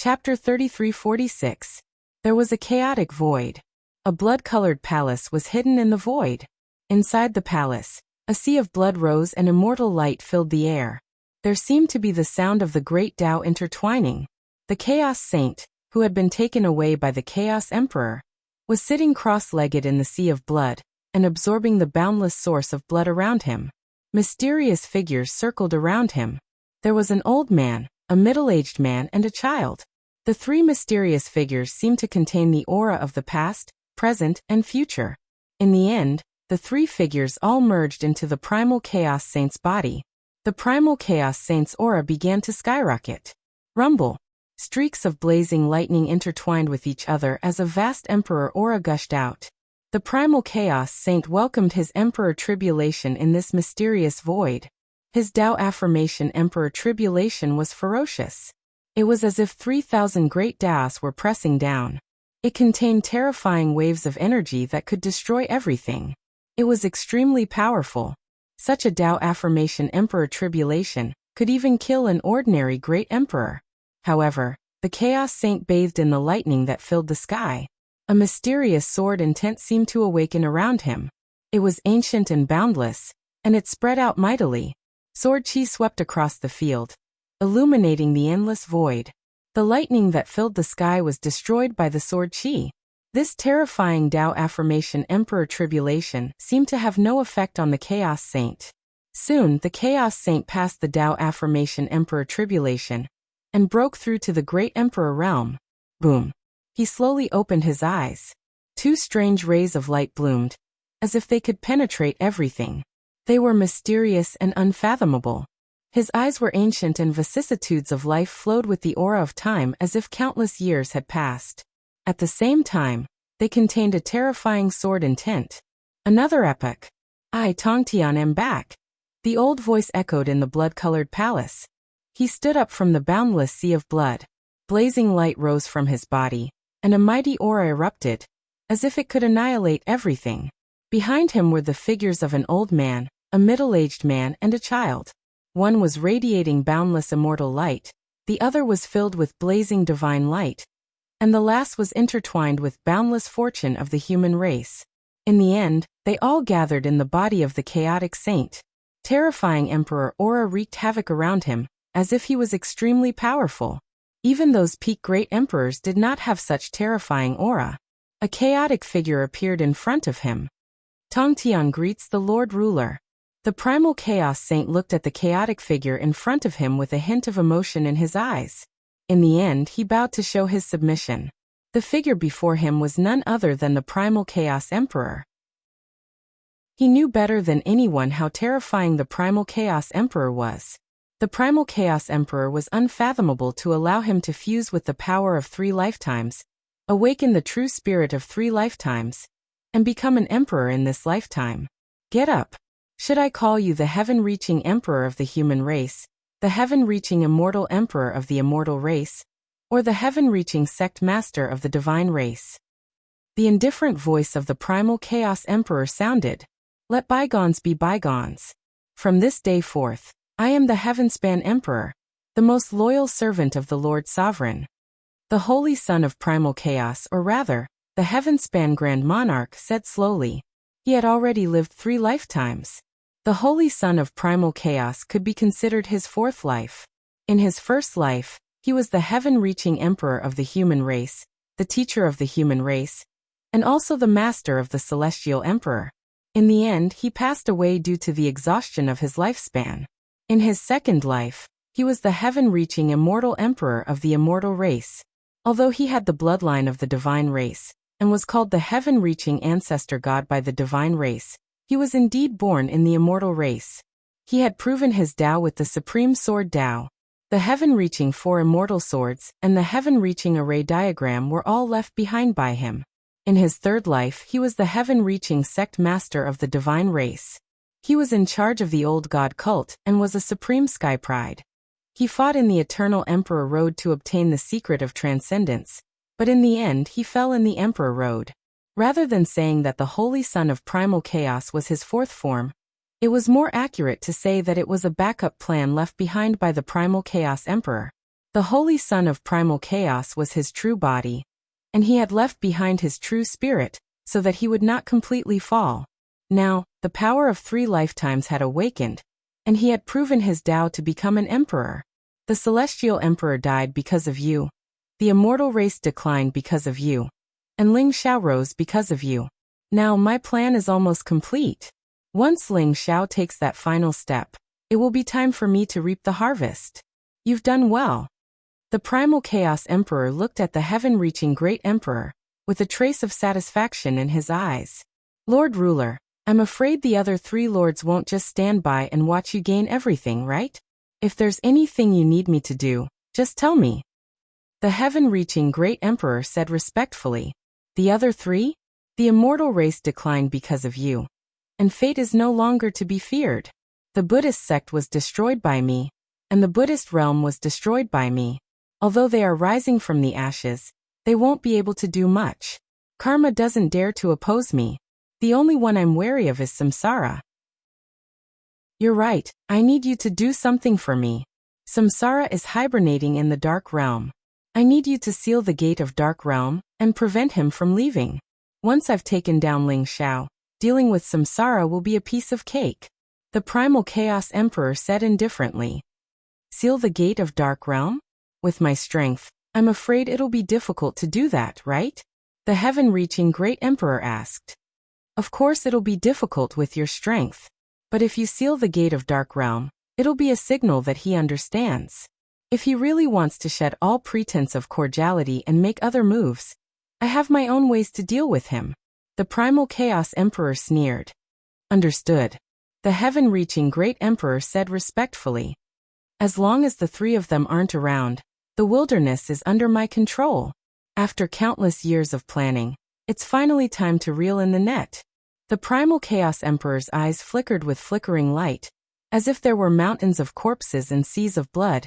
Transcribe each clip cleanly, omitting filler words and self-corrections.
Chapter 3346. There was a chaotic void. A blood-colored palace was hidden in the void. Inside the palace, a sea of blood rose and immortal light filled the air. There seemed to be the sound of the great Tao intertwining. The Chaos Saint, who had been taken away by the Chaos Emperor, was sitting cross-legged in the sea of blood and absorbing the boundless source of blood around him. Mysterious figures circled around him. There was an old man, a middle-aged man, and a child. The three mysterious figures seemed to contain the aura of the past, present, and future. In the end, the three figures all merged into the primal Chaos Saint's body. The primal Chaos Saint's aura began to skyrocket. Rumble. Streaks of blazing lightning intertwined with each other as a vast Emperor aura gushed out. The primal Chaos Saint welcomed his Emperor Tribulation in this mysterious void. His Tao affirmation Emperor Tribulation was ferocious. It was as if 3,000 great Taos were pressing down. It contained terrifying waves of energy that could destroy everything. It was extremely powerful. Such a Tao affirmation Emperor Tribulation could even kill an ordinary great emperor. However, the Chaos Saint bathed in the lightning that filled the sky. A mysterious sword intent seemed to awaken around him. It was ancient and boundless, and it spread out mightily. Sword chi swept across the field, illuminating the endless void. The lightning that filled the sky was destroyed by the sword chi. This terrifying Tao affirmation Emperor Tribulation seemed to have no effect on the Chaos Saint. Soon, the Chaos Saint passed the Tao affirmation Emperor Tribulation and broke through to the great Emperor realm. Boom. He slowly opened his eyes. Two strange rays of light bloomed, as if they could penetrate everything. They were mysterious and unfathomable. His eyes were ancient and vicissitudes of life flowed with the aura of time as if countless years had passed. At the same time, they contained a terrifying sword intent. Another epoch. I Tongtian am back. The old voice echoed in the blood-colored palace. He stood up from the boundless sea of blood. Blazing light rose from his body, and a mighty aura erupted, as if it could annihilate everything. Behind him were the figures of an old man, a middle-aged man, and a child. One was radiating boundless immortal light, the other was filled with blazing divine light, and the last was intertwined with boundless fortune of the human race. In the end, they all gathered in the body of the chaotic saint. Terrifying Emperor aura wreaked havoc around him, as if he was extremely powerful. Even those peak great emperors did not have such terrifying aura. A chaotic figure appeared in front of him. Tongtian greets the Lord Ruler. The primal Chaos Saint looked at the chaotic figure in front of him with a hint of emotion in his eyes. In the end, he bowed to show his submission. The figure before him was none other than the primal Chaos Emperor. He knew better than anyone how terrifying the primal Chaos Emperor was. The primal Chaos Emperor was unfathomable to allow him to fuse with the power of 3 lifetimes, awaken the true spirit of 3 lifetimes, and become an emperor in this lifetime. Get up. Should I call you the heaven-reaching emperor of the human race, the heaven-reaching immortal emperor of the immortal race, or the heaven-reaching sect master of the divine race? The indifferent voice of the primal Chaos Emperor sounded. Let bygones be bygones. From this day forth, I am the Heavenspan Emperor, the most loyal servant of the Lord Sovereign. The Holy Son of Primal Chaos, or rather, the Heavenspan Grand Monarch, said slowly. He had already lived 3 lifetimes. The Holy Son of Primal Chaos could be considered his 4th life. In his first life, he was the heaven-reaching emperor of the human race, the teacher of the human race, and also the master of the celestial emperor. In the end, he passed away due to the exhaustion of his lifespan. In his second life, he was the heaven-reaching immortal emperor of the immortal race. Although he had the bloodline of the divine race, and was called the heaven-reaching ancestor god by the divine race, he was indeed born in the immortal race. He had proven his Tao with the supreme sword Tao. The heaven-reaching 4 immortal swords and the heaven-reaching array diagram were all left behind by him. In his third life, he was the heaven-reaching sect master of the divine race. He was in charge of the old god cult and was a supreme sky pride. He fought in the eternal emperor road to obtain the secret of transcendence, but in the end he fell in the emperor road. Rather than saying that the Holy Son of Primal Chaos was his 4th form, it was more accurate to say that it was a backup plan left behind by the Primal Chaos Emperor. The Holy Son of Primal Chaos was his true body, and he had left behind his true spirit, so that he would not completely fall. Now, the power of 3 lifetimes had awakened, and he had proven his Tao to become an emperor. The celestial emperor died because of you. The immortal race declined because of you. And Ling Xiao rose because of you. Now my plan is almost complete. Once Ling Xiao takes that final step, it will be time for me to reap the harvest. You've done well. The Primal Chaos Emperor looked at the heaven-reaching Great Emperor, with a trace of satisfaction in his eyes. Lord Ruler, I'm afraid the other 3 lords won't just stand by and watch you gain everything, right? If there's anything you need me to do, just tell me. The heaven-reaching Great Emperor said respectfully. The other 3? The immortal race declined because of you. And fate is no longer to be feared. The Buddhist sect was destroyed by me, and the Buddhist realm was destroyed by me. Although they are rising from the ashes, they won't be able to do much. Karma doesn't dare to oppose me. The only one I'm wary of is samsara. You're right, I need you to do something for me. Samsara is hibernating in the dark realm. I need you to seal the gate of dark realm, and prevent him from leaving. Once I've taken down Ling Xiao, dealing with samsara will be a piece of cake. The Primal Chaos Emperor said indifferently. Seal the gate of dark realm? With my strength, I'm afraid it'll be difficult to do that, right? The heaven-reaching Great Emperor asked. Of course it'll be difficult with your strength. But if you seal the gate of dark realm, it'll be a signal that he understands. If he really wants to shed all pretense of cordiality and make other moves, I have my own ways to deal with him. The Primal Chaos Emperor sneered. Understood. The heaven-reaching Great Emperor said respectfully. As long as the 3 of them aren't around, the wilderness is under my control. After countless years of planning, it's finally time to reel in the net. The Primal Chaos Emperor's eyes flickered with flickering light, as if there were mountains of corpses and seas of blood,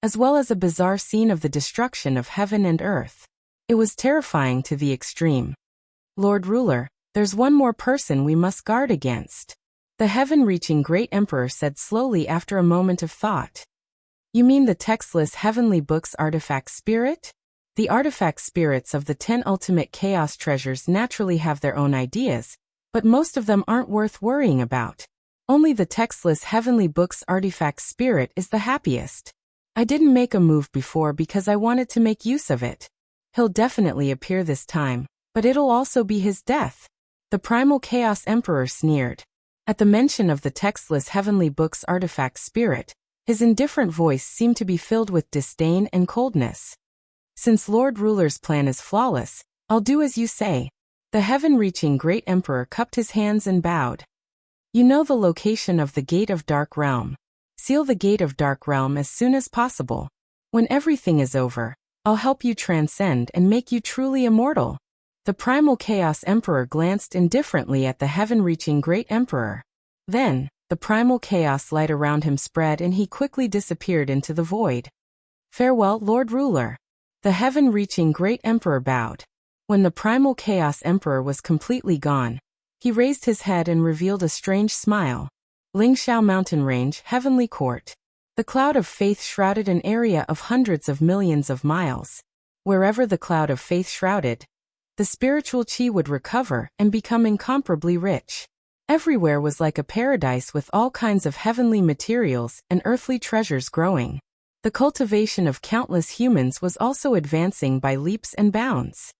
as well as a bizarre scene of the destruction of heaven and earth. It was terrifying to the extreme. Lord Ruler, there's one more person we must guard against. The heaven-reaching Great Emperor said slowly after a moment of thought. You mean the textless heavenly book's artifact spirit? The artifact spirits of the 10 ultimate chaos treasures naturally have their own ideas, but most of them aren't worth worrying about. Only the textless heavenly book's artifact spirit is the happiest. I didn't make a move before because I wanted to make use of it. He'll definitely appear this time, but it'll also be his death. The Primal Chaos Emperor sneered. At the mention of the textless heavenly book's artifact spirit, his indifferent voice seemed to be filled with disdain and coldness. Since Lord Ruler's plan is flawless, I'll do as you say. The heaven-reaching Great Emperor cupped his hands and bowed. You know the location of the Gate of Dark Realm. Seal the Gate of Dark Realm as soon as possible. When everything is over, I'll help you transcend and make you truly immortal. The Primal Chaos Emperor glanced indifferently at the heaven-reaching Great Emperor. Then, the primal chaos light around him spread and he quickly disappeared into the void. Farewell, Lord Ruler. The heaven-reaching Great Emperor bowed. When the Primal Chaos Emperor was completely gone, he raised his head and revealed a strange smile. Lingxiao Mountain Range, Heavenly Court. The cloud of faith shrouded an area of hundreds of millions of miles. Wherever the cloud of faith shrouded, the spiritual chi would recover and become incomparably rich. Everywhere was like a paradise with all kinds of heavenly materials and earthly treasures growing. The cultivation of countless humans was also advancing by leaps and bounds.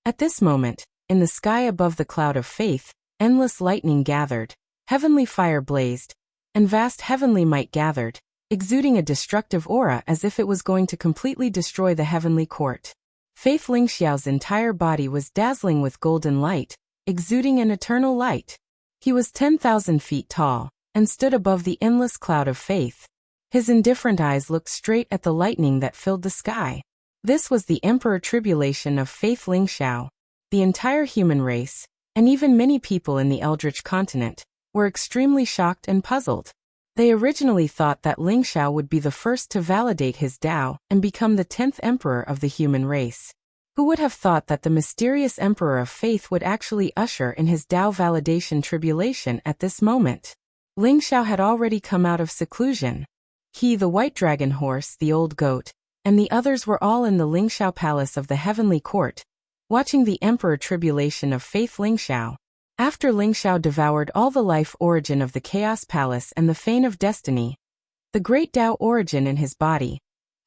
At this moment, in the sky above the cloud of faith, endless lightning gathered, heavenly fire blazed, and vast heavenly might gathered, exuding a destructive aura as if it was going to completely destroy the heavenly court. Faith Lingxiao's entire body was dazzling with golden light, exuding an eternal light. He was 10,000 feet tall, and stood above the endless cloud of faith. His indifferent eyes looked straight at the lightning that filled the sky. This was the Emperor Tribulation of Faith Lingxiao. The entire human race, and even many people in the Eldritch continent, were extremely shocked and puzzled. They originally thought that Lingxiao would be the first to validate his Tao and become the 10th emperor of the human race. Who would have thought that the mysterious Emperor of Faith would actually usher in his Tao validation tribulation at this moment? Lingxiao had already come out of seclusion. He, the white dragon horse, the old goat, and the others were all in the Lingxiao palace of the heavenly court, watching the emperor tribulation of faith Lingxiao. After Lingxiao devoured all the life origin of the chaos palace and the fane of destiny, the great Tao origin in his body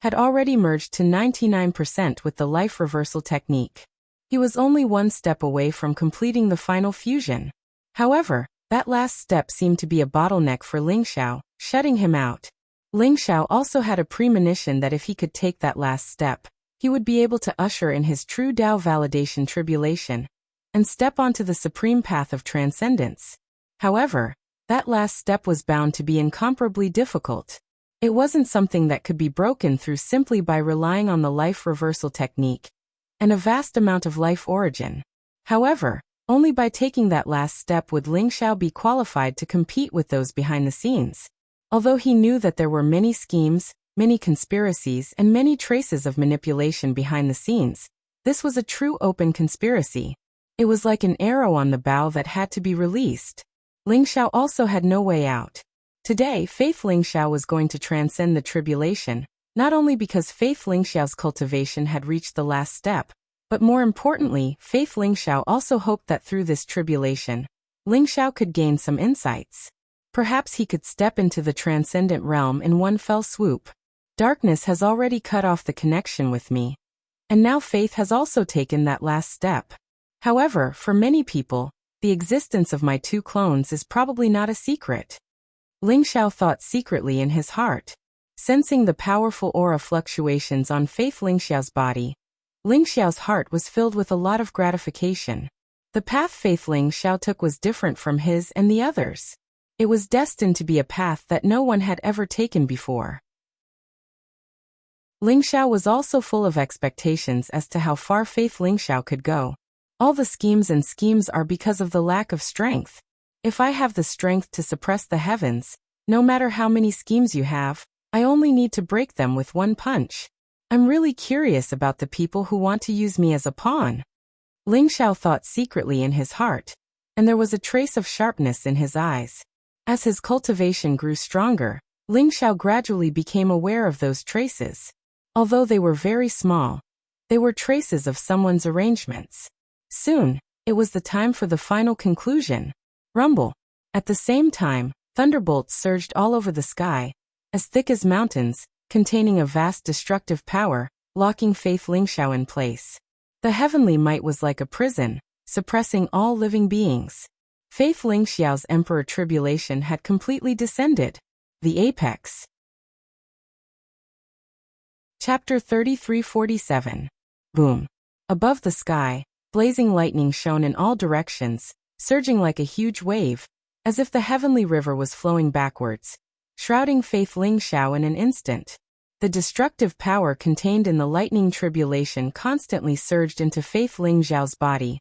had already merged to 99% with the life reversal technique. He was only one step away from completing the final fusion. However, that last step seemed to be a bottleneck for Lingxiao, shutting him out. Lingxiao also had a premonition that if he could take that last step, he would be able to usher in his true Tao validation tribulation and step onto the supreme path of transcendence. However, that last step was bound to be incomparably difficult. It wasn't something that could be broken through simply by relying on the life reversal technique and a vast amount of life origin. However, only by taking that last step would Lingxiao be qualified to compete with those behind the scenes. Although he knew that there were many schemes, many conspiracies, and many traces of manipulation behind the scenes, this was a true open conspiracy. It was like an arrow on the bow that had to be released. Lingxiao also had no way out. Today, Faith Lingxiao was going to transcend the tribulation, not only because Faith Lingxiao's cultivation had reached the last step, but more importantly, Faith Lingxiao also hoped that through this tribulation, Lingxiao could gain some insights. Perhaps he could step into the transcendent realm in one fell swoop. Darkness has already cut off the connection with me. And now Faith has also taken that last step. However, for many people, the existence of my two clones is probably not a secret. Lingxiao thought secretly in his heart. Sensing the powerful aura fluctuations on Faith Lingxiao's body, Lingxiao's heart was filled with a lot of gratification. The path Faith Lingxiao took was different from his and the others. It was destined to be a path that no one had ever taken before. Lingxiao was also full of expectations as to how far Faith Lingxiao could go. All the schemes are because of the lack of strength. If I have the strength to suppress the heavens, no matter how many schemes you have, I only need to break them with one punch. I'm really curious about the people who want to use me as a pawn. Lingxiao thought secretly in his heart, and there was a trace of sharpness in his eyes. As his cultivation grew stronger, Lingxiao gradually became aware of those traces. Although they were very small, they were traces of someone's arrangements. Soon, it was the time for the final conclusion. Rumble. At the same time, thunderbolts surged all over the sky, as thick as mountains, containing a vast destructive power, locking Faith Lingxiao in place. The heavenly might was like a prison, suppressing all living beings. Faith Lingxiao's emperor tribulation had completely descended. The apex. Chapter 3347. Boom. Above the sky, blazing lightning shone in all directions, surging like a huge wave, as if the heavenly river was flowing backwards, shrouding Faith Lingxiao in an instant. The destructive power contained in the lightning tribulation constantly surged into Faith Lingxiao's body,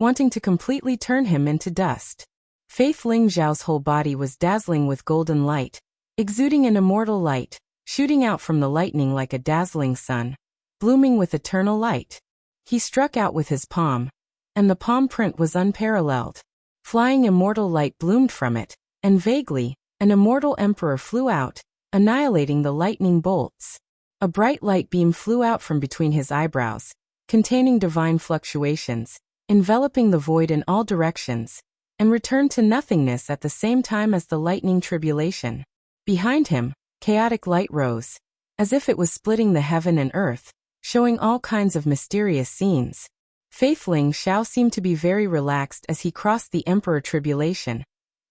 wanting to completely turn him into dust. Faith Lingxiao's whole body was dazzling with golden light, exuding an immortal light, shooting out from the lightning like a dazzling sun, blooming with eternal light. He struck out with his palm, and the palm print was unparalleled. Flying immortal light bloomed from it, and vaguely, an immortal emperor flew out, annihilating the lightning bolts. A bright light beam flew out from between his eyebrows, containing divine fluctuations, enveloping the void in all directions, and returned to nothingness at the same time as the lightning tribulation. Behind him, chaotic light rose, as if it was splitting the heaven and earth, showing all kinds of mysterious scenes. Faith Lingxiao seemed to be very relaxed as he crossed the emperor tribulation,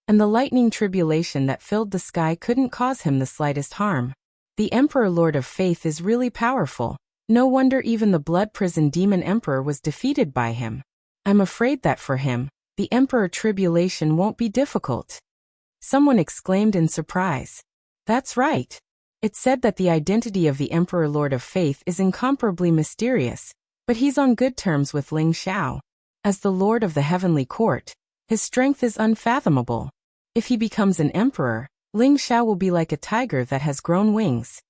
and the lightning tribulation that filled the sky couldn't cause him the slightest harm. The Emperor Lord of Faith is really powerful. No wonder even the blood prison demon emperor was defeated by him. I'm afraid that for him, the emperor tribulation won't be difficult. Someone exclaimed in surprise. That's right. It's said that the identity of the Emperor Lord of Faith is incomparably mysterious, but he's on good terms with Lingxiao. As the Lord of the Heavenly Court, his strength is unfathomable. If he becomes an emperor, Lingxiao will be like a tiger that has grown wings.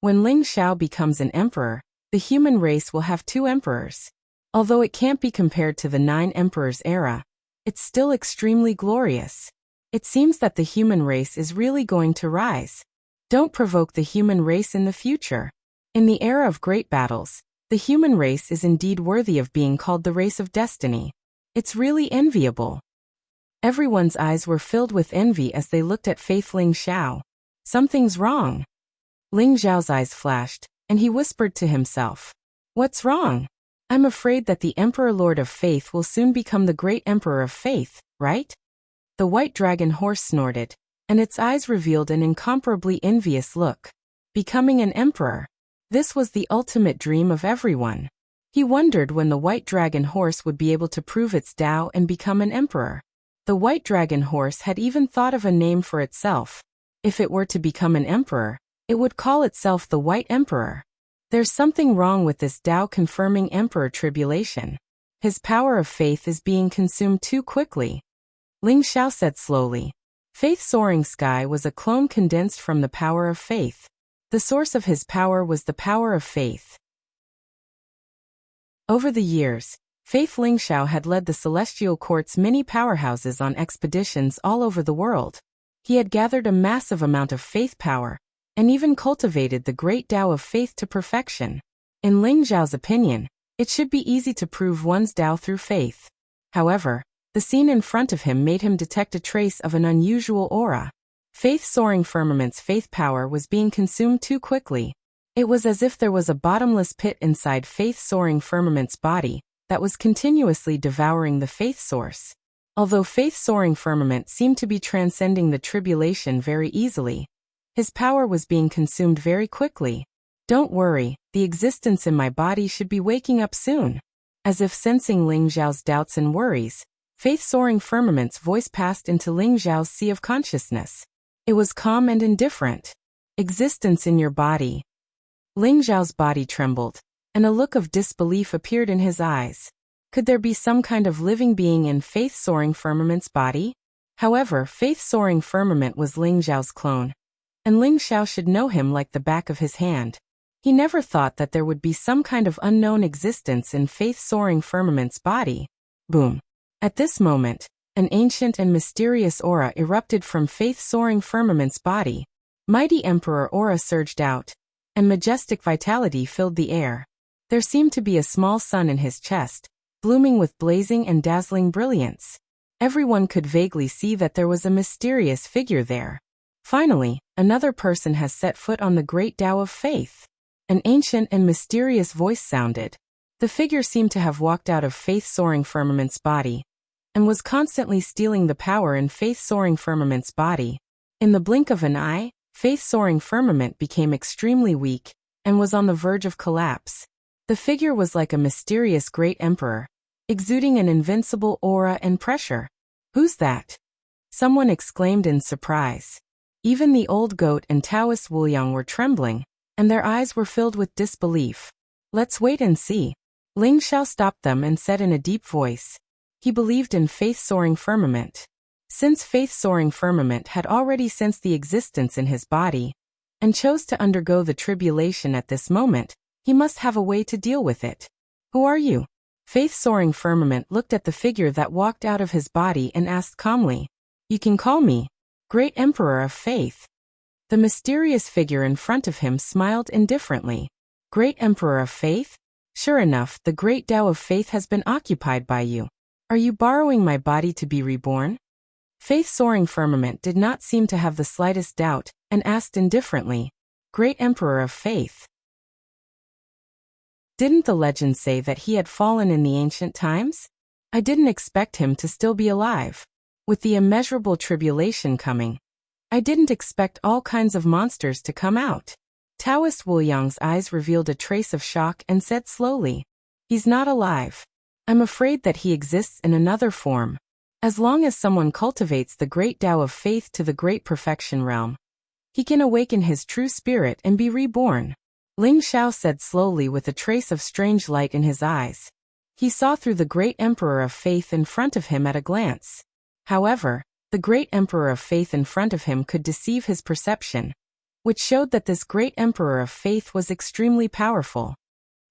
When Lingxiao becomes an emperor, the human race will have 2 emperors. Although it can't be compared to the 9 emperors era, it's still extremely glorious. It seems that the human race is really going to rise. Don't provoke the human race in the future. In the era of great battles, the human race is indeed worthy of being called the race of destiny. It's really enviable. Everyone's eyes were filled with envy as they looked at Faith Ling Xiao. Something's wrong. Ling Xiao's eyes flashed, and he whispered to himself. What's wrong? I'm afraid that the Emperor Lord of Faith will soon become the great Emperor of Faith, right? The white dragon horse snorted, and its eyes revealed an incomparably envious look. Becoming an emperor. This was the ultimate dream of everyone. He wondered when the white dragon horse would be able to prove its Tao and become an emperor. The white dragon horse had even thought of a name for itself. If it were to become an emperor, it would call itself the White Emperor. There's something wrong with this Tao-confirming emperor tribulation. His power of faith is being consumed too quickly. Ling Xiao said slowly. Faith Soaring Sky was a clone condensed from the power of faith. The source of his power was the power of faith. Over the years, Faith Ling Xiao had led the Celestial Court's many powerhouses on expeditions all over the world. He had gathered a massive amount of faith power, and even cultivated the great Tao of faith to perfection. In Ling Xiao's opinion, it should be easy to prove one's Tao through faith. However, the scene in front of him made him detect a trace of an unusual aura. Faith Soaring Firmament's faith power was being consumed too quickly. It was as if there was a bottomless pit inside Faith Soaring Firmament's body that was continuously devouring the faith source. Although Faith Soaring Firmament seemed to be transcending the tribulation very easily, his power was being consumed very quickly. Don't worry, the existence in my body should be waking up soon. As if sensing Ling Xiao's doubts and worries, Faith Soaring Firmament's voice passed into Ling Xiao's sea of consciousness. It was calm and indifferent. Existence in your body. Ling Xiao's body trembled, and a look of disbelief appeared in his eyes. Could there be some kind of living being in Faith Soaring Firmament's body? However, Faith Soaring Firmament was Ling Xiao's clone, and Ling Xiao should know him like the back of his hand. He never thought that there would be some kind of unknown existence in Faith Soaring Firmament's body. Boom. At this moment, an ancient and mysterious aura erupted from Faith Soaring Firmament's body. Mighty Emperor aura surged out, and majestic vitality filled the air. There seemed to be a small sun in his chest, blooming with blazing and dazzling brilliance. Everyone could vaguely see that there was a mysterious figure there. Finally, another person has set foot on the great Tao of faith. An ancient and mysterious voice sounded. The figure seemed to have walked out of Faith Soaring Firmament's body, and was constantly stealing the power in Faith Soaring Firmament's body. In the blink of an eye, Faith Soaring Firmament became extremely weak, and was on the verge of collapse. The figure was like a mysterious great emperor, exuding an invincible aura and pressure. Who's that? Someone exclaimed in surprise. Even the old goat and Taoist Wuliang were trembling, and their eyes were filled with disbelief. Let's wait and see. Ling Xiao stopped them and said in a deep voice. He believed in Faith Soaring Firmament. Since Faith Soaring Firmament had already sensed the existence in his body, and chose to undergo the tribulation at this moment, he must have a way to deal with it. Who are you? Faith Soaring Firmament looked at the figure that walked out of his body and asked calmly. You can call me Great Emperor of Faith. The mysterious figure in front of him smiled indifferently. Great Emperor of Faith? Sure enough, the great Tao of Faith has been occupied by you. Are you borrowing my body to be reborn? Faith Soaring Firmament did not seem to have the slightest doubt, and asked indifferently. Great Emperor of Faith. Didn't the legend say that he had fallen in the ancient times? I didn't expect him to still be alive. With the immeasurable tribulation coming, I didn't expect all kinds of monsters to come out. Taoist Wuliang's eyes revealed a trace of shock and said slowly. He's not alive. I'm afraid that he exists in another form. As long as someone cultivates the great Tao of faith to the great perfection realm, he can awaken his true spirit and be reborn. Ling Xiao said slowly with a trace of strange light in his eyes. He saw through the great Emperor of Faith in front of him at a glance. However, the great Emperor of Faith in front of him could deceive his perception, which showed that this great Emperor of Faith was extremely powerful.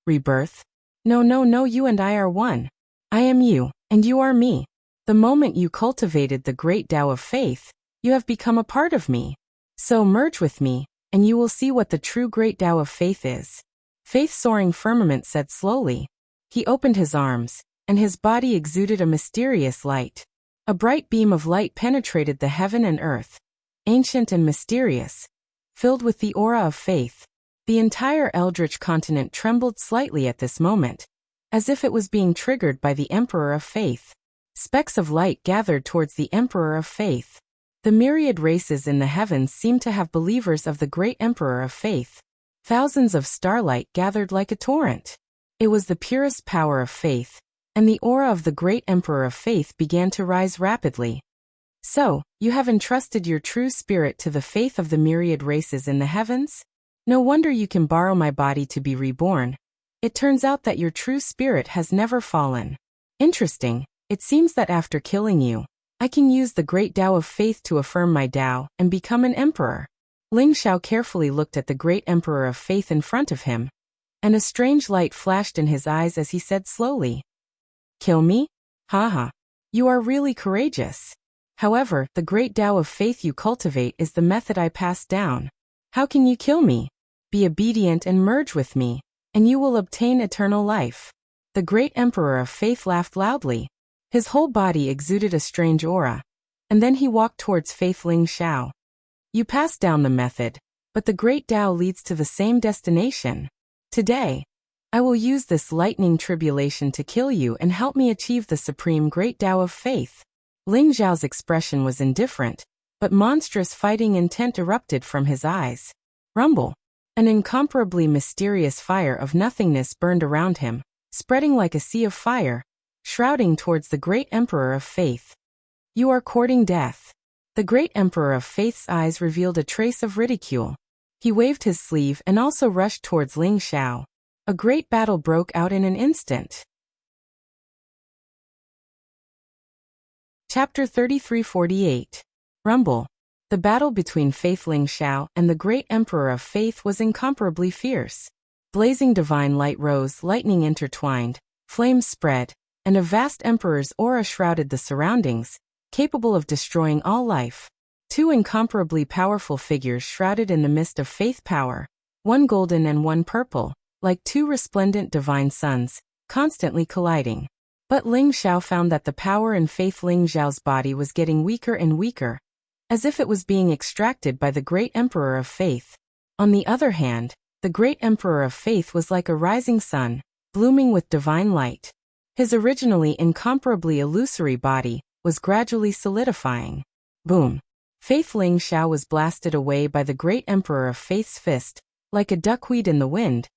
Rebirth? No, you and I are one. I am you, and you are me. The moment you cultivated the great Tao of faith, you have become a part of me. So merge with me, and you will see what the true great Tao of faith is. Faith soaring firmament said slowly. He opened his arms, and his body exuded a mysterious light. A bright beam of light penetrated the heaven and earth, ancient and mysterious, filled with the aura of faith. The entire eldritch continent trembled slightly at this moment, as if it was being triggered by the Emperor of Faith. Specks of light gathered towards the Emperor of Faith. The myriad races in the heavens seemed to have believers of the great Emperor of Faith. Thousands of starlight gathered like a torrent. It was the purest power of faith, and the aura of the great Emperor of Faith began to rise rapidly. So, you have entrusted your true spirit to the faith of the myriad races in the heavens? No wonder you can borrow my body to be reborn. It turns out that your true spirit has never fallen. Interesting. It seems that after killing you, I can use the great Tao of faith to affirm my Tao and become an emperor. Ling Xiao carefully looked at the great Emperor of Faith in front of him, and a strange light flashed in his eyes as he said slowly, "Kill me? Haha. You are really courageous. However, the great Tao of faith you cultivate is the method I pass down. How can you kill me? Be obedient and merge with me, and you will obtain eternal life." The great Emperor of Faith laughed loudly. His whole body exuded a strange aura, and then he walked towards Faith Ling Xiao. You pass down the method, but the great Tao leads to the same destination. Today, I will use this lightning tribulation to kill you and help me achieve the supreme great Tao of faith. Ling Xiao's expression was indifferent, but monstrous fighting intent erupted from his eyes. Rumble. An incomparably mysterious fire of nothingness burned around him, spreading like a sea of fire, shrouding towards the great Emperor of Faith. You are courting death. The great Emperor of Faith's eyes revealed a trace of ridicule. He waved his sleeve and also rushed towards Ling Xiao. A great battle broke out in an instant. Chapter 3348. Rumble. The battle between Faith Ling Xiao and the great Emperor of Faith was incomparably fierce. Blazing divine light rose, lightning intertwined, flames spread, and a vast emperor's aura shrouded the surroundings, capable of destroying all life. Two incomparably powerful figures shrouded in the mist of faith power, one golden and one purple, like two resplendent divine suns, constantly colliding. But Ling Xiao found that the power in Faith Ling Xiao's body was getting weaker and weaker, as if it was being extracted by the great Emperor of Faith. On the other hand, the great Emperor of Faith was like a rising sun, blooming with divine light. His originally incomparably illusory body was gradually solidifying. Boom. Faith Ling Xiao was blasted away by the great Emperor of Faith's fist, like a duckweed in the wind,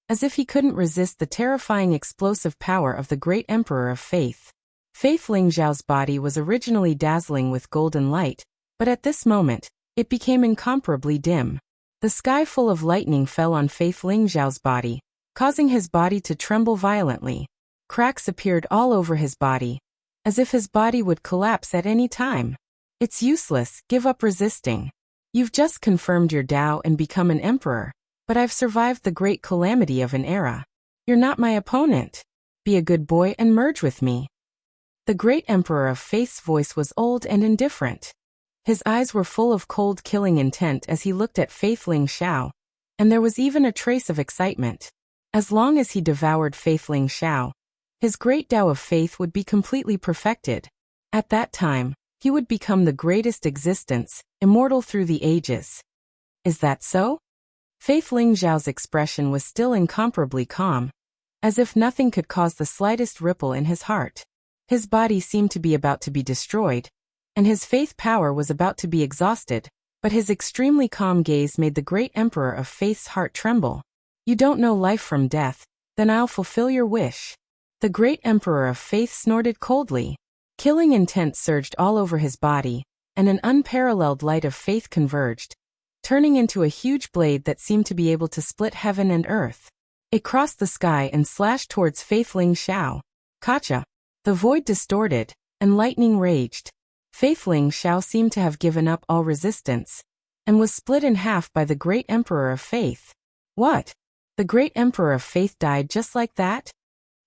as if he couldn't resist the terrifying explosive power of the great Emperor of Faith. Faith Ling Xiao's body was originally dazzling with golden light, but at this moment, it became incomparably dim. The sky full of lightning fell on Faith Ling Xiao's body, causing his body to tremble violently. Cracks appeared all over his body, as if his body would collapse at any time. It's useless, give up resisting. You've just confirmed your Tao and become an emperor, but I've survived the great calamity of an era. You're not my opponent. Be a good boy and merge with me. The great Emperor of Faith's voice was old and indifferent. His eyes were full of cold killing intent as he looked at Faith Ling Xiao, and there was even a trace of excitement. As long as he devoured Faith Ling Xiao, his great Tao of faith would be completely perfected. At that time, he would become the greatest existence, immortal through the ages. Is that so? Faith Ling Xiao's expression was still incomparably calm, as if nothing could cause the slightest ripple in his heart. His body seemed to be about to be destroyed, and his faith power was about to be exhausted, but his extremely calm gaze made the great Emperor of Faith's heart tremble. You don't know life from death, then I'll fulfill your wish. The great Emperor of Faith snorted coldly. Killing intent surged all over his body, and an unparalleled light of faith converged, turning into a huge blade that seemed to be able to split heaven and earth. It crossed the sky and slashed towards Faith Ling Xiao. Kacha! The void distorted, and lightning raged. Faith Ling Xiao seemed to have given up all resistance, and was split in half by the great Emperor of Faith. What? The great Emperor of Faith died just like that?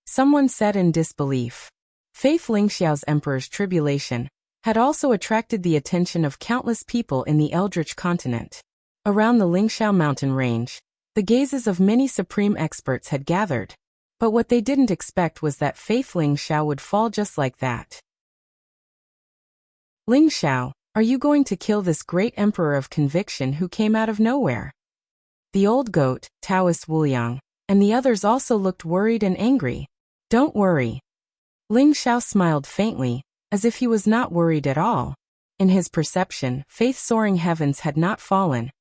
Someone said in disbelief. Faith Ling Xiao's Emperor's tribulation had also attracted the attention of countless people in the Eldritch continent. Around the Lingxiao mountain range, the gazes of many supreme experts had gathered. But what they didn't expect was that Faith Lingxiao would fall just like that. Lingxiao, are you going to kill this great emperor of conviction who came out of nowhere? The old goat, Taoist Wuliang, and the others also looked worried and angry. Don't worry. Lingxiao smiled faintly, as if he was not worried at all. In his perception, Faith Soaring Heavens had not fallen,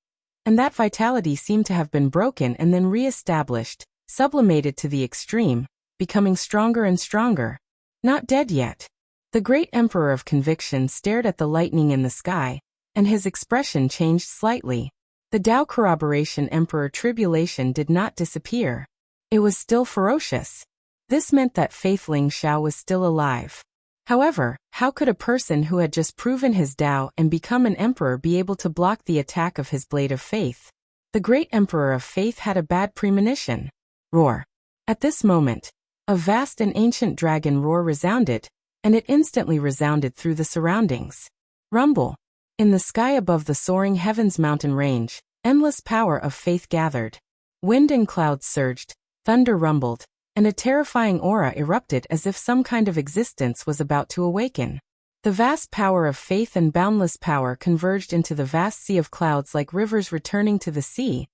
and that vitality seemed to have been broken and then re-established, sublimated to the extreme, becoming stronger and stronger. Not dead yet. The great emperor of conviction stared at the lightning in the sky, and his expression changed slightly. The Tao corroboration emperor tribulation did not disappear. It was still ferocious. This meant that Faith Lingxiao was still alive. However, how could a person who had just proven his Tao and become an emperor be able to block the attack of his blade of faith? The great emperor of faith had a bad premonition. Roar. At this moment, a vast and ancient dragon roar resounded, and it instantly resounded through the surroundings. Rumble. In the sky above the soaring heavens mountain range, endless power of faith gathered. Wind and clouds surged, thunder rumbled, and a terrifying aura erupted as if some kind of existence was about to awaken. The vast power of faith and boundless power converged into the vast sea of clouds like rivers returning to the sea,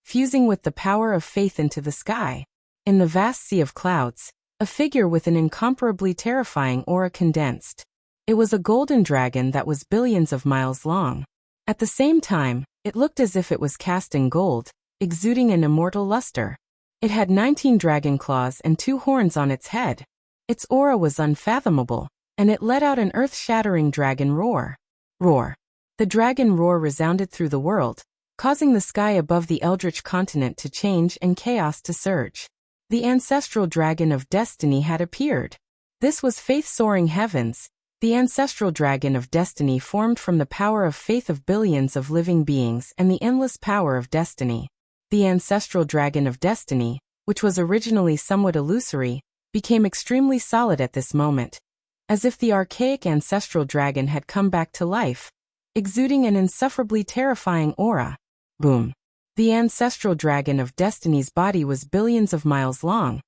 fusing with the power of faith into the sky. In the vast sea of clouds, a figure with an incomparably terrifying aura condensed. It was a golden dragon that was billions of miles long. At the same time, it looked as if it was cast in gold, exuding an immortal luster. It had 19 dragon claws and 2 horns on its head. Its aura was unfathomable, and it let out an earth-shattering dragon roar. Roar. The dragon roar resounded through the world, causing the sky above the eldritch continent to change and chaos to surge. The ancestral dragon of destiny had appeared. This was Faith Soaring Heavens, the ancestral dragon of destiny formed from the power of faith of billions of living beings and the endless power of destiny. The ancestral dragon of destiny, which was originally somewhat illusory, became extremely solid at this moment, as if the archaic ancestral dragon had come back to life, exuding an insufferably terrifying aura. Boom. The ancestral dragon of destiny's body was billions of miles long,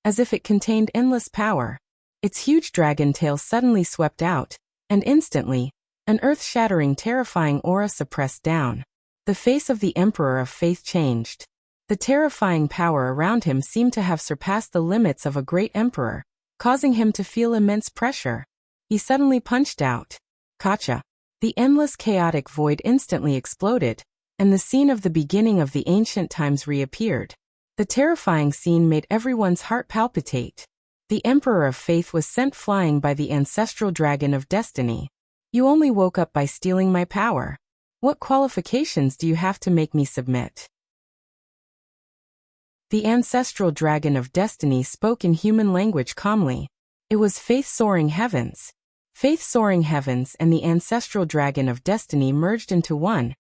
as if it contained endless power. Its huge dragon tail suddenly swept out, and instantly, an earth-shattering terrifying aura suppressed down. The face of the Emperor of Faith changed. The terrifying power around him seemed to have surpassed the limits of a great emperor, causing him to feel immense pressure. He suddenly punched out. Kacha. The endless chaotic void instantly exploded, and the scene of the beginning of the ancient times reappeared. The terrifying scene made everyone's heart palpitate. The Emperor of Faith was sent flying by the ancestral dragon of destiny. You only woke up by stealing my power. What qualifications do you have to make me submit? The ancestral dragon of destiny spoke in human language calmly. It was Faith Soaring Heavens. Faith Soaring Heavens and the ancestral dragon of destiny merged into one,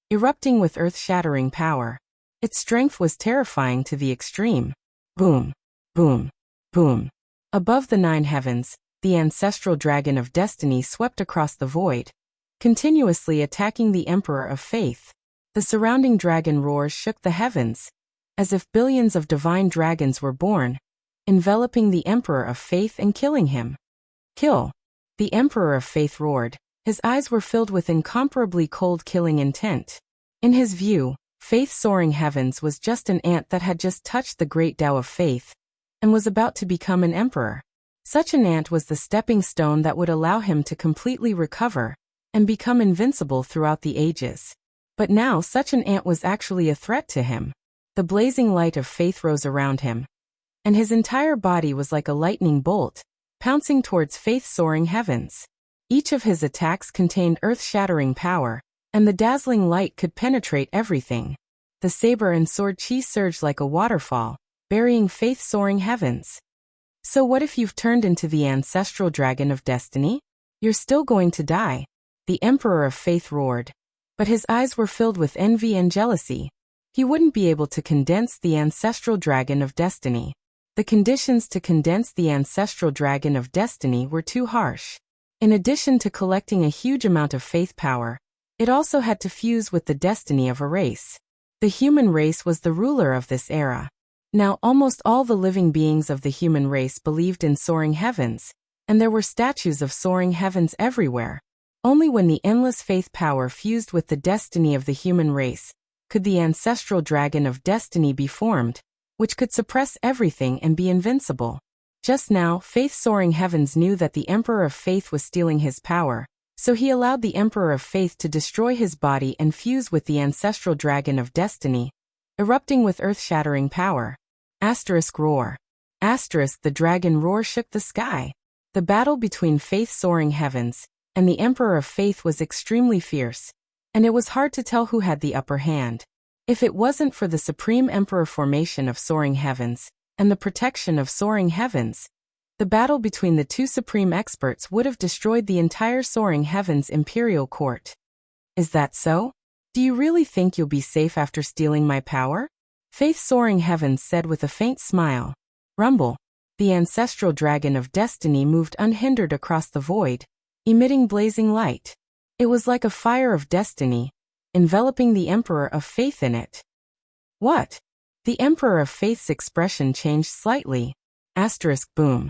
erupting with earth-shattering power. Its strength was terrifying to the extreme. Boom, boom, boom. Above the 9 heavens, the ancestral dragon of destiny swept across the void, continuously attacking the Emperor of Faith. The surrounding dragon roars shook the heavens, as if billions of divine dragons were born, enveloping the Emperor of Faith and killing him. Kill. The Emperor of Faith roared. His eyes were filled with incomparably cold killing intent. In his view, Faith Soaring Heavens was just an ant that had just touched the great Tao of faith, and was about to become an emperor. Such an ant was the stepping stone that would allow him to completely recover, and become invincible throughout the ages. But now such an ant was actually a threat to him. The blazing light of faith rose around him, and his entire body was like a lightning bolt, pouncing towards Faith Soaring Heavens. Each of his attacks contained earth-shattering power, and the dazzling light could penetrate everything. The saber and sword chi surged like a waterfall, burying Faith Soaring Heavens. So what if you've turned into the ancestral dragon of destiny? You're still going to die. The Emperor of Faith roared, but his eyes were filled with envy and jealousy. He wouldn't be able to condense the ancestral dragon of destiny. The conditions to condense the ancestral dragon of destiny were too harsh. In addition to collecting a huge amount of faith power, It also had to fuse with the destiny of a race. The human race was the ruler of this era. Now almost all the living beings of the human race believed in soaring heavens, and there were statues of soaring heavens everywhere. Only when the endless faith power fused with the destiny of the human race could the ancestral dragon of destiny be formed, which could suppress everything and be invincible. Just now, Faith Soaring Heavens knew that the Emperor of Faith was stealing his power, so he allowed the Emperor of Faith to destroy his body and fuse with the ancestral dragon of destiny, erupting with earth-shattering power. Roar. The dragon roar shook the sky. The battle between Faith Soaring Heavens and the Emperor of Faith was extremely fierce, and it was hard to tell who had the upper hand. If it wasn't for the Supreme Emperor formation of Soaring Heavens and the protection of Soaring Heavens, the battle between the two supreme experts would have destroyed the entire Soaring Heavens imperial court. Is that so? Do you really think you'll be safe after stealing my power? Faith Soaring Heavens said with a faint smile. Rumble. The ancestral dragon of destiny moved unhindered across the void, emitting blazing light. It was like a fire of destiny, enveloping the Emperor of Faith in it. What? The Emperor of Faith's expression changed slightly. Boom.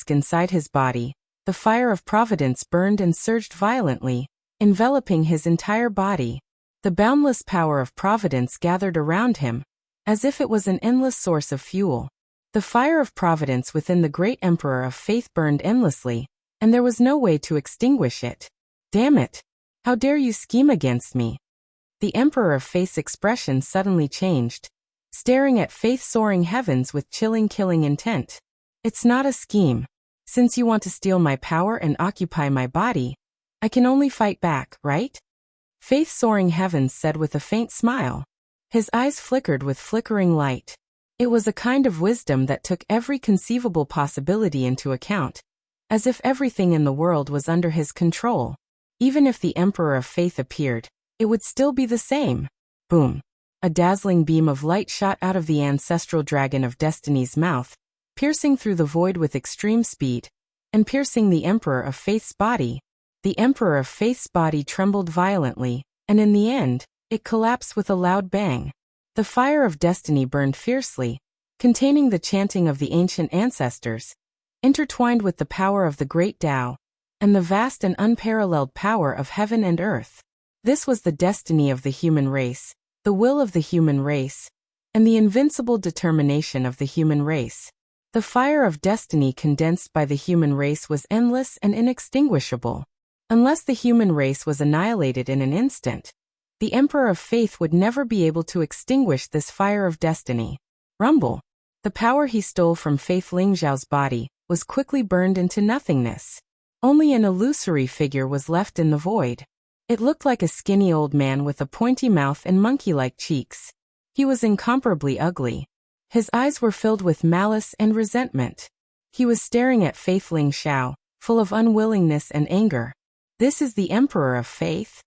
Inside his body, the fire of providence burned and surged violently, enveloping his entire body. The boundless power of providence gathered around him, as if it was an endless source of fuel. The fire of providence within the great Emperor of Faith burned endlessly, and there was no way to extinguish it. Damn it! How dare you scheme against me? The Emperor of Faith's expression suddenly changed, staring at Faith Soaring Heavens with chilling killing intent. It's not a scheme. Since you want to steal my power and occupy my body, I can only fight back, right? Faith Soaring Heavens said with a faint smile. His eyes flickered with flickering light. It was a kind of wisdom that took every conceivable possibility into account, as if everything in the world was under his control. Even if the Emperor of Faith appeared, it would still be the same. Boom. A dazzling beam of light shot out of the ancestral dragon of destiny's mouth, piercing through the void with extreme speed, and piercing the Emperor of Faith's body. The Emperor of Faith's body trembled violently, and in the end, it collapsed with a loud bang. The fire of destiny burned fiercely, containing the chanting of the ancient ancestors, intertwined with the power of the great Tao, and the vast and unparalleled power of heaven and earth. This was the destiny of the human race, the will of the human race, and the invincible determination of the human race. The fire of destiny condensed by the human race was endless and inextinguishable. Unless the human race was annihilated in an instant, the Emperor of Faith would never be able to extinguish this fire of destiny. Rumble. The power he stole from Faith Lingzhao's body was quickly burned into nothingness. Only an illusory figure was left in the void. It looked like a skinny old man with a pointy mouth and monkey-like cheeks. He was incomparably ugly. His eyes were filled with malice and resentment. He was staring at Faith Lingzhao, full of unwillingness and anger. This is the Emperor of Faith?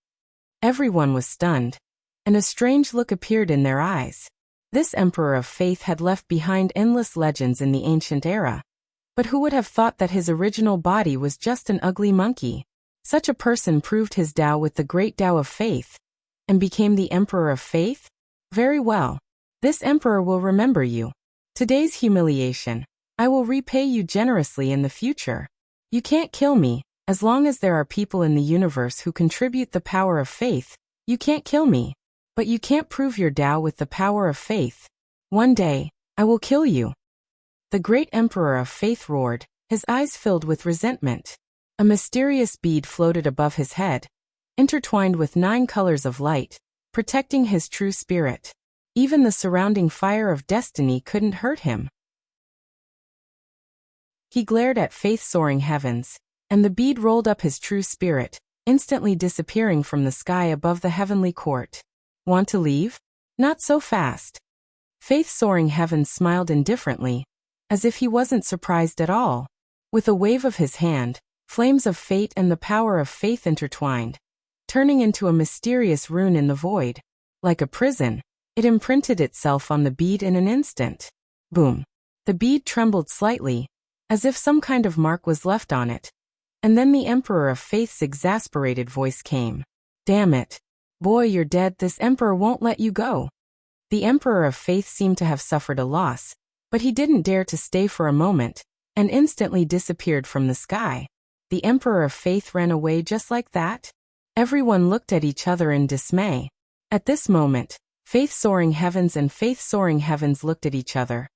Everyone was stunned, and a strange look appeared in their eyes. This Emperor of Faith had left behind endless legends in the ancient era. But who would have thought that his original body was just an ugly monkey? Such a person proved his Tao with the great Tao of Faith, and became the Emperor of Faith? Very well. This Emperor will remember you. Today's humiliation, I will repay you generously in the future. You can't kill me. As long as there are people in the universe who contribute the power of faith, you can't kill me. But you can't prove your Tao with the power of faith. One day, I will kill you. The great Emperor of Faith roared, his eyes filled with resentment. A mysterious bead floated above his head, intertwined with 9 colors of light, protecting his true spirit. Even the surrounding fire of destiny couldn't hurt him. He glared at Faith Soaring Heavens, and the bead rolled up his true spirit, instantly disappearing from the sky above the heavenly court. Want to leave? Not so fast. Faith Soaring Heavens smiled indifferently, as if he wasn't surprised at all. With a wave of his hand, flames of fate and the power of faith intertwined, turning into a mysterious rune in the void. Like a prison, it imprinted itself on the bead in an instant. Boom. The bead trembled slightly, as if some kind of mark was left on it, And then the Emperor of Faith's exasperated voice came. Damn it. Boy, you're dead. This Emperor won't let you go. The Emperor of Faith seemed to have suffered a loss, but he didn't dare to stay for a moment, and instantly disappeared from the sky. The Emperor of Faith ran away just like that? Everyone looked at each other in dismay. At this moment, Faith Soaring Heavens and Faith Soaring Heavens looked at each other,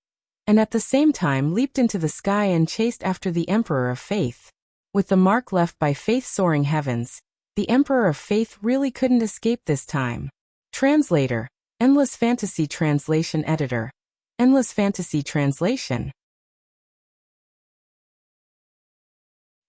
and at the same time leaped into the sky and chased after the Emperor of Faith. With the mark left by Faith Soaring Heavens, the Emperor of Faith really couldn't escape this time. Translator, Endless Fantasy Translation Editor. Endless Fantasy Translation.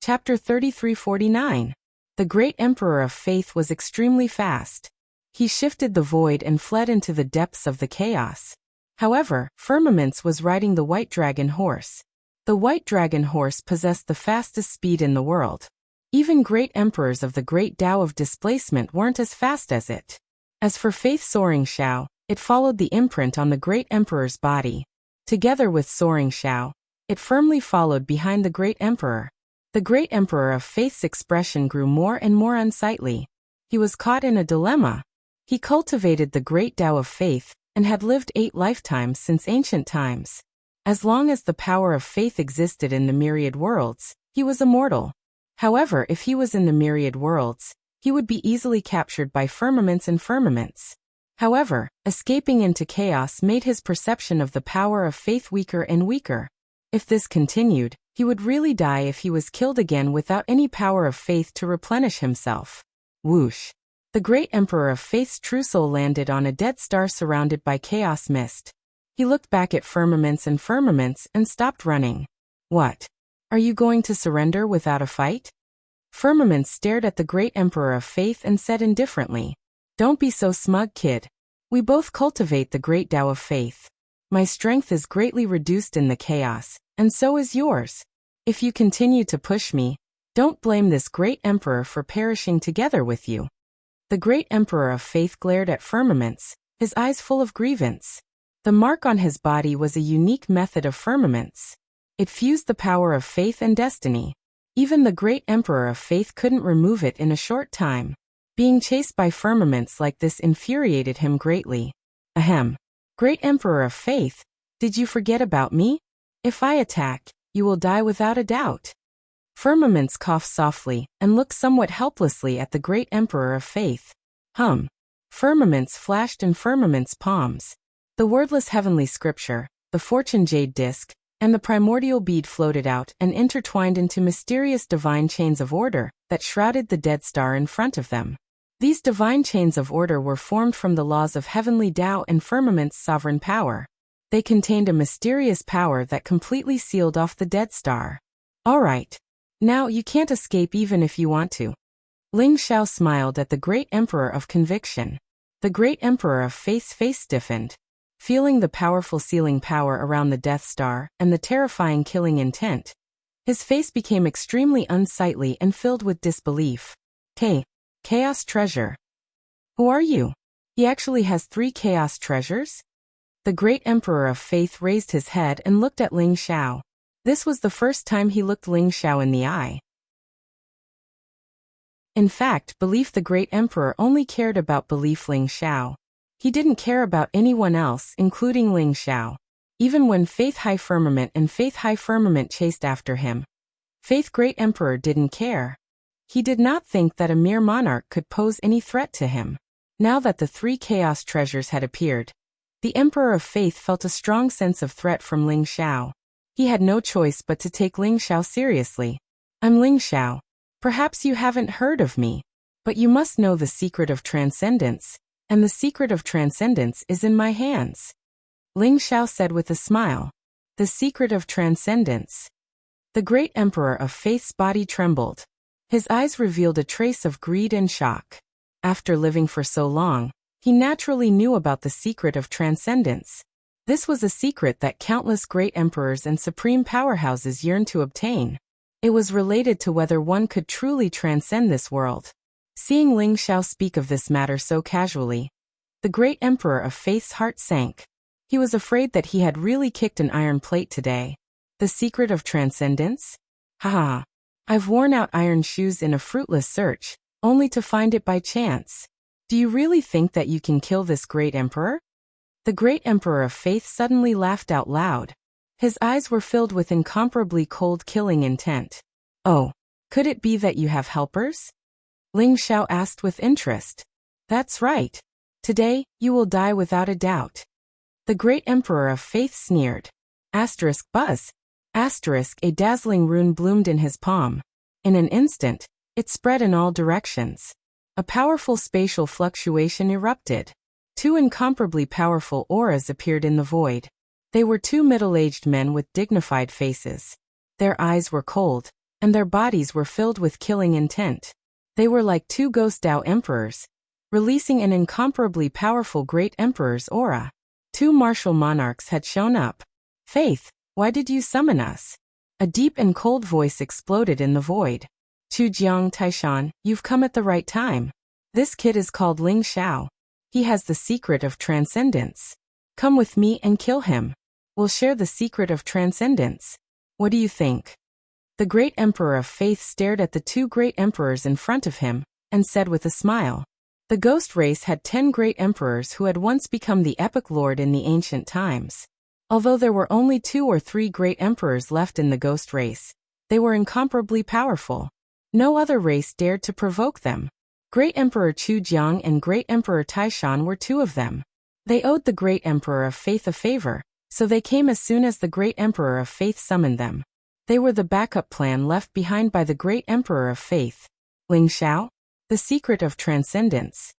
Chapter 3349. The Great Emperor of Faith was extremely fast. He shifted the void and fled into the depths of the chaos. However, Firmaments was riding the White Dragon horse. The White Dragon horse possessed the fastest speed in the world. Even great emperors of the Great Tao of Displacement weren't as fast as it. As for Faith Soaring Shao, it followed the imprint on the Great Emperor's body. Together with Soaring Shao, it firmly followed behind the Great Emperor. The Great Emperor of Faith's expression grew more and more unsightly. He was caught in a dilemma. He cultivated the Great Tao of Faith, and had lived 8 lifetimes since ancient times. As long as the power of faith existed in the myriad worlds, he was immortal. However, if he was in the myriad worlds, he would be easily captured by firmaments and firmaments. However, escaping into chaos made his perception of the power of faith weaker and weaker. If this continued, he would really die if he was killed again without any power of faith to replenish himself. Whoosh! The Great Emperor of Faith's true soul landed on a dead star surrounded by chaos mist. He looked back at firmaments and stopped running. What? Are you going to surrender without a fight? Firmaments stared at the Great Emperor of Faith and said indifferently, Don't be so smug, kid. We both cultivate the Great Tao of Faith. My strength is greatly reduced in the chaos, and so is yours. If you continue to push me, don't blame this Great Emperor for perishing together with you. The Great Emperor of Faith glared at Firmaments, his eyes full of grievance. The mark on his body was a unique method of Firmaments. It fused the power of faith and destiny. Even the Great Emperor of Faith couldn't remove it in a short time. Being chased by Firmaments like this infuriated him greatly. Ahem. Great Emperor of Faith, did you forget about me? If I attack, you will die without a doubt. Firmaments coughed softly and looked somewhat helplessly at the Great Emperor of Faith. Firmaments flashed in Firmament's palms. The wordless heavenly scripture, the fortune jade disc, and the primordial bead floated out and intertwined into mysterious divine chains of order that shrouded the dead star in front of them. These divine chains of order were formed from the laws of heavenly Tao and Firmament's sovereign power. They contained a mysterious power that completely sealed off the dead star. All right. Now you can't escape even if you want to. Ling Xiao smiled at the Great Emperor of Conviction. The Great Emperor of Faith's face stiffened. Feeling the powerful sealing power around the Death Star and the terrifying killing intent, his face became extremely unsightly and filled with disbelief. Chaos treasure. Who are you? He actually has 3 chaos treasures? The Great Emperor of Faith raised his head and looked at Ling Xiao. This was the first time he looked Ling Xiao in the eye. In fact, belief the Great Emperor only cared about belief Ling Xiao. He didn't care about anyone else, including Ling Xiao. Even when Faith High Firmament and Faith High Firmament chased after him, Faith Great Emperor didn't care. He did not think that a mere monarch could pose any threat to him. Now that the 3 chaos treasures had appeared, the Emperor of Faith felt a strong sense of threat from Ling Xiao. He had no choice but to take Ling Xiao seriously. I'm Ling Xiao. Perhaps you haven't heard of me, but you must know the secret of transcendence, and the secret of transcendence is in my hands. Ling Xiao said with a smile. The secret of transcendence. The Great Emperor of Faith's body trembled. His eyes revealed a trace of greed and shock. After living for so long, he naturally knew about the secret of transcendence. This was a secret that countless great emperors and supreme powerhouses yearned to obtain. It was related to whether one could truly transcend this world. Seeing Ling Xiao speak of this matter so casually, the Great Emperor of Faith's heart sank. He was afraid that he had really kicked an iron plate today. The secret of transcendence? Ha ha. I've worn out iron shoes in a fruitless search, only to find it by chance. Do you really think that you can kill this great emperor? The great emperor of faith suddenly laughed out loud. His eyes were filled with incomparably cold killing intent. Oh, could it be that you have helpers? Ling Xiao asked with interest. That's right. Today, you will die without a doubt. The great emperor of faith sneered. Asterisk buzz. Asterisk a dazzling rune bloomed in his palm. In an instant, it spread in all directions. A powerful spatial fluctuation erupted. Two incomparably powerful auras appeared in the void. They were two middle-aged men with dignified faces. Their eyes were cold, and their bodies were filled with killing intent. They were like two ghost Dao emperors, releasing an incomparably powerful great emperor's aura. Two martial monarchs had shown up. Faith, why did you summon us? A deep and cold voice exploded in the void. Chu Jiang Taishan, you've come at the right time. This kid is called Ling Xiao. He has the secret of transcendence. Come with me and kill him. We'll share the secret of transcendence. What do you think? The great emperor of faith stared at the two great emperors in front of him, and said with a smile. The ghost race had 10 great emperors who had once become the epic lord in the ancient times. Although there were only 2 or 3 great emperors left in the ghost race, they were incomparably powerful. No other race dared to provoke them. Great Emperor Chu Jiang and Great Emperor Taishan were 2 of them. They owed the Great Emperor of Faith a favor, so they came as soon as the Great Emperor of Faith summoned them. They were the backup plan left behind by the Great Emperor of Faith. Ling Xiao? The secret of transcendence.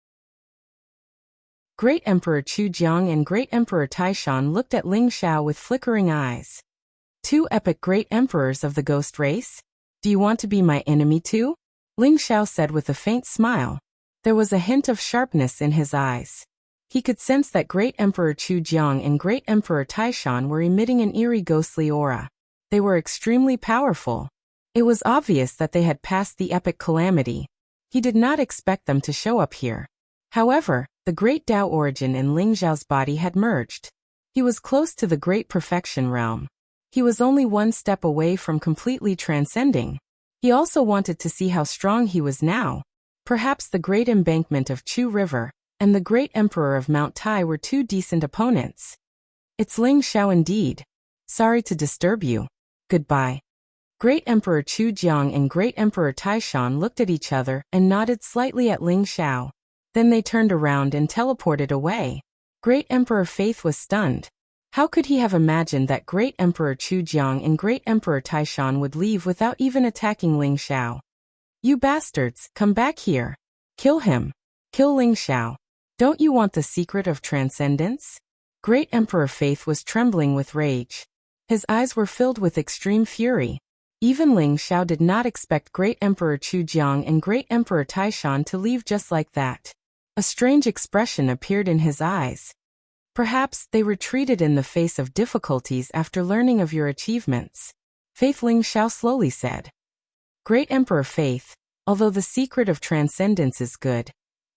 Great Emperor Chu Jiang and Great Emperor Taishan looked at Ling Xiao with flickering eyes. 2 epic Great Emperors of the Ghost race? Do you want to be my enemy too? Ling Xiao said with a faint smile. There was a hint of sharpness in his eyes. He could sense that Great Emperor Chu Jiang and Great Emperor Taishan were emitting an eerie ghostly aura. They were extremely powerful. It was obvious that they had passed the epic calamity. He did not expect them to show up here. However, the great Tao origin in Ling Xiao's body had merged. He was close to the great perfection realm. He was only one step away from completely transcending. He also wanted to see how strong he was now. Perhaps the great embankment of Chu River and the great emperor of Mount Tai were 2 decent opponents. It's Ling Xiao indeed. Sorry to disturb you. Goodbye. Great Emperor Chu Jiang and Great Emperor Taishan looked at each other and nodded slightly at Ling Xiao. Then they turned around and teleported away. Great Emperor Faith was stunned. How could he have imagined that Great Emperor Chu Jiang and Great Emperor Taishan would leave without even attacking Ling Xiao? You bastards, come back here. Kill him. Kill Ling Xiao. Don't you want the secret of transcendence? Great Emperor Faith was trembling with rage. His eyes were filled with extreme fury. Even Ling Xiao did not expect Great Emperor Chu Jiang and Great Emperor Taishan to leave just like that. A strange expression appeared in his eyes. Perhaps they retreated in the face of difficulties after learning of your achievements. Faith, Ling Xiao slowly said. Great Emperor Faith, although the secret of transcendence is good,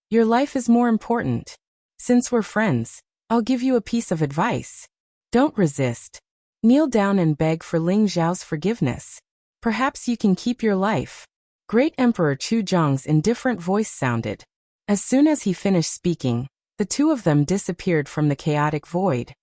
your life is more important. Since we're friends, I'll give you a piece of advice. Don't resist. Kneel down and beg for Ling Xiao's forgiveness. Perhaps you can keep your life. Great Emperor Chu Jiang's indifferent voice sounded. As soon as he finished speaking, the 2 of them disappeared from the chaotic void.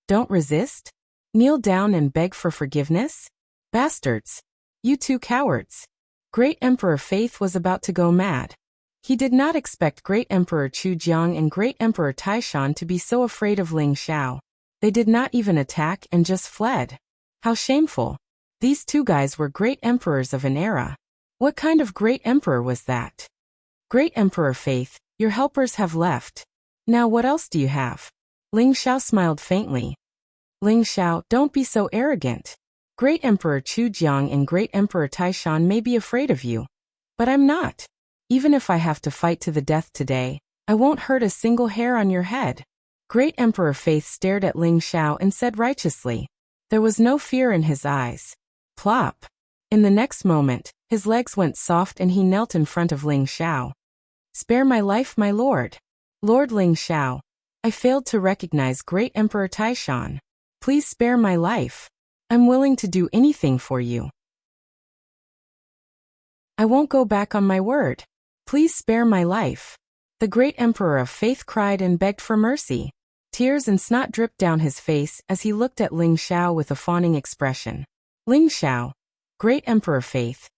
Don't resist? Kneel down and beg for forgiveness? Bastards! You 2 cowards! Great Emperor Faith was about to go mad. He did not expect Great Emperor Chu Jiang and Great Emperor Taishan to be so afraid of Ling Xiao. They did not even attack and just fled. How shameful! These 2 guys were great emperors of an era. What kind of great emperor was that? Great Emperor Faith, your helpers have left. Now what else do you have? Ling Xiao smiled faintly. Ling Xiao, don't be so arrogant. Great Emperor Chu Jiang and Great Emperor Taishan may be afraid of you. But I'm not. Even if I have to fight to the death today, I won't hurt a single hair on your head. Great Emperor Faith stared at Ling Xiao and said righteously. There was no fear in his eyes. Plop. In the next moment, his legs went soft and he knelt in front of Ling Xiao. Spare my life, my lord. Lord Ling Xiao. I failed to recognize Great Emperor Taishan. Please spare my life. I'm willing to do anything for you. I won't go back on my word. Please spare my life. The great emperor of faith cried and begged for mercy. Tears and snot dripped down his face as he looked at Ling Xiao with a fawning expression. Ling Xiao, great emperor faith.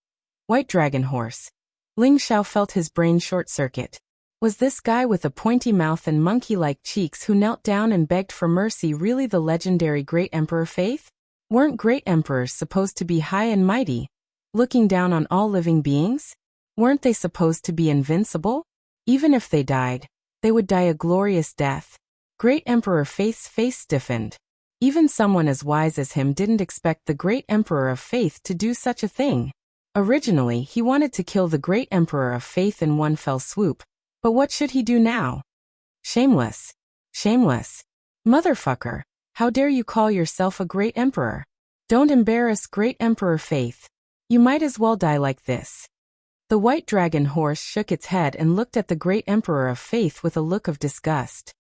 White dragon horse. Ling Xiao felt his brain short-circuit. Was this guy with a pointy mouth and monkey-like cheeks who knelt down and begged for mercy really the legendary great emperor faith? Weren't great emperors supposed to be high and mighty, looking down on all living beings? Weren't they supposed to be invincible? Even if they died, they would die a glorious death. Great Emperor Faith's face stiffened. Even someone as wise as him didn't expect the great Emperor of Faith to do such a thing. Originally, he wanted to kill the great Emperor of Faith in one fell swoop. But what should he do now? Shameless. Shameless. Motherfucker. How dare you call yourself a great emperor? Don't embarrass great Emperor Faith. You might as well die like this. The white dragon horse shook its head and looked at the great Emperor of Faith with a look of disgust.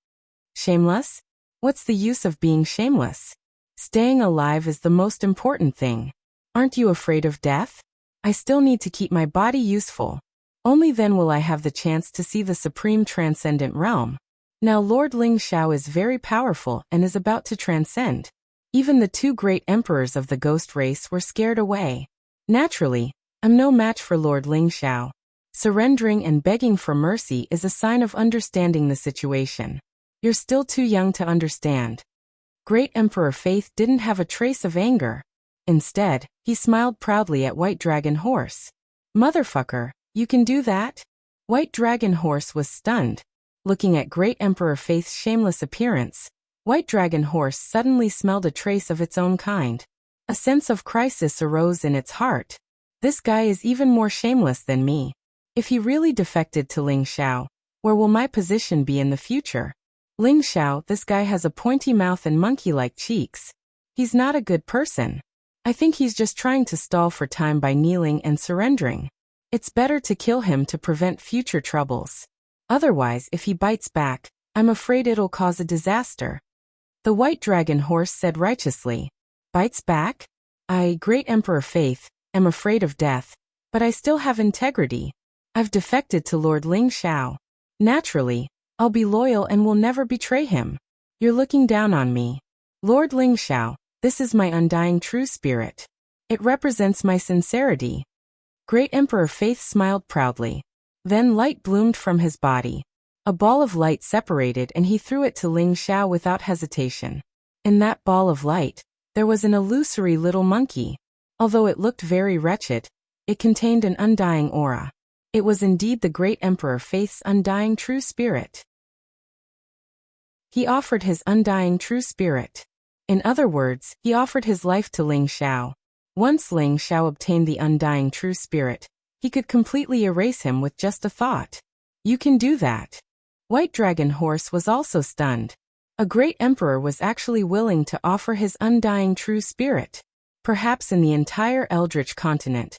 Shameless? What's the use of being shameless? Staying alive is the most important thing. Aren't you afraid of death? I still need to keep my body useful. Only then will I have the chance to see the supreme transcendent realm. Now Lord Ling Xiao is very powerful and is about to transcend. Even the two great emperors of the ghost race were scared away. Naturally, I'm no match for Lord Ling Xiao. Surrendering and begging for mercy is a sign of understanding the situation. You're still too young to understand. Great Emperor Faith didn't have a trace of anger. Instead, he smiled proudly at White Dragon Horse. Motherfucker, you can do that? White Dragon Horse was stunned. Looking at Great Emperor Faith's shameless appearance, White Dragon Horse suddenly smelled a trace of its own kind. A sense of crisis arose in its heart. This guy is even more shameless than me. If he really defected to Ling Xiao, where will my position be in the future? Ling Xiao, this guy has a pointy mouth and monkey-like cheeks. He's not a good person. I think he's just trying to stall for time by kneeling and surrendering. It's better to kill him to prevent future troubles. Otherwise, if he bites back, I'm afraid it'll cause a disaster. The White Dragon Horse said righteously. Bites back? I, Great Emperor Faith, am afraid of death, but I still have integrity. I've defected to Lord Ling Xiao. Naturally, I'll be loyal and will never betray him. You're looking down on me. Lord Ling Xiao, this is my undying true spirit. It represents my sincerity. Great Emperor Faith smiled proudly. Then light bloomed from his body. A ball of light separated and he threw it to Ling Xiao without hesitation. In that ball of light, there was an illusory little monkey. Although it looked very wretched, it contained an undying aura. It was indeed the Great Emperor Faith's undying true spirit. He offered his undying true spirit. In other words, he offered his life to Ling Xiao. Once Ling Xiao obtained the undying true spirit, he could completely erase him with just a thought. You can do that. White Dragon Horse was also stunned. A great emperor was actually willing to offer his undying true spirit. Perhaps in the entire Eldritch continent,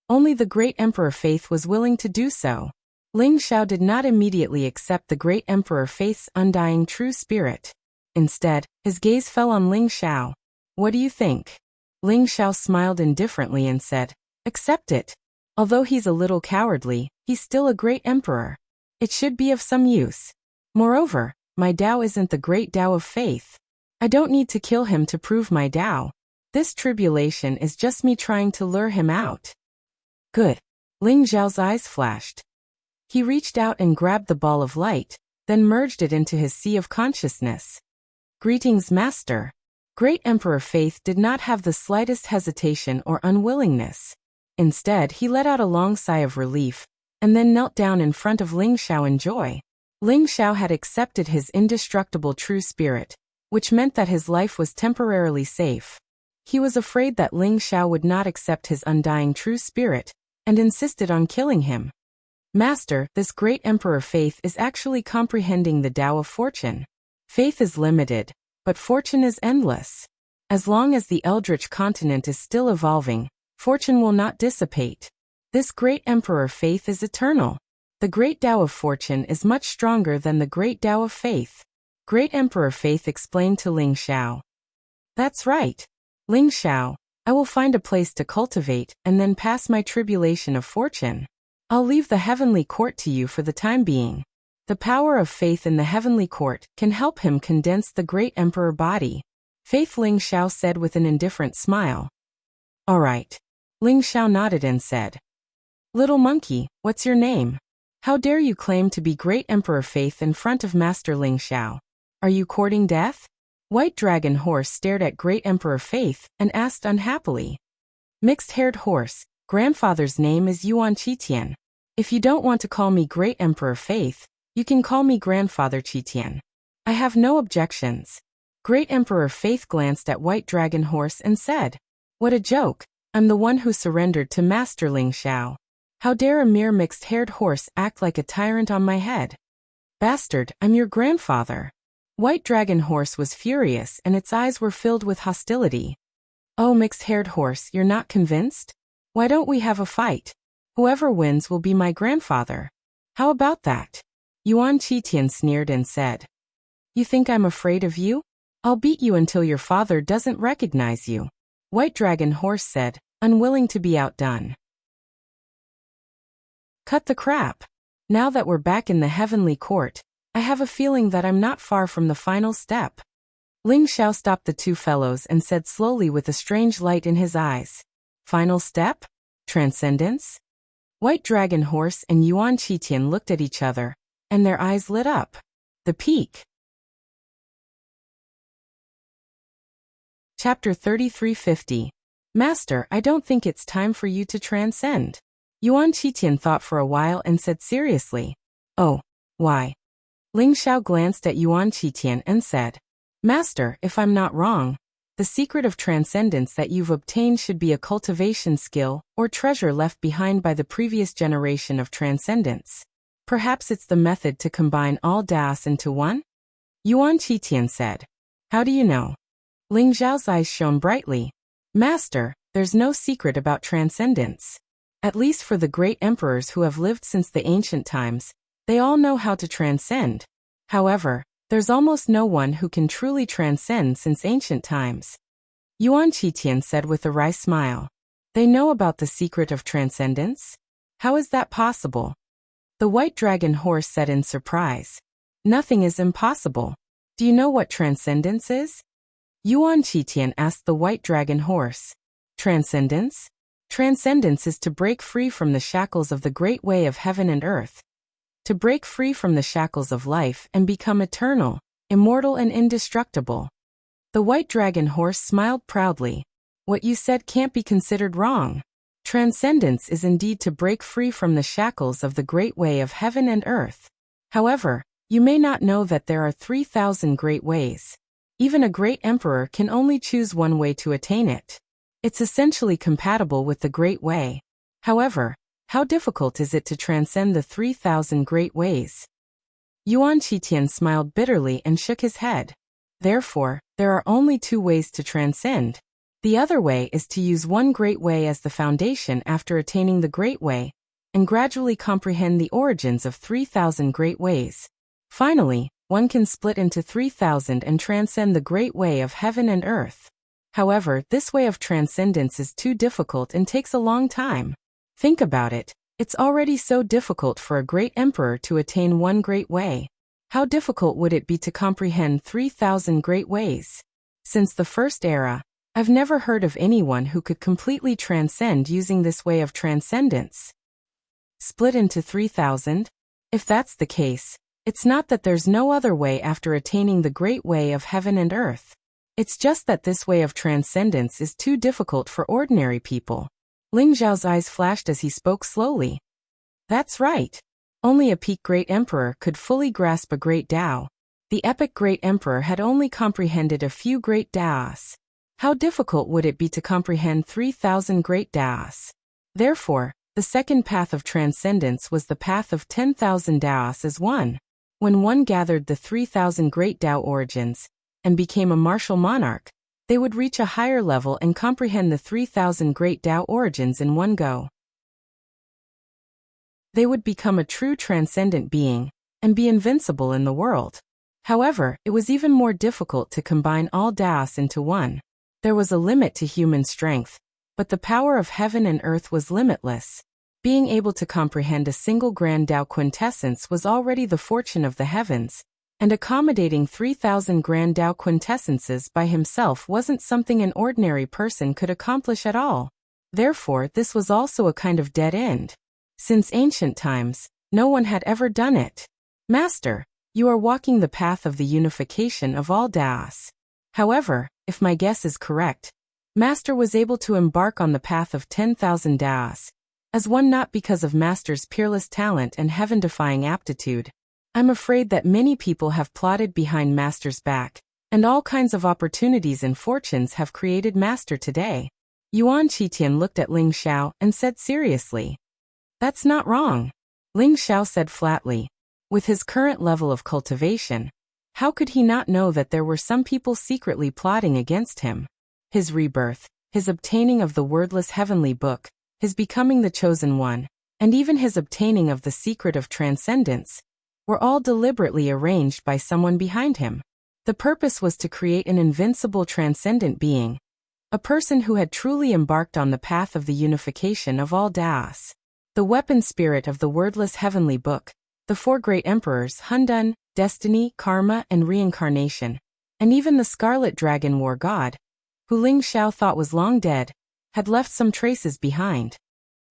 only the Great Emperor Faith was willing to do so. Ling Xiao did not immediately accept the Great Emperor Faith's undying true spirit. Instead, his gaze fell on Ling Xiao. What do you think? Ling Xiao smiled indifferently and said, accept it. Although he's a little cowardly, he's still a great emperor. It should be of some use. Moreover, my Tao isn't the great Tao of faith. I don't need to kill him to prove my Tao. This tribulation is just me trying to lure him out. Good. Ling Xiao's eyes flashed. He reached out and grabbed the ball of light, then merged it into his sea of consciousness. Greetings, Master. Great Emperor Faith did not have the slightest hesitation or unwillingness. Instead, he let out a long sigh of relief, and then knelt down in front of Ling Xiao in joy. Ling Xiao had accepted his indestructible true spirit, which meant that his life was temporarily safe. He was afraid that Ling Xiao would not accept his undying true spirit, and insisted on killing him. Master, this great Emperor Faith is actually comprehending the Tao of fortune. Faith is limited, but fortune is endless. As long as the Eldritch continent is still evolving, fortune will not dissipate. This great Emperor Faith is eternal. The great Tao of fortune is much stronger than the great Tao of faith. Great Emperor Faith explained to Ling Xiao. That's right. Ling Xiao, I will find a place to cultivate and then pass my tribulation of fortune. I'll leave the heavenly court to you for the time being. The power of faith in the heavenly court can help him condense the great emperor body. Faith, Ling Xiao said with an indifferent smile. All right. Ling Xiao nodded and said, Little monkey, what's your name? How dare you claim to be great Emperor Faith in front of Master Ling Xiao? Are you courting death? White Dragon Horse stared at great Emperor Faith and asked unhappily. Mixed-haired horse, grandfather's name is Yuan Qitian. If you don't want to call me great Emperor Faith, you can call me grandfather Qitian. I have no objections. Great Emperor Faith glanced at White Dragon Horse and said, What a joke, I'm the one who surrendered to Master Ling Xiao. How dare a mere mixed-haired horse act like a tyrant on my head? Bastard, I'm your grandfather. White Dragon Horse was furious and its eyes were filled with hostility. Oh, mixed-haired horse, you're not convinced? Why don't we have a fight? Whoever wins will be my grandfather. How about that? Yuan Qitian sneered and said, You think I'm afraid of you? I'll beat you until your father doesn't recognize you. White Dragon Horse said, unwilling to be outdone. Cut the crap. Now that we're back in the heavenly court, I have a feeling that I'm not far from the final step. Ling Xiao stopped the two fellows and said slowly with a strange light in his eyes. Final step? Transcendence? White Dragon Horse and Yuan Qitian looked at each other, and their eyes lit up. The peak. Chapter 3350. Master, I don't think it's time for you to transcend. Yuan Qitian thought for a while and said seriously. Oh, why? Ling Xiao glanced at Yuan Qitian and said, Master, if I'm not wrong, the secret of transcendence that you've obtained should be a cultivation skill or treasure left behind by the previous generation of transcendence. Perhaps it's the method to combine all Daos into one? Yuan Qitian said. How do you know? Ling Xiao's eyes shone brightly. Master, there's no secret about transcendence. At least for the great emperors who have lived since the ancient times, they all know how to transcend. However, there's almost no one who can truly transcend since ancient times. Yuan Qitian said with a wry smile. They know about the secret of transcendence? How is that possible? The White Dragon Horse said in surprise. Nothing is impossible. Do you know what transcendence is? Yuan Qitian asked the White Dragon Horse. Transcendence? Transcendence is to break free from the shackles of the great way of heaven and earth. To break free from the shackles of life and become eternal, immortal and indestructible. The White Dragon Horse smiled proudly. What you said can't be considered wrong. Transcendence is indeed to break free from the shackles of the great way of heaven and earth. However, you may not know that there are 3,000 great ways. Even a great emperor can only choose one way to attain it. It's essentially compatible with the great way. However, how difficult is it to transcend the 3,000 great ways? Yuan Qitian smiled bitterly and shook his head. Therefore, there are only two ways to transcend. The other way is to use one great way as the foundation after attaining the great way, and gradually comprehend the origins of 3,000 great ways. Finally, one can split into 3,000 and transcend the great way of heaven and earth. However, this way of transcendence is too difficult and takes a long time. Think about it. It's already so difficult for a great emperor to attain one great way. How difficult would it be to comprehend 3,000 great ways? Since the first era, I've never heard of anyone who could completely transcend using this way of transcendence. Split into 3,000? If that's the case, it's not that there's no other way after attaining the great way of heaven and earth. It's just that this way of transcendence is too difficult for ordinary people. Ling Xiao's eyes flashed as he spoke slowly. That's right. Only a peak great emperor could fully grasp a great Dao. The epic great emperor had only comprehended a few great Daos. How difficult would it be to comprehend 3,000 great Daos? Therefore, the second path of transcendence was the path of 10,000 Daos as one. When one gathered the 3,000 great Dao origins, and became a martial monarch, they would reach a higher level and comprehend the 3,000 great Dao origins in one go. They would become a true transcendent being, and be invincible in the world. However, it was even more difficult to combine all Daos into one. There was a limit to human strength, but the power of heaven and earth was limitless. Being able to comprehend a single grand Tao quintessence was already the fortune of the heavens, and accommodating 3,000 grand Tao quintessences by himself wasn't something an ordinary person could accomplish at all. Therefore, this was also a kind of dead end. Since ancient times, no one had ever done it. Master, you are walking the path of the unification of all Taos. However, if my guess is correct, Master was able to embark on the path of 10,000 Taos, as one not because of Master's peerless talent and heaven-defying aptitude. I'm afraid that many people have plotted behind Master's back, and all kinds of opportunities and fortunes have created Master today. Yuan Qitian looked at Ling Xiao and said seriously. That's not wrong. Ling Xiao said flatly. With his current level of cultivation, how could he not know that there were some people secretly plotting against him? His rebirth, his obtaining of the wordless heavenly book, his becoming the chosen one, and even his obtaining of the secret of transcendence, were all deliberately arranged by someone behind him. The purpose was to create an invincible transcendent being, a person who had truly embarked on the path of the unification of all Taos. The weapon spirit of the wordless heavenly book, the four great emperors Hundun, destiny, karma, and reincarnation, and even the scarlet dragon war god, who Ling Xiao thought was long dead, had left some traces behind.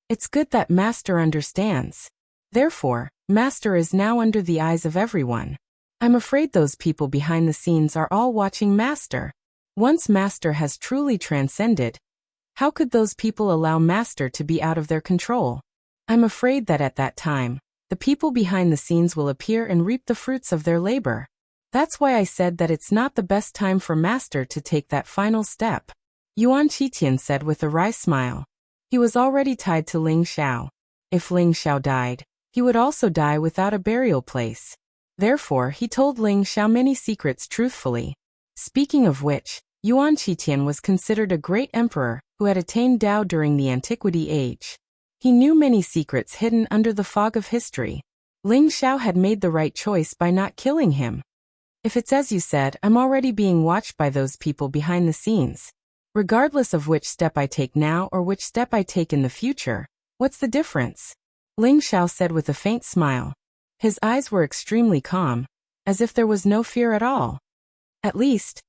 It's good that Master understands. Therefore, Master is now under the eyes of everyone. I'm afraid those people behind the scenes are all watching Master. Once Master has truly transcended, how could those people allow Master to be out of their control? I'm afraid that at that time, the people behind the scenes will appear and reap the fruits of their labor. That's why I said that it's not the best time for Master to take that final step. Yuan Qitian said with a wry smile. He was already tied to Ling Xiao. If Ling Xiao died, he would also die without a burial place. Therefore, he told Ling Xiao many secrets truthfully. Speaking of which, Yuan Qitian was considered a great emperor who had attained Tao during the Antiquity Age. He knew many secrets hidden under the fog of history. Ling Xiao had made the right choice by not killing him. If it's as you said, I'm already being watched by those people behind the scenes. Regardless of which step I take now or which step I take in the future, what's the difference? Ling Xiao said with a faint smile. His eyes were extremely calm, as if there was no fear at all. At least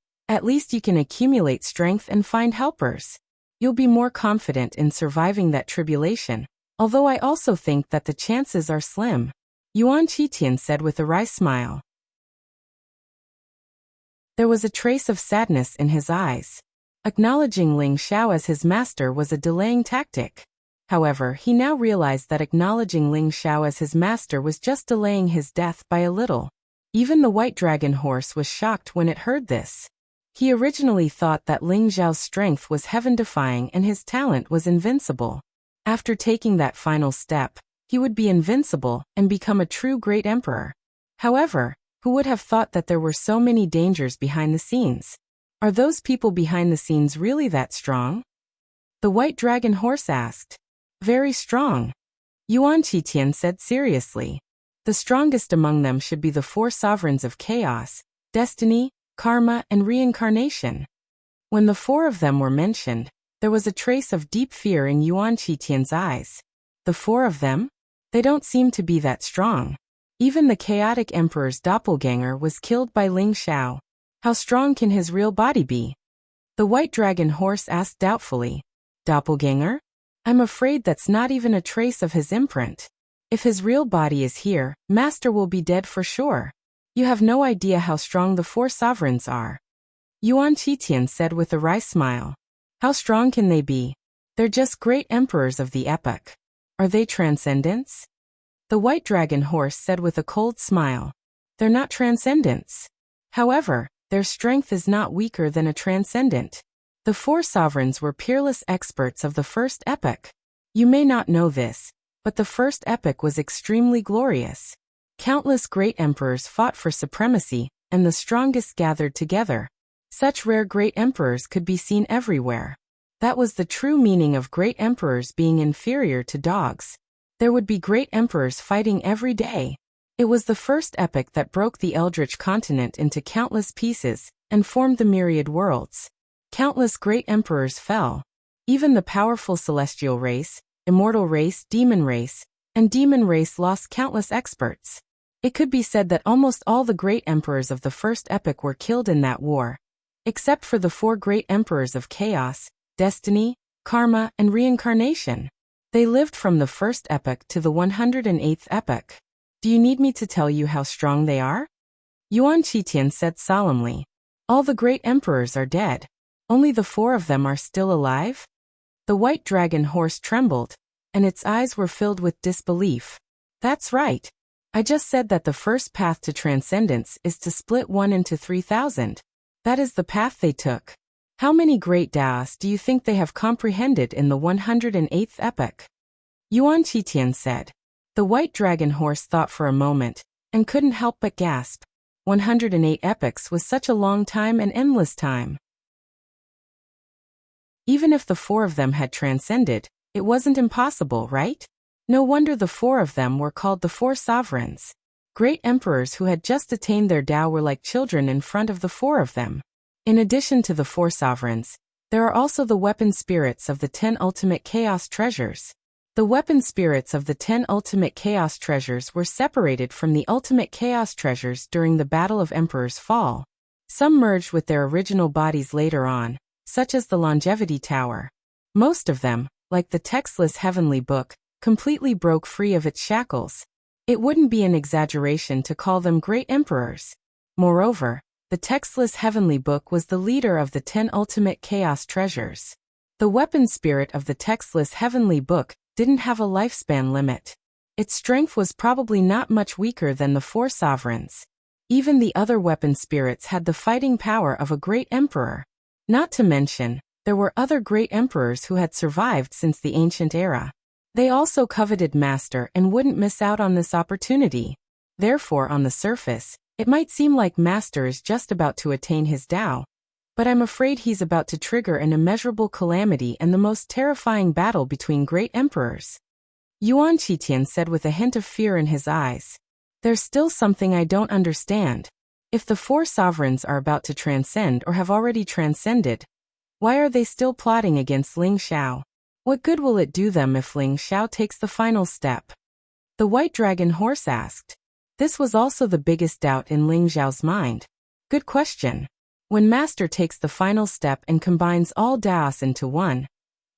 you can accumulate strength and find helpers. You'll be more confident in surviving that tribulation, although I also think that the chances are slim. Yuan Qitian said with a wry smile. There was a trace of sadness in his eyes. Acknowledging Ling Xiao as his master was a delaying tactic. However, he now realized that acknowledging Ling Xiao as his master was just delaying his death by a little. Even the white dragon horse was shocked when it heard this. He originally thought that Ling Xiao's strength was heaven-defying and his talent was invincible. After taking that final step, he would be invincible and become a true great emperor. However, who would have thought that there were so many dangers behind the scenes? Are those people behind the scenes really that strong? The white dragon horse asked. Very strong. Yuan Qitian said seriously. The strongest among them should be the four sovereigns of chaos, destiny, karma, and reincarnation. When the four of them were mentioned, there was a trace of deep fear in Yuan Qitian's eyes. The four of them? They don't seem to be that strong. Even the chaotic emperor's doppelganger was killed by Ling Xiao. How strong can his real body be? The white dragon horse asked doubtfully. Doppelganger? I'm afraid that's not even a trace of his imprint. If his real body is here, Master will be dead for sure. You have no idea how strong the four sovereigns are. Yuan Qitian said with a wry smile. How strong can they be? They're just great emperors of the epoch. Are they transcendents? The white dragon horse said with a cold smile. They're not transcendents. However, their strength is not weaker than a transcendent. The four sovereigns were peerless experts of the first epoch. You may not know this, but the first epoch was extremely glorious. Countless great emperors fought for supremacy, and the strongest gathered together. Such rare great emperors could be seen everywhere. That was the true meaning of great emperors being inferior to dogs. There would be great emperors fighting every day. It was the first epoch that broke the Eldritch continent into countless pieces and formed the myriad worlds. Countless great emperors fell. Even the powerful celestial race, immortal race, and demon race lost countless experts. It could be said that almost all the great emperors of the first epoch were killed in that war, except for the 4 great emperors of chaos, destiny, karma, and reincarnation. They lived from the first epoch to the 108th epoch. Do you need me to tell you how strong they are? Yuan Qitian said solemnly. All the great emperors are dead. Only the 4 of them are still alive? The white dragon horse trembled, and its eyes were filled with disbelief. That's right. I just said that the first path to transcendence is to split one into 3,000. That is the path they took. How many great Daos do you think they have comprehended in the 108th epoch? Yuan Qitian said. The white dragon horse thought for a moment, and couldn't help but gasp. 108 epochs was such a long time and endless time. Even if the 4 of them had transcended, it wasn't impossible, right? No wonder the 4 of them were called the 4 sovereigns. Great emperors who had just attained their Tao were like children in front of the 4 of them. In addition to the 4 sovereigns, there are also the weapon spirits of the 10 ultimate chaos treasures. The weapon spirits of the 10 ultimate chaos treasures were separated from the ultimate chaos treasures during the Battle of Emperor's Fall. Some merged with their original bodies later on, such as the Longevity Tower. Most of them, like the textless Heavenly Book, completely broke free of its shackles. It wouldn't be an exaggeration to call them great emperors. Moreover, the textless Heavenly Book was the leader of the 10 ultimate chaos treasures. The weapon spirit of the textless Heavenly Book didn't have a lifespan limit. Its strength was probably not much weaker than the 4 sovereigns. Even the other weapon spirits had the fighting power of a great emperor. Not to mention, there were other great emperors who had survived since the ancient era. They also coveted Master and wouldn't miss out on this opportunity. Therefore, on the surface, it might seem like Master is just about to attain his Tao, but I'm afraid he's about to trigger an immeasurable calamity and the most terrifying battle between great emperors. Yuan Qitian said with a hint of fear in his eyes. There's still something I don't understand. If the 4 sovereigns are about to transcend or have already transcended, why are they still plotting against Ling Xiao? What good will it do them if Ling Xiao takes the final step? The white dragon horse asked. This was also the biggest doubt in Ling Xiao's mind. Good question. When Master takes the final step and combines all Daos into one,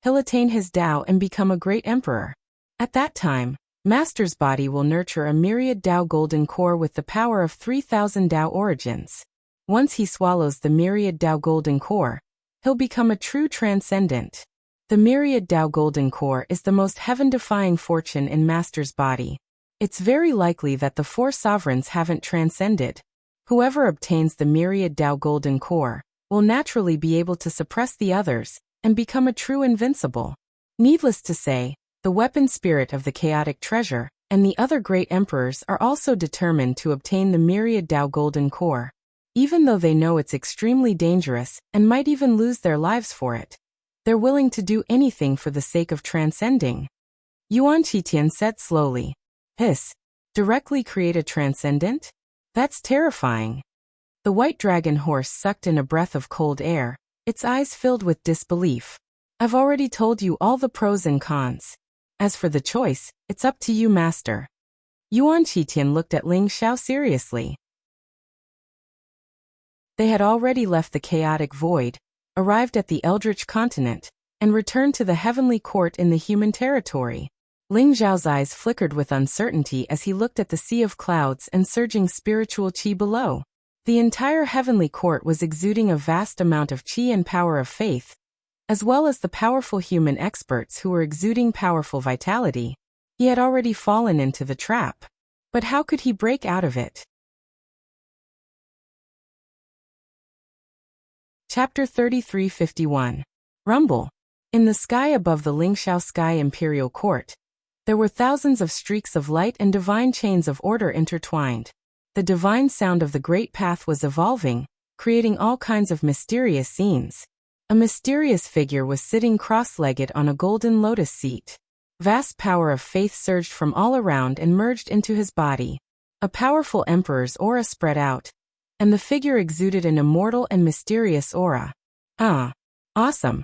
he'll attain his Tao and become a great emperor. At that time, Master's body will nurture a myriad Tao golden core with the power of 3,000 Tao origins. Once he swallows the myriad Tao golden core, he'll become a true transcendent. The myriad Tao golden core is the most heaven-defying fortune in Master's body. It's very likely that the 4 sovereigns haven't transcended. Whoever obtains the myriad Tao golden core will naturally be able to suppress the others and become a true invincible. Needless to say, the weapon spirit of the chaotic treasure and the other great emperors are also determined to obtain the myriad Tao golden core, even though they know it's extremely dangerous and might even lose their lives for it. They're willing to do anything for the sake of transcending. Yuan Qitian said slowly. Hiss. Directly create a transcendent? That's terrifying. The white dragon horse sucked in a breath of cold air, its eyes filled with disbelief. I've already told you all the pros and cons. As for the choice, it's up to you, Master. Yuan Qitian looked at Ling Xiao seriously. They had already left the chaotic void, arrived at the Eldritch continent, and returned to the heavenly court in the human territory. Ling Xiao's eyes flickered with uncertainty as he looked at the sea of clouds and surging spiritual qi below. The entire heavenly court was exuding a vast amount of qi and power of faith, as well as the powerful human experts who were exuding powerful vitality. He had already fallen into the trap. But how could he break out of it? Chapter 3351. Rumble. In the sky above the Lingxiao Sky Imperial Court, there were thousands of streaks of light and divine chains of order intertwined. The divine sound of the Great Path was evolving, creating all kinds of mysterious scenes. A mysterious figure was sitting cross-legged on a golden lotus seat. Vast power of faith surged from all around and merged into his body. A powerful emperor's aura spread out, and the figure exuded an immortal and mysterious aura. Awesome!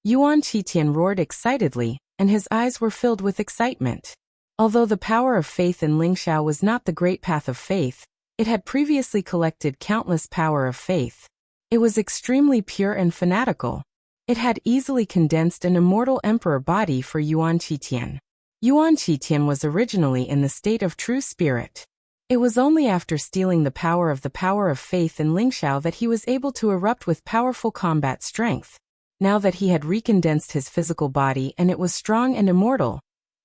Yuan Qitian roared excitedly, and his eyes were filled with excitement. Although the power of faith in Lingxiao was not the great path of faith, it had previously collected countless power of faith. It was extremely pure and fanatical. It had easily condensed an immortal emperor body for Yuan Qitian. Yuan Qitian was originally in the state of true spirit. It was only after stealing the power of faith in Lingxiao that he was able to erupt with powerful combat strength. Now that he had recondensed his physical body and it was strong and immortal,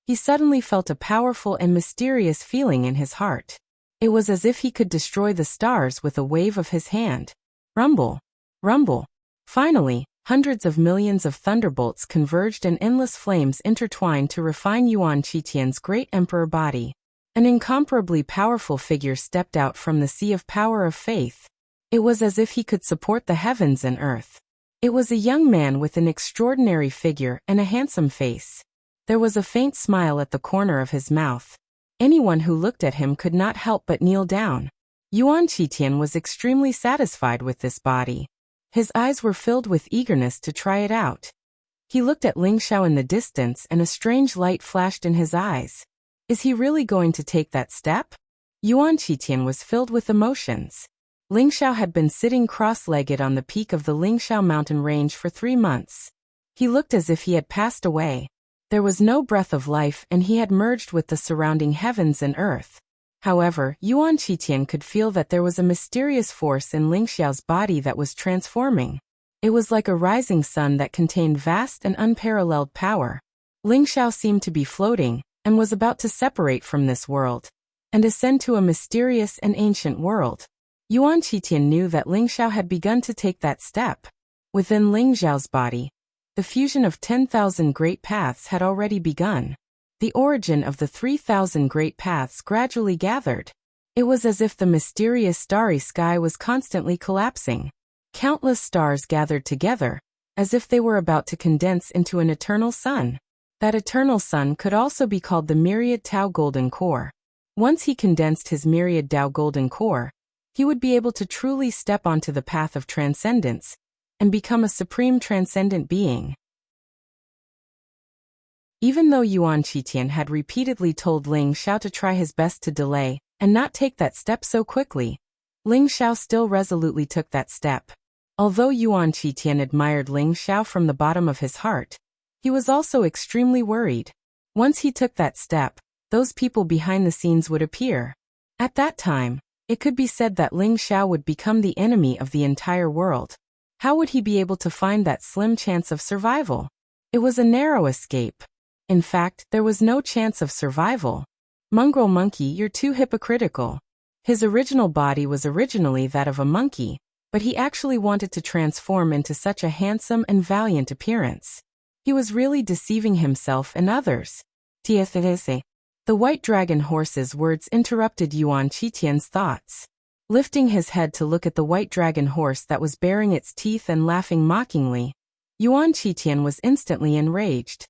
he suddenly felt a powerful and mysterious feeling in his heart. It was as if he could destroy the stars with a wave of his hand. Rumble! Rumble! Finally, hundreds of millions of thunderbolts converged and endless flames intertwined to refine Yuan Qitian's great emperor body. An incomparably powerful figure stepped out from the sea of power of faith. It was as if he could support the heavens and earth. It was a young man with an extraordinary figure and a handsome face. There was a faint smile at the corner of his mouth. Anyone who looked at him could not help but kneel down. Yuan Qitian was extremely satisfied with this body. His eyes were filled with eagerness to try it out. He looked at Lingxiao in the distance and a strange light flashed in his eyes. Is he really going to take that step? Yuan Qitian was filled with emotions. Lingxiao had been sitting cross-legged on the peak of the Lingxiao mountain range for 3 months. He looked as if he had passed away. There was no breath of life and he had merged with the surrounding heavens and earth. However, Yuan Qitian could feel that there was a mysterious force in Lingxiao's body that was transforming. It was like a rising sun that contained vast and unparalleled power. Lingxiao seemed to be floating, and was about to separate from this world, and ascend to a mysterious and ancient world. Yuan Qitian knew that Lingxiao had begun to take that step. Within Lingxiao's body, the fusion of 10,000 great paths had already begun. The origin of the 3,000 great paths gradually gathered. It was as if the mysterious starry sky was constantly collapsing. Countless stars gathered together, as if they were about to condense into an eternal sun. That eternal sun could also be called the myriad Tao golden core. Once he condensed his myriad Tao golden core, he would be able to truly step onto the path of transcendence and become a supreme transcendent being. Even though Yuan Qitian had repeatedly told Lingxiao to try his best to delay and not take that step so quickly, Lingxiao still resolutely took that step. Although Yuan Qitian admired Lingxiao from the bottom of his heart, he was also extremely worried. Once he took that step, those people behind the scenes would appear. At that time, it could be said that Lingxiao would become the enemy of the entire world. How would he be able to find that slim chance of survival? It was a narrow escape. In fact, there was no chance of survival. Mongrel monkey, you're too hypocritical. His original body was originally that of a monkey, but he actually wanted to transform into such a handsome and valiant appearance. He was really deceiving himself and others. The white dragon horse's words interrupted Yuan Qitian's thoughts. Lifting his head to look at the white dragon horse that was baring its teeth and laughing mockingly, Yuan Qitian was instantly enraged.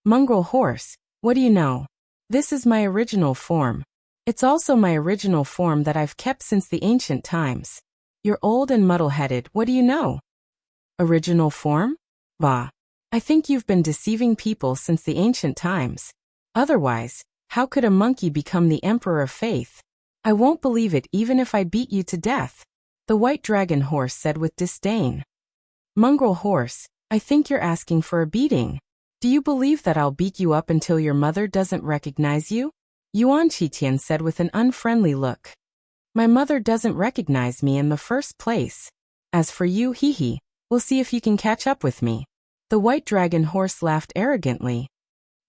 Mongrel horse, what do you know? This is my original form. It's also my original form that I've kept since the ancient times. You're old and muddle-headed, what do you know? Original form? Bah. I think you've been deceiving people since the ancient times. Otherwise, how could a monkey become the emperor of faith? I won't believe it even if I beat you to death, the white dragon horse said with disdain. Mongrel horse, I think you're asking for a beating. Do you believe that I'll beat you up until your mother doesn't recognize you? Yuan Qitian said with an unfriendly look. My mother doesn't recognize me in the first place. As for you, hee, we'll see if you can catch up with me. The white dragon horse laughed arrogantly.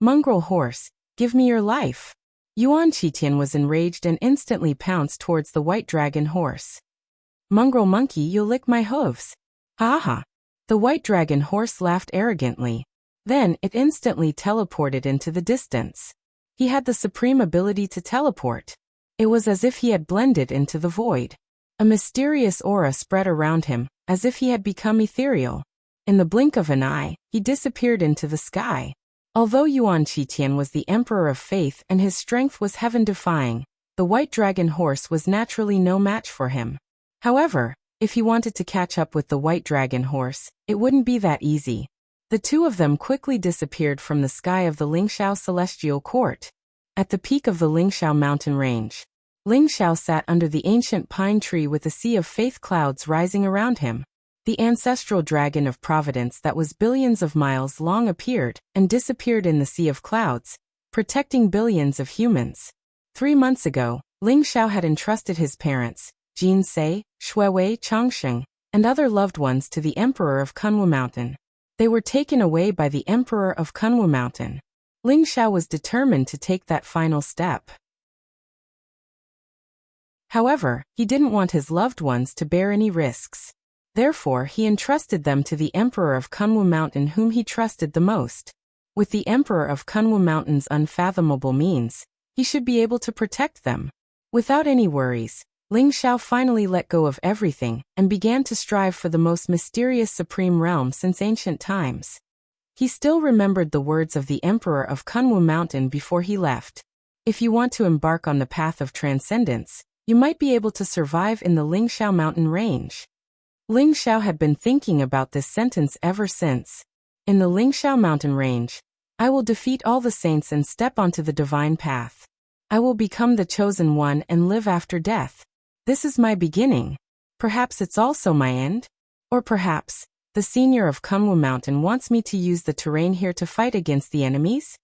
Mongrel horse, give me your life. Yuan Qitian was enraged and instantly pounced towards the white dragon horse. Mongrel monkey, you'll lick my hooves. Ha ha. The white dragon horse laughed arrogantly. Then it instantly teleported into the distance. He had the supreme ability to teleport. It was as if he had blended into the void. A mysterious aura spread around him, as if he had become ethereal. In the blink of an eye, he disappeared into the sky. Although Yuan Qitian was the emperor of faith and his strength was heaven-defying, the white dragon horse was naturally no match for him. However, If he wanted to catch up with the white dragon horse, it wouldn't be that easy. The two of them quickly disappeared from the sky of the Lingxiao celestial court. At the peak of the Lingxiao mountain range, Lingxiao sat under the ancient pine tree with a sea of faith clouds rising around him. The ancestral dragon of providence that was billions of miles long appeared and disappeared in the sea of clouds, protecting billions of humans. 3 months ago, Lingxiao had entrusted his parents, Jin Se, Shuiwei Changsheng, and other loved ones to the Emperor of Kunwu Mountain. They were taken away by the Emperor of Kunwu Mountain. Lingxiao was determined to take that final step. However, he didn't want his loved ones to bear any risks. Therefore, he entrusted them to the Emperor of Kunwu Mountain, whom he trusted the most. With the Emperor of Kunwu Mountain's unfathomable means, he should be able to protect them. Without any worries, Lingxiao finally let go of everything and began to strive for the most mysterious supreme realm since ancient times. He still remembered the words of the Emperor of Kunwu Mountain before he left. If you want to embark on the path of transcendence, you might be able to survive in the Lingxiao mountain range. Lingxiao had been thinking about this sentence ever since. In the Lingxiao mountain range, I will defeat all the saints and step onto the divine path. I will become the chosen one and live after death. This is my beginning. Perhaps it's also my end? Or perhaps, the senior of Kunwu Mountain wants me to use the terrain here to fight against the enemies?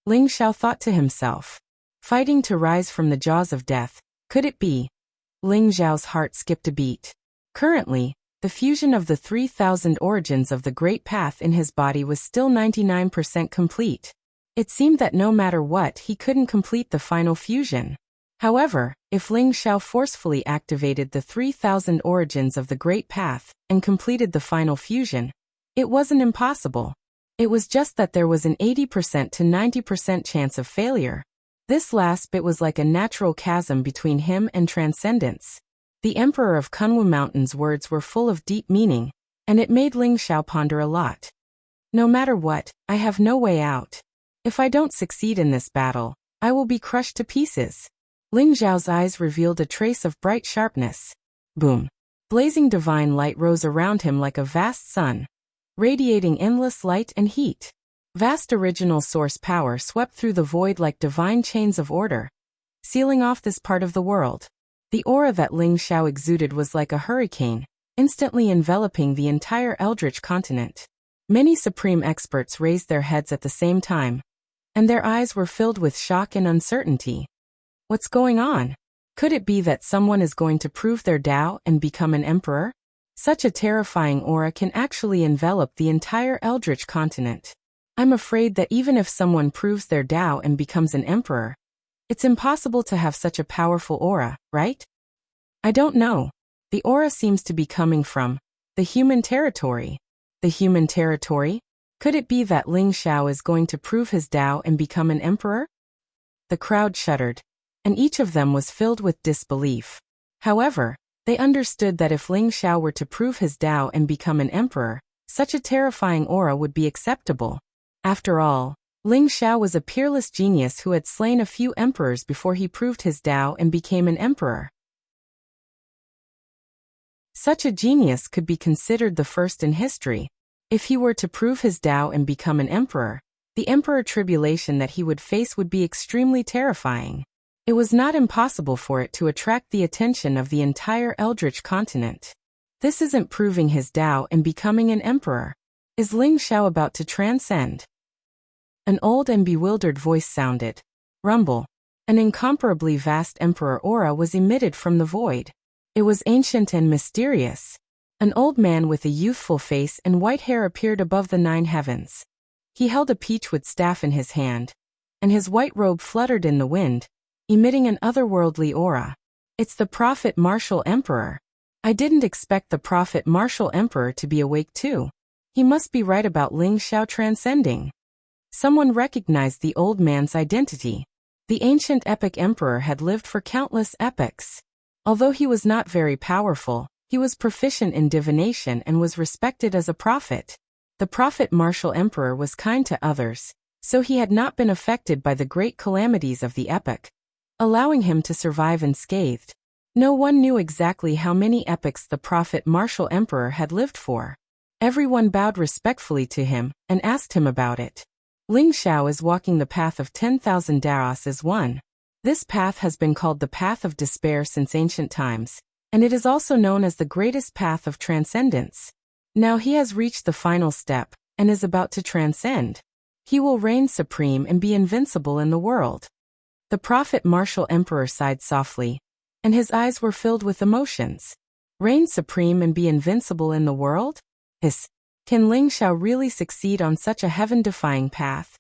Lingxiao thought to himself. Fighting to rise from the jaws of death, could it be? Lingxiao's heart skipped a beat. Currently, the fusion of the 3,000 origins of the Great Path in his body was still 99% complete. It seemed that no matter what, he couldn't complete the final fusion. However, if Lingxiao forcefully activated the 3,000 origins of the Great Path and completed the final fusion, it wasn't impossible. It was just that there was an 80% to 90% chance of failure. This last bit was like a natural chasm between him and transcendence. The Emperor of Kunwu Mountain's words were full of deep meaning, and it made Lingxiao ponder a lot. No matter what, I have no way out. If I don't succeed in this battle, I will be crushed to pieces. Lingxiao's eyes revealed a trace of bright sharpness. Boom. Blazing divine light rose around him like a vast sun, radiating endless light and heat. Vast original source power swept through the void like divine chains of order, sealing off this part of the world. The aura that Lingxiao exuded was like a hurricane, instantly enveloping the entire Eldritch continent. Many supreme experts raised their heads at the same time, and their eyes were filled with shock and uncertainty. What's going on? Could it be that someone is going to prove their Tao and become an emperor? Such a terrifying aura can actually envelop the entire Eldritch continent. I'm afraid that even if someone proves their Tao and becomes an emperor, it's impossible to have such a powerful aura, right? I don't know. The aura seems to be coming from the human territory. The human territory? Could it be that Lingxiao is going to prove his Tao and become an emperor? The crowd shuddered, and each of them was filled with disbelief. However, they understood that if Lingxiao were to prove his Tao and become an emperor, such a terrifying aura would be acceptable. After all, Lingxiao was a peerless genius who had slain a few emperors before he proved his Tao and became an emperor. Such a genius could be considered the first in history. If he were to prove his Tao and become an emperor, the emperor tribulation that he would face would be extremely terrifying. It was not impossible for it to attract the attention of the entire Eldritch continent. This isn't proving his Tao and becoming an emperor. Is Lingxiao about to transcend? An old and bewildered voice sounded. Rumble. An incomparably vast emperor aura was emitted from the void. It was ancient and mysterious. An old man with a youthful face and white hair appeared above the 9 heavens. He held a peachwood staff in his hand, and his white robe fluttered in the wind, emitting an otherworldly aura. It's the Prophet Martial Emperor. I didn't expect the Prophet Martial Emperor to be awake too. He must be right about Lingxiao transcending. Someone recognized the old man's identity. The ancient epic emperor had lived for countless epochs. Although he was not very powerful, he was proficient in divination and was respected as a prophet. The Prophet Martial Emperor was kind to others, so he had not been affected by the great calamities of the epoch, allowing him to survive unscathed. No one knew exactly how many epochs the prophet martial emperor had lived for. Everyone bowed respectfully to him and asked him about it. Ling Xiao is walking the path of 10,000 Daos as one. This path has been called the path of despair since ancient times, and it is also known as the greatest path of transcendence. Now he has reached the final step and is about to transcend. He will reign supreme and be invincible in the world. The prophet martial emperor sighed softly, and his eyes were filled with emotions. Reign supreme and be invincible in the world? Can Ling Xiao really succeed on such a heaven-defying path?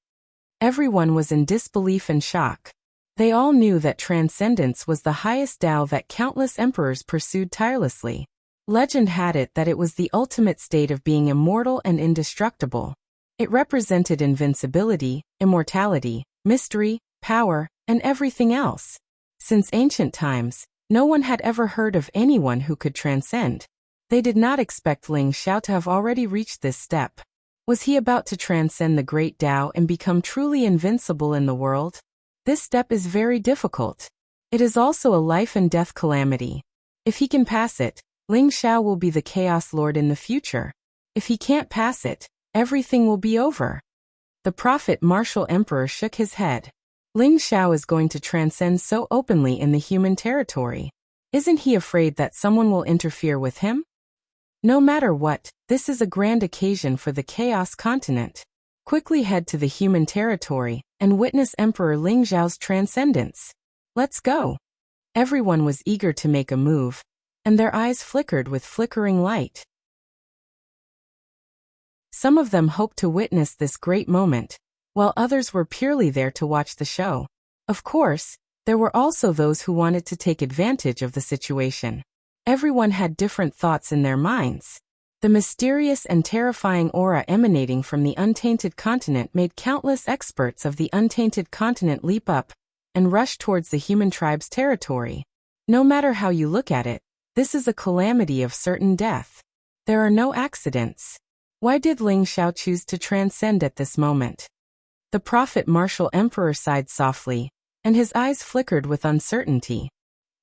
Everyone was in disbelief and shock. They all knew that transcendence was the highest Tao that countless emperors pursued tirelessly. Legend had it that it was the ultimate state of being immortal and indestructible. It represented invincibility, immortality, mystery, power, and everything else. Since ancient times, no one had ever heard of anyone who could transcend. They did not expect Ling Xiao to have already reached this step. Was he about to transcend the great Tao and become truly invincible in the world? This step is very difficult. It is also a life and death calamity. If he can pass it, Ling Xiao will be the Chaos Lord in the future. If he can't pass it, everything will be over. The prophet martial emperor shook his head. Ling Xiao is going to transcend so openly in the human territory. Isn't he afraid that someone will interfere with him? No matter what, this is a grand occasion for the Chaos Continent. Quickly head to the human territory and witness Emperor Ling Xiao's transcendence. Let's go. Everyone was eager to make a move, and their eyes flickered with flickering light. Some of them hoped to witness this great moment, while others were purely there to watch the show. Of course, there were also those who wanted to take advantage of the situation. Everyone had different thoughts in their minds. The mysterious and terrifying aura emanating from the untainted continent made countless experts of the untainted continent leap up and rush towards the human tribe's territory. No matter how you look at it, this is a calamity of certain death. There are no accidents. Why did Ling Xiao choose to transcend at this moment? The prophet martial emperor sighed softly, and his eyes flickered with uncertainty.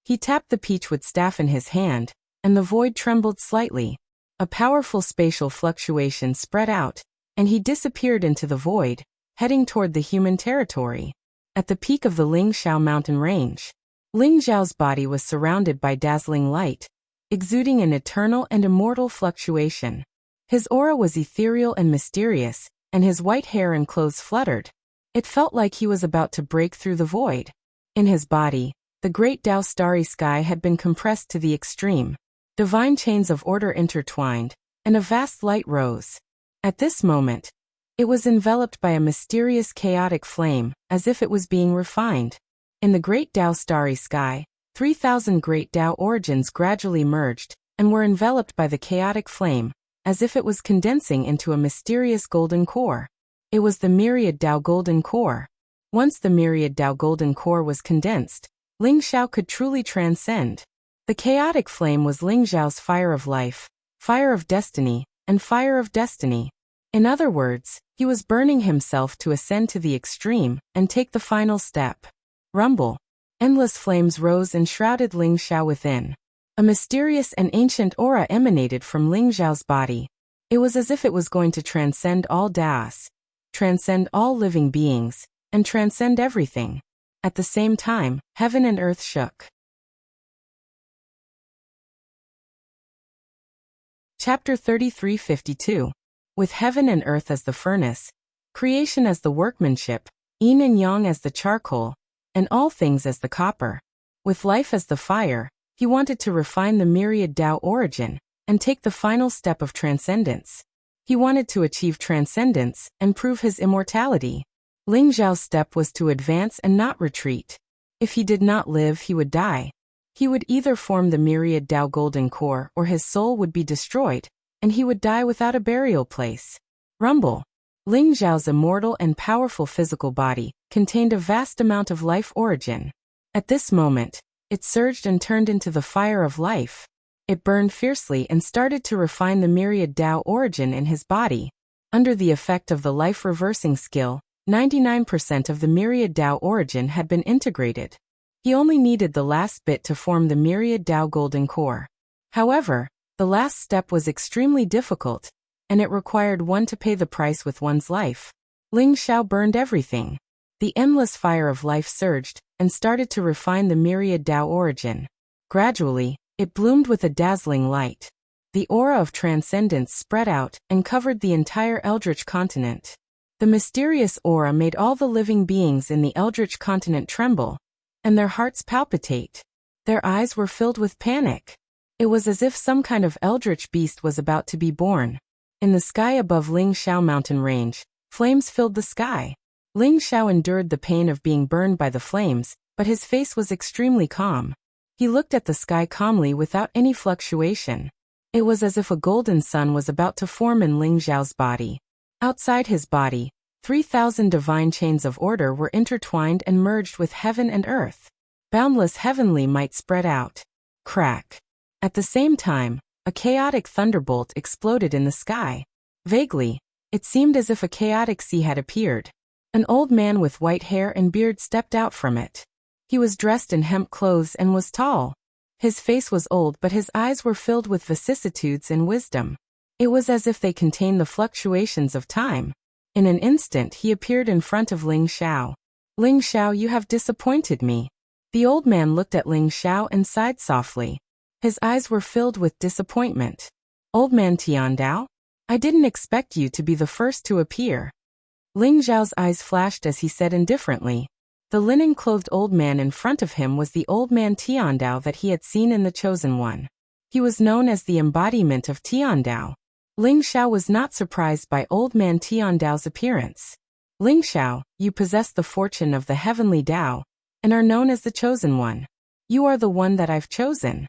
He tapped the peachwood staff in his hand, and the void trembled slightly. A powerful spatial fluctuation spread out, and he disappeared into the void, heading toward the human territory. At the peak of the Ling Xiao mountain range, Ling Xiao's body was surrounded by dazzling light, exuding an eternal and immortal fluctuation. His aura was ethereal and mysterious, and his white hair and clothes fluttered. It felt like he was about to break through the void. In his body, the great Tao starry sky had been compressed to the extreme. Divine chains of order intertwined, and a vast light rose. At this moment, it was enveloped by a mysterious chaotic flame, as if it was being refined. In the great Tao starry sky, 3,000 great Tao origins gradually merged, and were enveloped by the chaotic flame, as if it was condensing into a mysterious golden core. It was the myriad Tao golden core. Once the myriad Tao golden core was condensed, Ling Xiao could truly transcend. The chaotic flame was Ling Xiao's fire of life, fire of destiny, and fire of destiny. In other words, he was burning himself to ascend to the extreme and take the final step. Rumble. Endless flames rose and shrouded Ling Xiao within. A mysterious and ancient aura emanated from Ling Xiao's body. It was as if it was going to transcend all Daos, transcend all living beings, and transcend everything. At the same time, heaven and earth shook. Chapter 33:52. With heaven and earth as the furnace, creation as the workmanship, yin and yang as the charcoal, and all things as the copper. With life as the fire, he wanted to refine the myriad Tao origin and take the final step of transcendence. He wanted to achieve transcendence and prove his immortality. Ling Xiao's step was to advance and not retreat. If he did not live, he would die. He would either form the myriad Tao golden core or his soul would be destroyed, and he would die without a burial place. Rumble. Ling Xiao's immortal and powerful physical body contained a vast amount of life origin. At this moment, it surged and turned into the fire of life. It burned fiercely and started to refine the myriad Tao origin in his body. Under the effect of the life-reversing skill, 99% of the myriad Tao origin had been integrated. He only needed the last bit to form the myriad Tao golden core. However, the last step was extremely difficult, and it required one to pay the price with one's life. Ling Xiao burned everything. The endless fire of life surged, and started to refine the myriad Tao origin. Gradually, it bloomed with a dazzling light. The aura of transcendence spread out and covered the entire Eldritch continent. The mysterious aura made all the living beings in the Eldritch continent tremble, and their hearts palpitate. Their eyes were filled with panic. It was as if some kind of eldritch beast was about to be born. In the sky above Ling Xiao mountain range, flames filled the sky. Ling Xiao endured the pain of being burned by the flames, but his face was extremely calm. He looked at the sky calmly without any fluctuation. It was as if a golden sun was about to form in Ling Xiao's body. Outside his body, 3,000 divine chains of order were intertwined and merged with heaven and earth. Boundless heavenly might spread out. Crack. At the same time, a chaotic thunderbolt exploded in the sky. Vaguely, it seemed as if a chaotic sea had appeared. An old man with white hair and beard stepped out from it. He was dressed in hemp clothes and was tall. His face was old, but his eyes were filled with vicissitudes and wisdom. It was as if they contained the fluctuations of time. In an instant he appeared in front of Ling Xiao. Ling Xiao, you have disappointed me. The old man looked at Ling Xiao and sighed softly. His eyes were filled with disappointment. Old man Tiandao? I didn't expect you to be the first to appear. Ling Xiao's eyes flashed as he said indifferently. The linen-clothed old man in front of him was the old man Tiandao that he had seen in The Chosen One. He was known as the embodiment of Tiandao. Ling Xiao was not surprised by old man Tiandao's appearance. Ling Xiao, you possess the fortune of the heavenly Tao, and are known as the Chosen One. You are the one that I've chosen.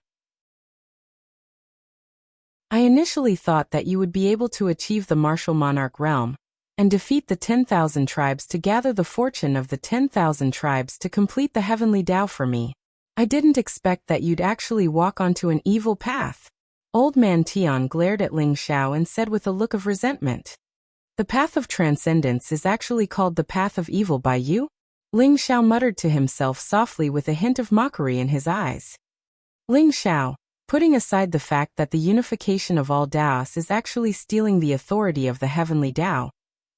I initially thought that you would be able to achieve the martial monarch realm, and defeat the 10,000 tribes to gather the fortune of the 10,000 tribes to complete the heavenly Tao for me. I didn't expect that you'd actually walk onto an evil path. Old man Tian glared at Ling Xiao and said with a look of resentment. The path of transcendence is actually called the path of evil by you? Ling Xiao muttered to himself softly with a hint of mockery in his eyes. Ling Xiao, putting aside the fact that the unification of all Taos is actually stealing the authority of the heavenly Tao,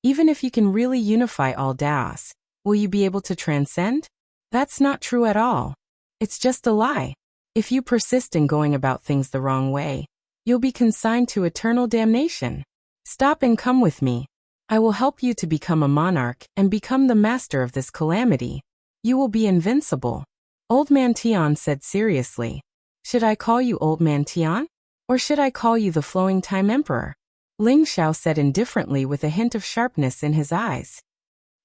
even if you can really unify all Taos, will you be able to transcend? That's not true at all. It's just a lie. If you persist in going about things the wrong way, you'll be consigned to eternal damnation. Stop and come with me. I will help you to become a monarch and become the master of this calamity. You will be invincible. Old man Tian said seriously. Should I call you Old man Tian? Or should I call you the Flowing Time Emperor? Ling Xiao said indifferently with a hint of sharpness in his eyes.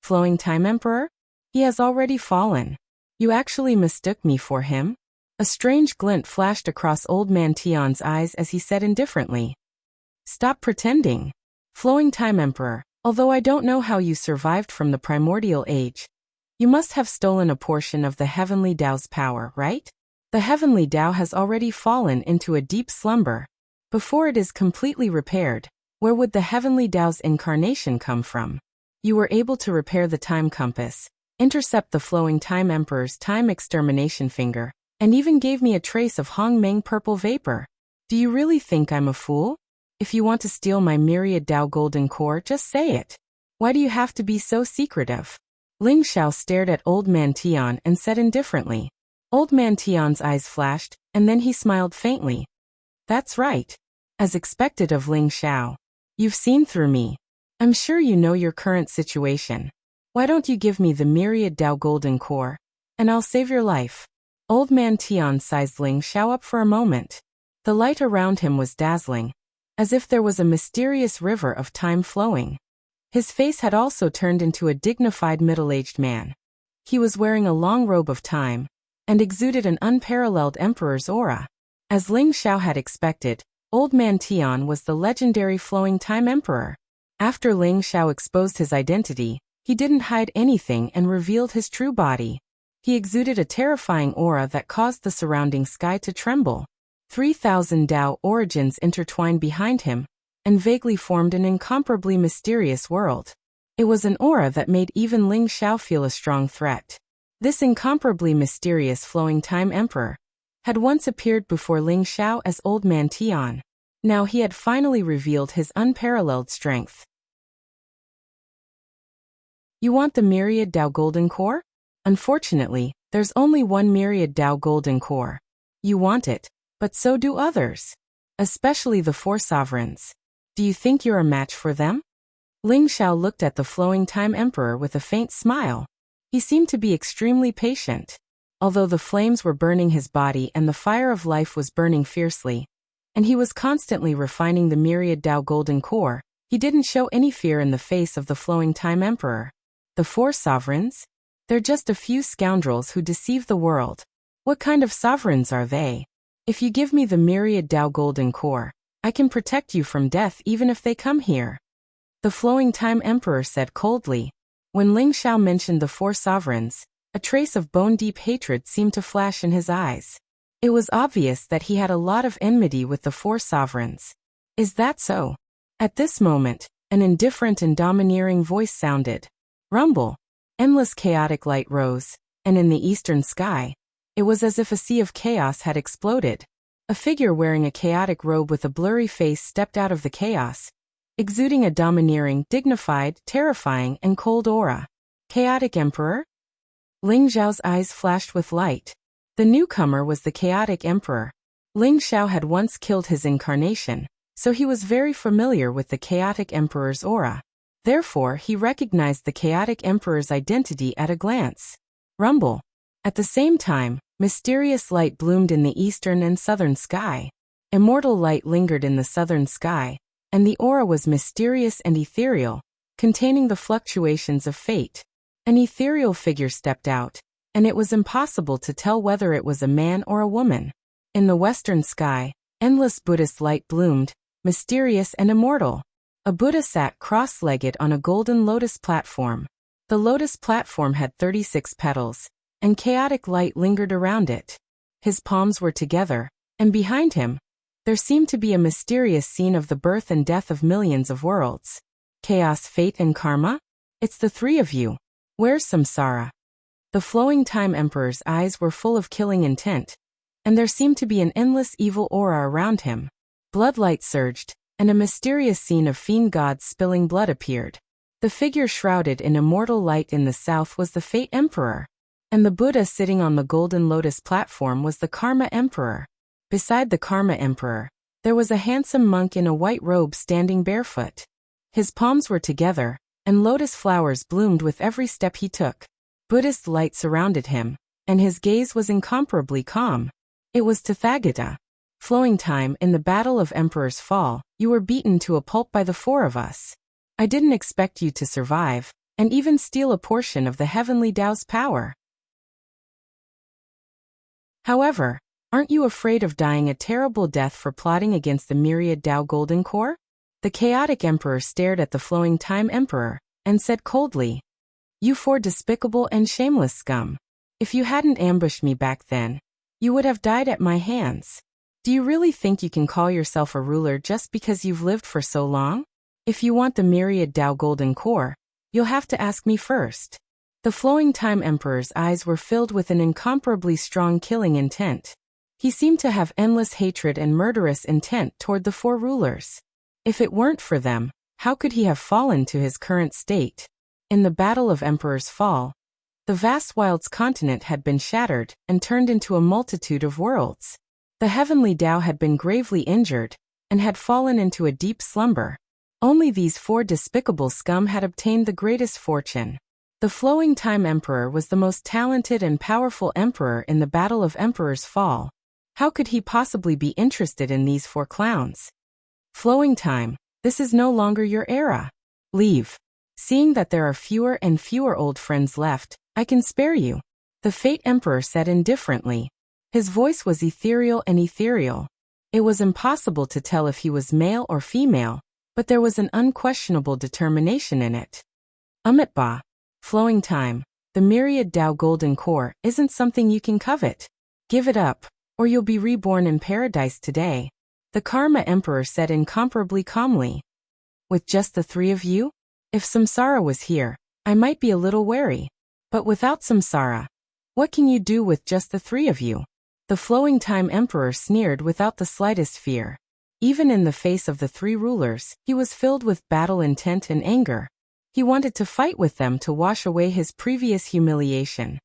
Flowing Time Emperor? He has already fallen. You actually mistook me for him? A strange glint flashed across Old man Tian's eyes as he said indifferently. Stop pretending. Flowing Time Emperor, although I don't know how you survived from the primordial age, you must have stolen a portion of the heavenly Tao's power, right? The heavenly Tao has already fallen into a deep slumber. Before it is completely repaired, where would the heavenly Tao's incarnation come from? You were able to repair the time compass, intercept the Flowing Time Emperor's time extermination finger, and even gave me a trace of Hong Meng purple vapor. Do you really think I'm a fool? If you want to steal my myriad Tao golden core, just say it. Why do you have to be so secretive? Ling Xiao stared at Old man Tian and said indifferently. Old man Tian's eyes flashed, and then he smiled faintly. That's right. As expected of Ling Xiao. You've seen through me. I'm sure you know your current situation. Why don't you give me the myriad Tao golden core, and I'll save your life. Old man Tian sized Ling Xiao up for a moment. The light around him was dazzling, as if there was a mysterious river of time flowing. His face had also turned into a dignified middle-aged man. He was wearing a long robe of time, and exuded an unparalleled emperor's aura. As Ling Xiao had expected, Old man Tian was the legendary Flowing Time Emperor. After Ling Xiao exposed his identity, he didn't hide anything and revealed his true body. He exuded a terrifying aura that caused the surrounding sky to tremble. 3,000 Tao origins intertwined behind him, and vaguely formed an incomparably mysterious world. It was an aura that made even Ling Xiao feel a strong threat. This incomparably mysterious flowing time emperor had once appeared before Ling Xiao as Old Man Tian. Now he had finally revealed his unparalleled strength. You want the myriad Dao Golden Core? Unfortunately, there's only one myriad Dao Golden Core. You want it, but so do others. Especially the four sovereigns. Do you think you're a match for them? Ling Xiao looked at the flowing time emperor with a faint smile. He seemed to be extremely patient. Although the flames were burning his body and the fire of life was burning fiercely, and he was constantly refining the myriad Dao Golden Core, he didn't show any fear in the face of the flowing time emperor. The four sovereigns? They're just a few scoundrels who deceive the world. What kind of sovereigns are they? If you give me the myriad Dao Golden Core, I can protect you from death even if they come here. The flowing time emperor said coldly. When Ling Xiao mentioned the four sovereigns, a trace of bone-deep hatred seemed to flash in his eyes. It was obvious that he had a lot of enmity with the four sovereigns. Is that so? At this moment, an indifferent and domineering voice sounded. Rumble. Endless chaotic light rose, and in the eastern sky, it was as if a sea of chaos had exploded. A figure wearing a chaotic robe with a blurry face stepped out of the chaos, exuding a domineering, dignified, terrifying, and cold aura. Chaotic Emperor? Ling Xiao's eyes flashed with light. The newcomer was the Chaotic Emperor. Ling Xiao had once killed his incarnation, so he was very familiar with the Chaotic Emperor's aura. Therefore, he recognized the Chaotic Emperor's identity at a glance. Rumble. At the same time, mysterious light bloomed in the eastern and southern sky. Immortal light lingered in the southern sky, and the aura was mysterious and ethereal, containing the fluctuations of fate. An ethereal figure stepped out, and it was impossible to tell whether it was a man or a woman. In the western sky, endless Buddhist light bloomed, mysterious and immortal. A Buddha sat cross-legged on a golden lotus platform. The lotus platform had 36 petals, and chaotic light lingered around it. His palms were together, and behind him, there seemed to be a mysterious scene of the birth and death of millions of worlds. Chaos, fate, and karma? It's the three of you. Where's samsara? The flowing time emperor's eyes were full of killing intent, and there seemed to be an endless evil aura around him. Bloodlight surged, and a mysterious scene of fiend gods spilling blood appeared. The figure shrouded in immortal light in the south was the Fate Emperor, and the Buddha sitting on the golden lotus platform was the Karma Emperor. Beside the Karma Emperor, there was a handsome monk in a white robe standing barefoot. His palms were together, and lotus flowers bloomed with every step he took. Buddhist light surrounded him, and his gaze was incomparably calm. It was Tathagata. Flowing time, in the Battle of Emperor's Fall, you were beaten to a pulp by the four of us. I didn't expect you to survive, and even steal a portion of the heavenly Tao's power. However, aren't you afraid of dying a terrible death for plotting against the myriad Tao Golden Core? The Chaotic Emperor stared at the flowing time emperor, and said coldly, You four despicable and shameless scum. If you hadn't ambushed me back then, you would have died at my hands. Do you really think you can call yourself a ruler just because you've lived for so long? If you want the myriad Tao Golden Core, you'll have to ask me first. The flowing time emperor's eyes were filled with an incomparably strong killing intent. He seemed to have endless hatred and murderous intent toward the four rulers. If it weren't for them, how could he have fallen to his current state? In the Battle of Emperor's Fall, the vast Wilds continent had been shattered and turned into a multitude of worlds. The heavenly Tao had been gravely injured and had fallen into a deep slumber. Only these four despicable scum had obtained the greatest fortune. The flowing time emperor was the most talented and powerful emperor in the Battle of Emperor's Fall. How could he possibly be interested in these four clowns? Flowing time, this is no longer your era. Leave. Seeing that there are fewer and fewer old friends left, I can spare you. The Fate Emperor said indifferently. His voice was ethereal and ethereal. It was impossible to tell if he was male or female, but there was an unquestionable determination in it. Amitba. Flowing time, the myriad Tao Golden Core isn't something you can covet. Give it up, or you'll be reborn in paradise today. The Karma Emperor said incomparably calmly. With just the three of you? If Samsara was here, I might be a little wary. But without Samsara, What can you do with just the three of you? The Flowing Time Emperor sneered without the slightest fear. Even in the face of the three rulers, he was filled with battle intent and anger. He wanted to fight with them to wash away his previous humiliation.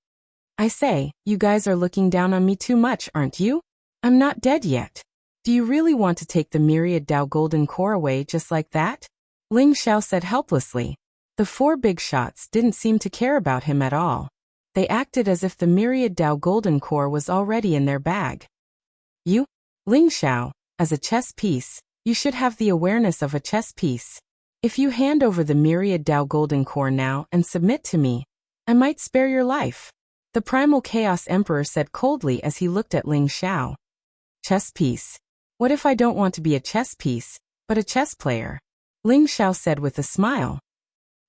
I say, you guys are looking down on me too much, aren't you? I'm not dead yet. Do you really want to take the myriad Dao golden core away just like that? Ling Xiao said helplessly. The four big shots didn't seem to care about him at all. They acted as if the myriad Dao golden core was already in their bag. You? Ling Xiao, as a chess piece, you should have the awareness of a chess piece. If you hand over the myriad Dao golden core now and submit to me, I might spare your life. The Primal Chaos Emperor said coldly as he looked at Ling Xiao. Chess piece. What if I don't want to be a chess piece, but a chess player? Ling Xiao said with a smile.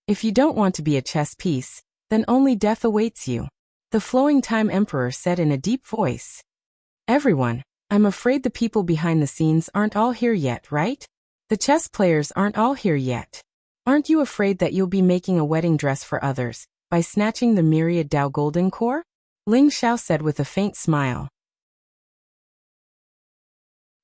If you don't want to be a chess piece, then only death awaits you. The Flowing Time Emperor said in a deep voice. Everyone, I'm afraid the people behind the scenes aren't all here yet, right? The chess players aren't all here yet. Aren't you afraid that you'll be making a wedding dress for others by snatching the myriad Dao golden core? Ling Xiao said with a faint smile.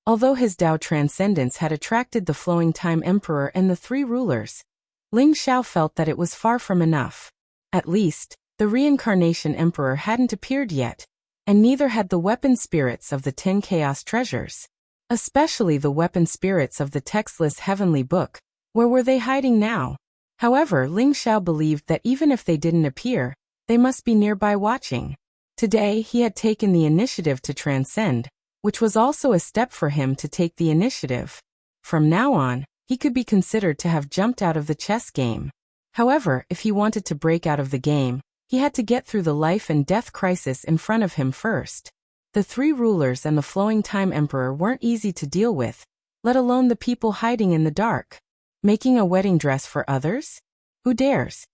Although his Dao transcendence had attracted the Flowing Time Emperor and the three rulers, Ling Xiao felt that it was far from enough. At least, the Reincarnation Emperor hadn't appeared yet, and neither had the weapon spirits of the 10 Chaos Treasures. Especially the weapon spirits of the textless Heavenly Book. Where were they hiding now? However, Ling Xiao believed that even if they didn't appear, they must be nearby watching. Today, he had taken the initiative to transcend, which was also a step for him to take the initiative. From now on, he could be considered to have jumped out of the chess game. However, if he wanted to break out of the game, he had to get through the life and death crisis in front of him first. The three rulers and the Flowing Time Emperor weren't easy to deal with, let alone the people hiding in the dark. Making a wedding dress for others? Who dares?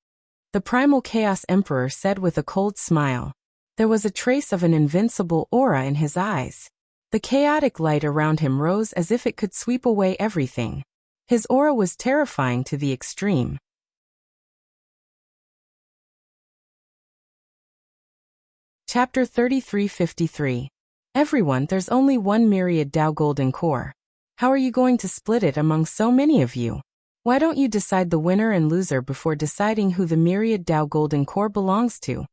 The Primal Chaos Emperor said with a cold smile. There was a trace of an invincible aura in his eyes. The chaotic light around him rose as if it could sweep away everything. His aura was terrifying to the extreme. Chapter 3353. Everyone, there's only one myriad Dao golden core. How are you going to split it among so many of you? Why don't you decide the winner and loser before deciding who the myriad Dao golden core belongs to?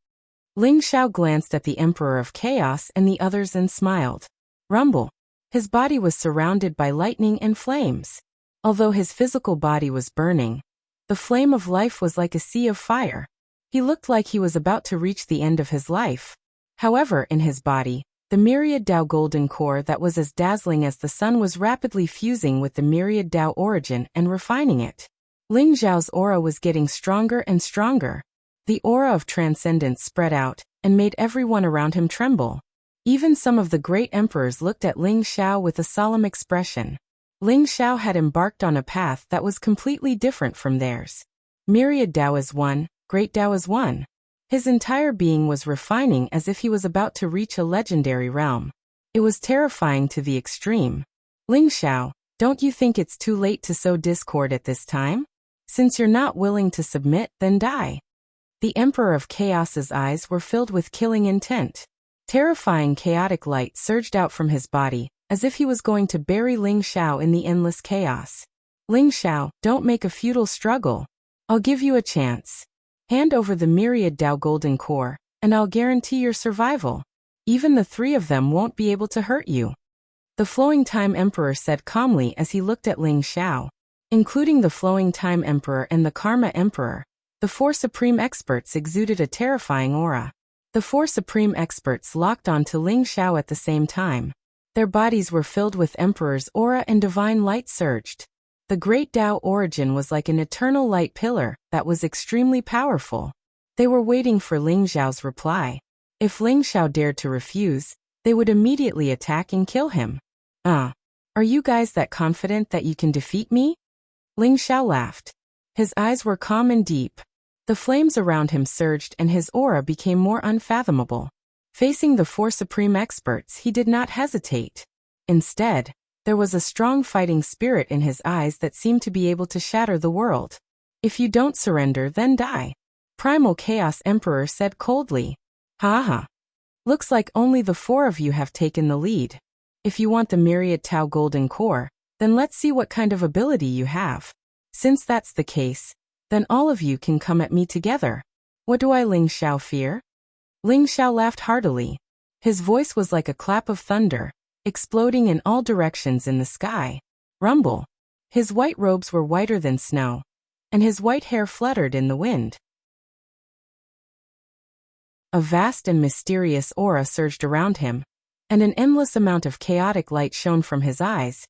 Ling Xiao glanced at the Emperor of Chaos and the others and smiled. Rumble. His body was surrounded by lightning and flames. Although his physical body was burning, the flame of life was like a sea of fire. He looked like he was about to reach the end of his life. However, in his body, the myriad Dao golden core that was as dazzling as the sun was rapidly fusing with the myriad Dao origin and refining it. Ling Xiao's aura was getting stronger and stronger. The aura of transcendence spread out and made everyone around him tremble. Even some of the great emperors looked at Ling Xiao with a solemn expression. Ling Xiao had embarked on a path that was completely different from theirs. Myriad Dao is one, Great Dao is one. His entire being was refining as if he was about to reach a legendary realm. It was terrifying to the extreme. Ling Xiao, don't you think it's too late to sow discord at this time? Since you're not willing to submit, then die. The Emperor of Chaos's eyes were filled with killing intent. Terrifying chaotic light surged out from his body, as if he was going to bury Ling Xiao in the endless chaos. Ling Xiao, don't make a futile struggle. I'll give you a chance. Hand over the myriad Dao golden core, and I'll guarantee your survival. Even the three of them won't be able to hurt you. The Flowing Time Emperor said calmly as he looked at Ling Xiao. Including the Flowing Time Emperor and the Karma Emperor, the four supreme experts exuded a terrifying aura. The four supreme experts locked on to Ling Xiao at the same time. Their bodies were filled with Emperor's aura and divine light surged. The Great Dao origin was like an eternal light pillar that was extremely powerful. They were waiting for Ling Xiao's reply. If Ling Xiao dared to refuse, they would immediately attack and kill him. Are you guys that confident that you can defeat me? Ling Xiao laughed. His eyes were calm and deep. The flames around him surged and his aura became more unfathomable. Facing the four supreme experts, he did not hesitate. Instead, there was a strong fighting spirit in his eyes that seemed to be able to shatter the world. If you don't surrender, then die. Primal Chaos Emperor said coldly. Ha ha. Looks like only the 4 of you have taken the lead. If you want the Myriad Tau Golden Core, then let's see what kind of ability you have. Since that's the case, then all of you can come at me together. What do I Ling Xiao fear? Ling Xiao laughed heartily. His voice was like a clap of thunder, exploding in all directions in the sky. Rumble. His white robes were whiter than snow, and his white hair fluttered in the wind. A vast and mysterious aura surged around him, and an endless amount of chaotic light shone from his eyes,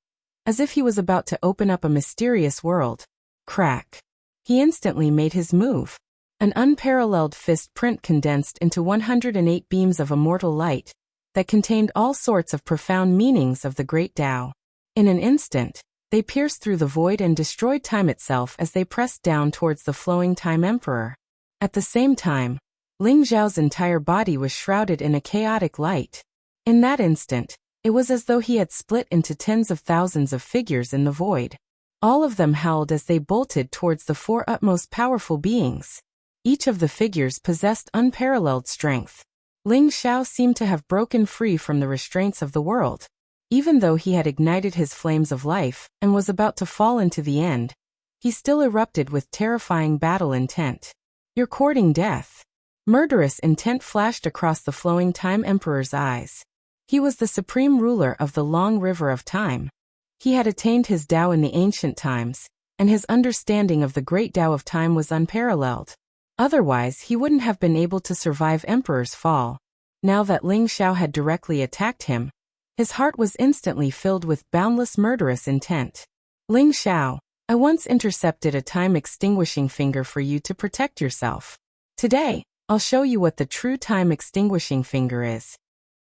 as if he was about to open up a mysterious world. Crack. He instantly made his move. An unparalleled fist print condensed into 108 beams of immortal light that contained all sorts of profound meanings of the great Tao. In an instant, they pierced through the void and destroyed time itself as they pressed down towards the flowing Time Emperor. At the same time, Ling Xiao's entire body was shrouded in a chaotic light. In that instant, it was as though he had split into tens of thousands of figures in the void. All of them howled as they bolted towards the 4 utmost powerful beings. Each of the figures possessed unparalleled strength. Ling Xiao seemed to have broken free from the restraints of the world. Even though he had ignited his flames of life and was about to fall into the end, he still erupted with terrifying battle intent. You're courting death. Murderous intent flashed across the flowing Time Emperor's eyes. He was the supreme ruler of the long river of time. He had attained his Tao in the ancient times, and his understanding of the great Tao of time was unparalleled. Otherwise, he wouldn't have been able to survive Emperor's fall. Now that Ling Xiao had directly attacked him, his heart was instantly filled with boundless murderous intent. Ling Xiao, I once intercepted a time-extinguishing finger for you to protect yourself. Today, I'll show you what the true time-extinguishing finger is.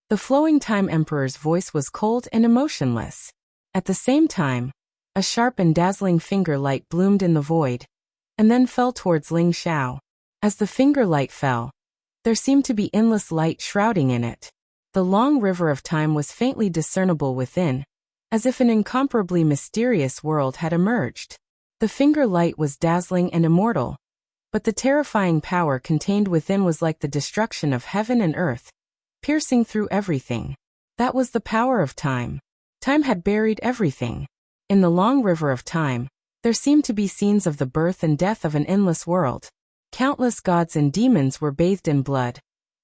The flowing Time Emperor's voice was cold and emotionless. At the same time, a sharp and dazzling finger light bloomed in the void, and then fell towards Ling Xiao. As the finger light fell, there seemed to be endless light shrouding in it. The long river of time was faintly discernible within, as if an incomparably mysterious world had emerged. The finger light was dazzling and immortal, but the terrifying power contained within was like the destruction of heaven and earth, piercing through everything. That was the power of time. Time had buried everything. In the long river of time, there seemed to be scenes of the birth and death of an endless world. Countless gods and demons were bathed in blood.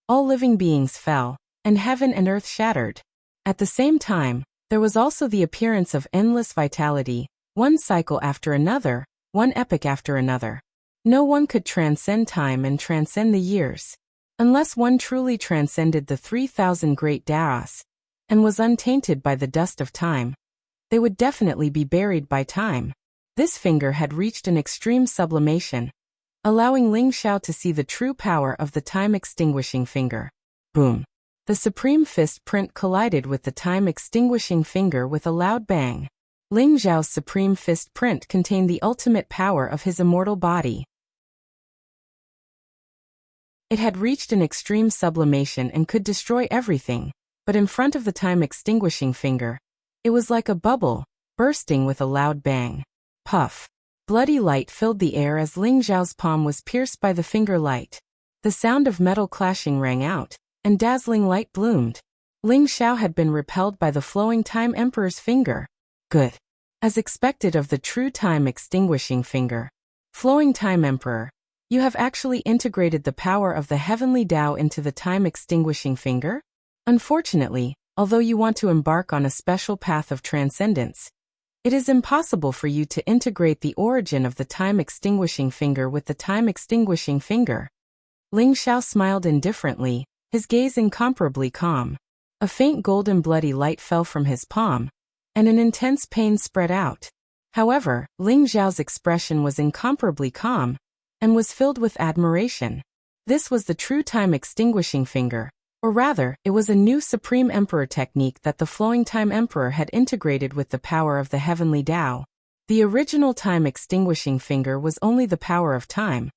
All living beings fell, and heaven and earth shattered. At the same time, there was also the appearance of endless vitality, one cycle after another, one epoch after another. No one could transcend time and transcend the years, unless one truly transcended the 3,000 great Taos, and was untainted by the dust of time. They would definitely be buried by time. This finger had reached an extreme sublimation, allowing Ling Xiao to see the true power of the time-extinguishing finger. Boom! The supreme fist print collided with the time-extinguishing finger with a loud bang. Ling Xiao's supreme fist print contained the ultimate power of his immortal body. It had reached an extreme sublimation and could destroy everything, but in front of the time-extinguishing finger, it was like a bubble, bursting with a loud bang. Puff! Bloody light filled the air as Ling Xiao's palm was pierced by the finger light. The sound of metal clashing rang out, and dazzling light bloomed. Ling Xiao had been repelled by the flowing Time Emperor's finger. Good. As expected of the true time-extinguishing finger. Flowing Time Emperor, you have actually integrated the power of the heavenly Tao into the time-extinguishing finger? Unfortunately, although you want to embark on a special path of transcendence, it is impossible for you to integrate the origin of the time-extinguishing finger with the time-extinguishing finger. Ling Xiao smiled indifferently, his gaze incomparably calm. A faint golden bloody light fell from his palm, and an intense pain spread out. However, Ling Xiao's expression was incomparably calm, and was filled with admiration. This was the true time-extinguishing finger. Or rather, it was a new Supreme Emperor technique that the flowing Time Emperor had integrated with the power of the heavenly Tao. The original time-extinguishing finger was only the power of time,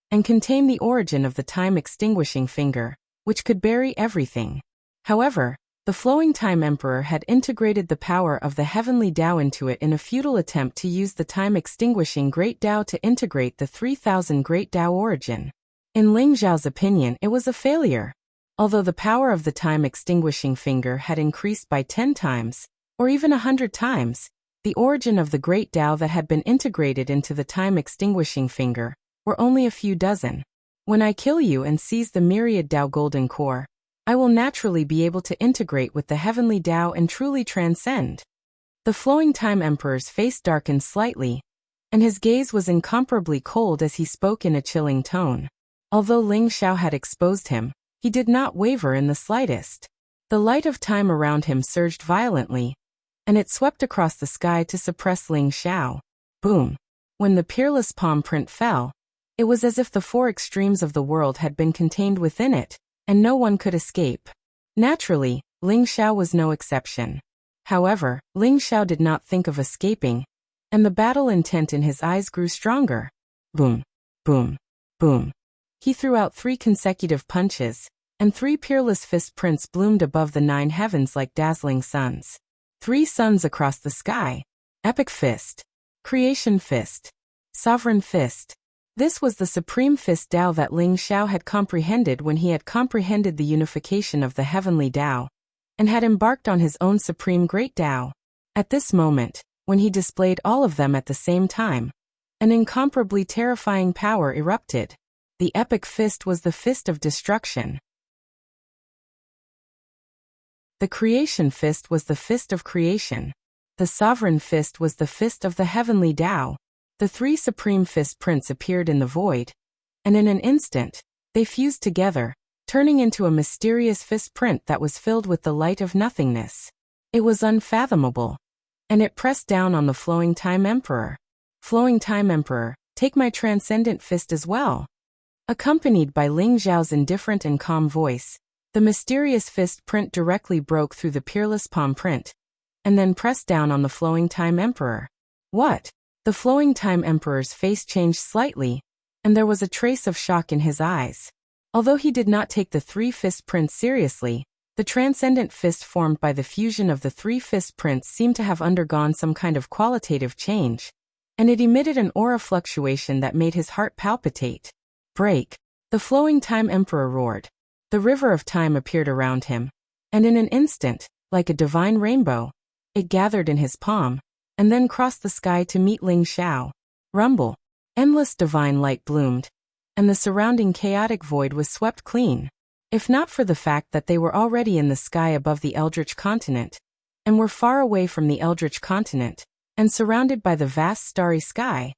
and contained the origin of the time-extinguishing finger, which could bury everything. However, the flowing Time Emperor had integrated the power of the heavenly Tao into it in a futile attempt to use the time-extinguishing Great Tao to integrate the 3,000 Great Tao origin. In Ling Xiao's opinion, it was a failure. Although the power of the time-extinguishing finger had increased by 10 times, or even 100 times, the origin of the great Tao that had been integrated into the time-extinguishing finger were only a few dozen. When I kill you and seize the myriad Tao golden core, I will naturally be able to integrate with the heavenly Tao and truly transcend. The flowing time emperor's face darkened slightly, and his gaze was incomparably cold as he spoke in a chilling tone. Although Ling Xiao had exposed him, he did not waver in the slightest. The light of time around him surged violently, and it swept across the sky to suppress Ling Xiao. Boom! When the peerless palm print fell, it was as if the four extremes of the world had been contained within it, and no one could escape. Naturally, Ling Xiao was no exception. However, Ling Xiao did not think of escaping, and the battle intent in his eyes grew stronger. Boom! Boom! Boom! He threw out 3 consecutive punches, and 3 peerless fist prints bloomed above the 9 heavens like dazzling suns. 3 suns across the sky. Epic Fist. Creation Fist. Sovereign Fist. This was the supreme fist Tao that Ling Xiao had comprehended when he had comprehended the unification of the heavenly Tao, and had embarked on his own supreme great Tao. At this moment, when he displayed all of them at the same time, an incomparably terrifying power erupted. The epic fist was the fist of destruction. The creation fist was the fist of creation. The sovereign fist was the fist of the heavenly Tao. The 3 supreme fist prints appeared in the void, and in an instant, they fused together, turning into a mysterious fist print that was filled with the light of nothingness. It was unfathomable, and it pressed down on the flowing time emperor. Flowing time emperor, take my transcendent fist as well. Accompanied by Ling Xiao's indifferent and calm voice, the mysterious fist print directly broke through the peerless palm print, and then pressed down on the flowing time emperor. What? The flowing time emperor's face changed slightly, and there was a trace of shock in his eyes. Although he did not take the 3 fist prints seriously, the transcendent fist formed by the fusion of the 3 fist prints seemed to have undergone some kind of qualitative change, and it emitted an aura fluctuation that made his heart palpitate. Break! The flowing time emperor roared. The river of time appeared around him, and in an instant, like a divine rainbow, it gathered in his palm, and then crossed the sky to meet Ling Xiao. Rumble! Endless divine light bloomed, and the surrounding chaotic void was swept clean. If not for the fact that they were already in the sky above the Eldritch continent, and were far away from the Eldritch continent, and surrounded by the vast starry sky,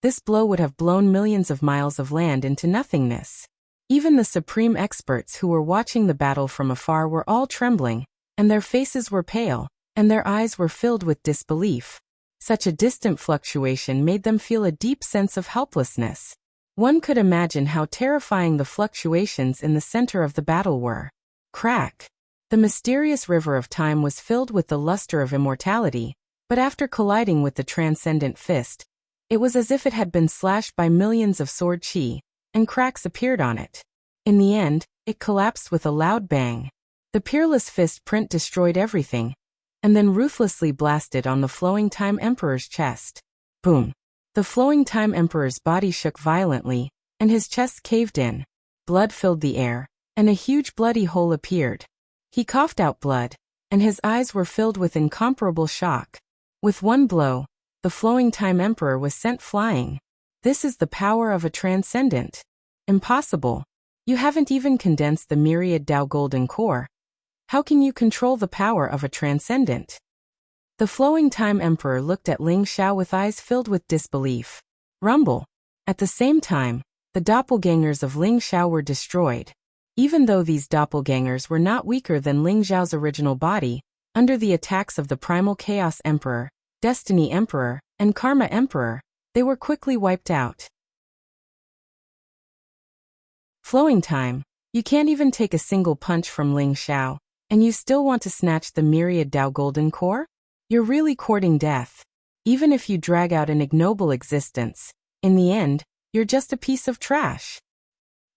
this blow would have blown millions of miles of land into nothingness. Even the supreme experts who were watching the battle from afar were all trembling, and their faces were pale, and their eyes were filled with disbelief. Such a distant fluctuation made them feel a deep sense of helplessness. One could imagine how terrifying the fluctuations in the center of the battle were. Crack! The mysterious river of time was filled with the luster of immortality, but after colliding with the transcendent fist, it was as if it had been slashed by millions of sword chi, and cracks appeared on it. In the end, it collapsed with a loud bang. The peerless fist print destroyed everything, and then ruthlessly blasted on the flowing time emperor's chest. Boom! The flowing time emperor's body shook violently, and his chest caved in. Blood filled the air, and a huge bloody hole appeared. He coughed out blood, and his eyes were filled with incomparable shock. With one blow, the flowing time emperor was sent flying. This is the power of a transcendent. Impossible. You haven't even condensed the myriad Tao golden core. How can you control the power of a transcendent? The flowing time emperor looked at Ling Xiao with eyes filled with disbelief. Rumble. At the same time, the doppelgangers of Ling Xiao were destroyed. Even though these doppelgangers were not weaker than Ling Xiao's original body, under the attacks of the primal Chaos Emperor, Destiny Emperor, and Karma Emperor, they were quickly wiped out. Flowing time. You can't even take a single punch from Ling Xiao, and you still want to snatch the myriad Tao golden core? You're really courting death. Even if you drag out an ignoble existence, in the end, you're just a piece of trash.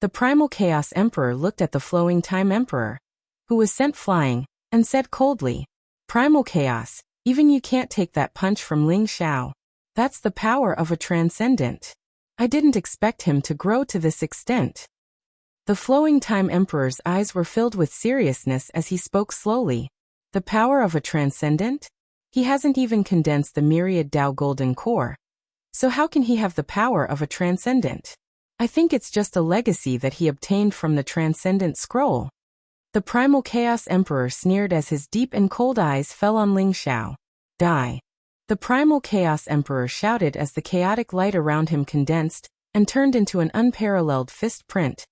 The primal Chaos Emperor looked at the flowing time emperor, who was sent flying, and said coldly, Primal Chaos, even you can't take that punch from Ling Xiao. That's the power of a transcendent. I didn't expect him to grow to this extent. The flowing time emperor's eyes were filled with seriousness as he spoke slowly. The power of a transcendent? He hasn't even condensed the myriad Tao golden core. So how can he have the power of a transcendent? I think it's just a legacy that he obtained from the transcendent scroll. The primal chaos emperor sneered as his deep and cold eyes fell on Ling Xiao. Die. The primal chaos emperor shouted as the chaotic light around him condensed and turned into an unparalleled fist print,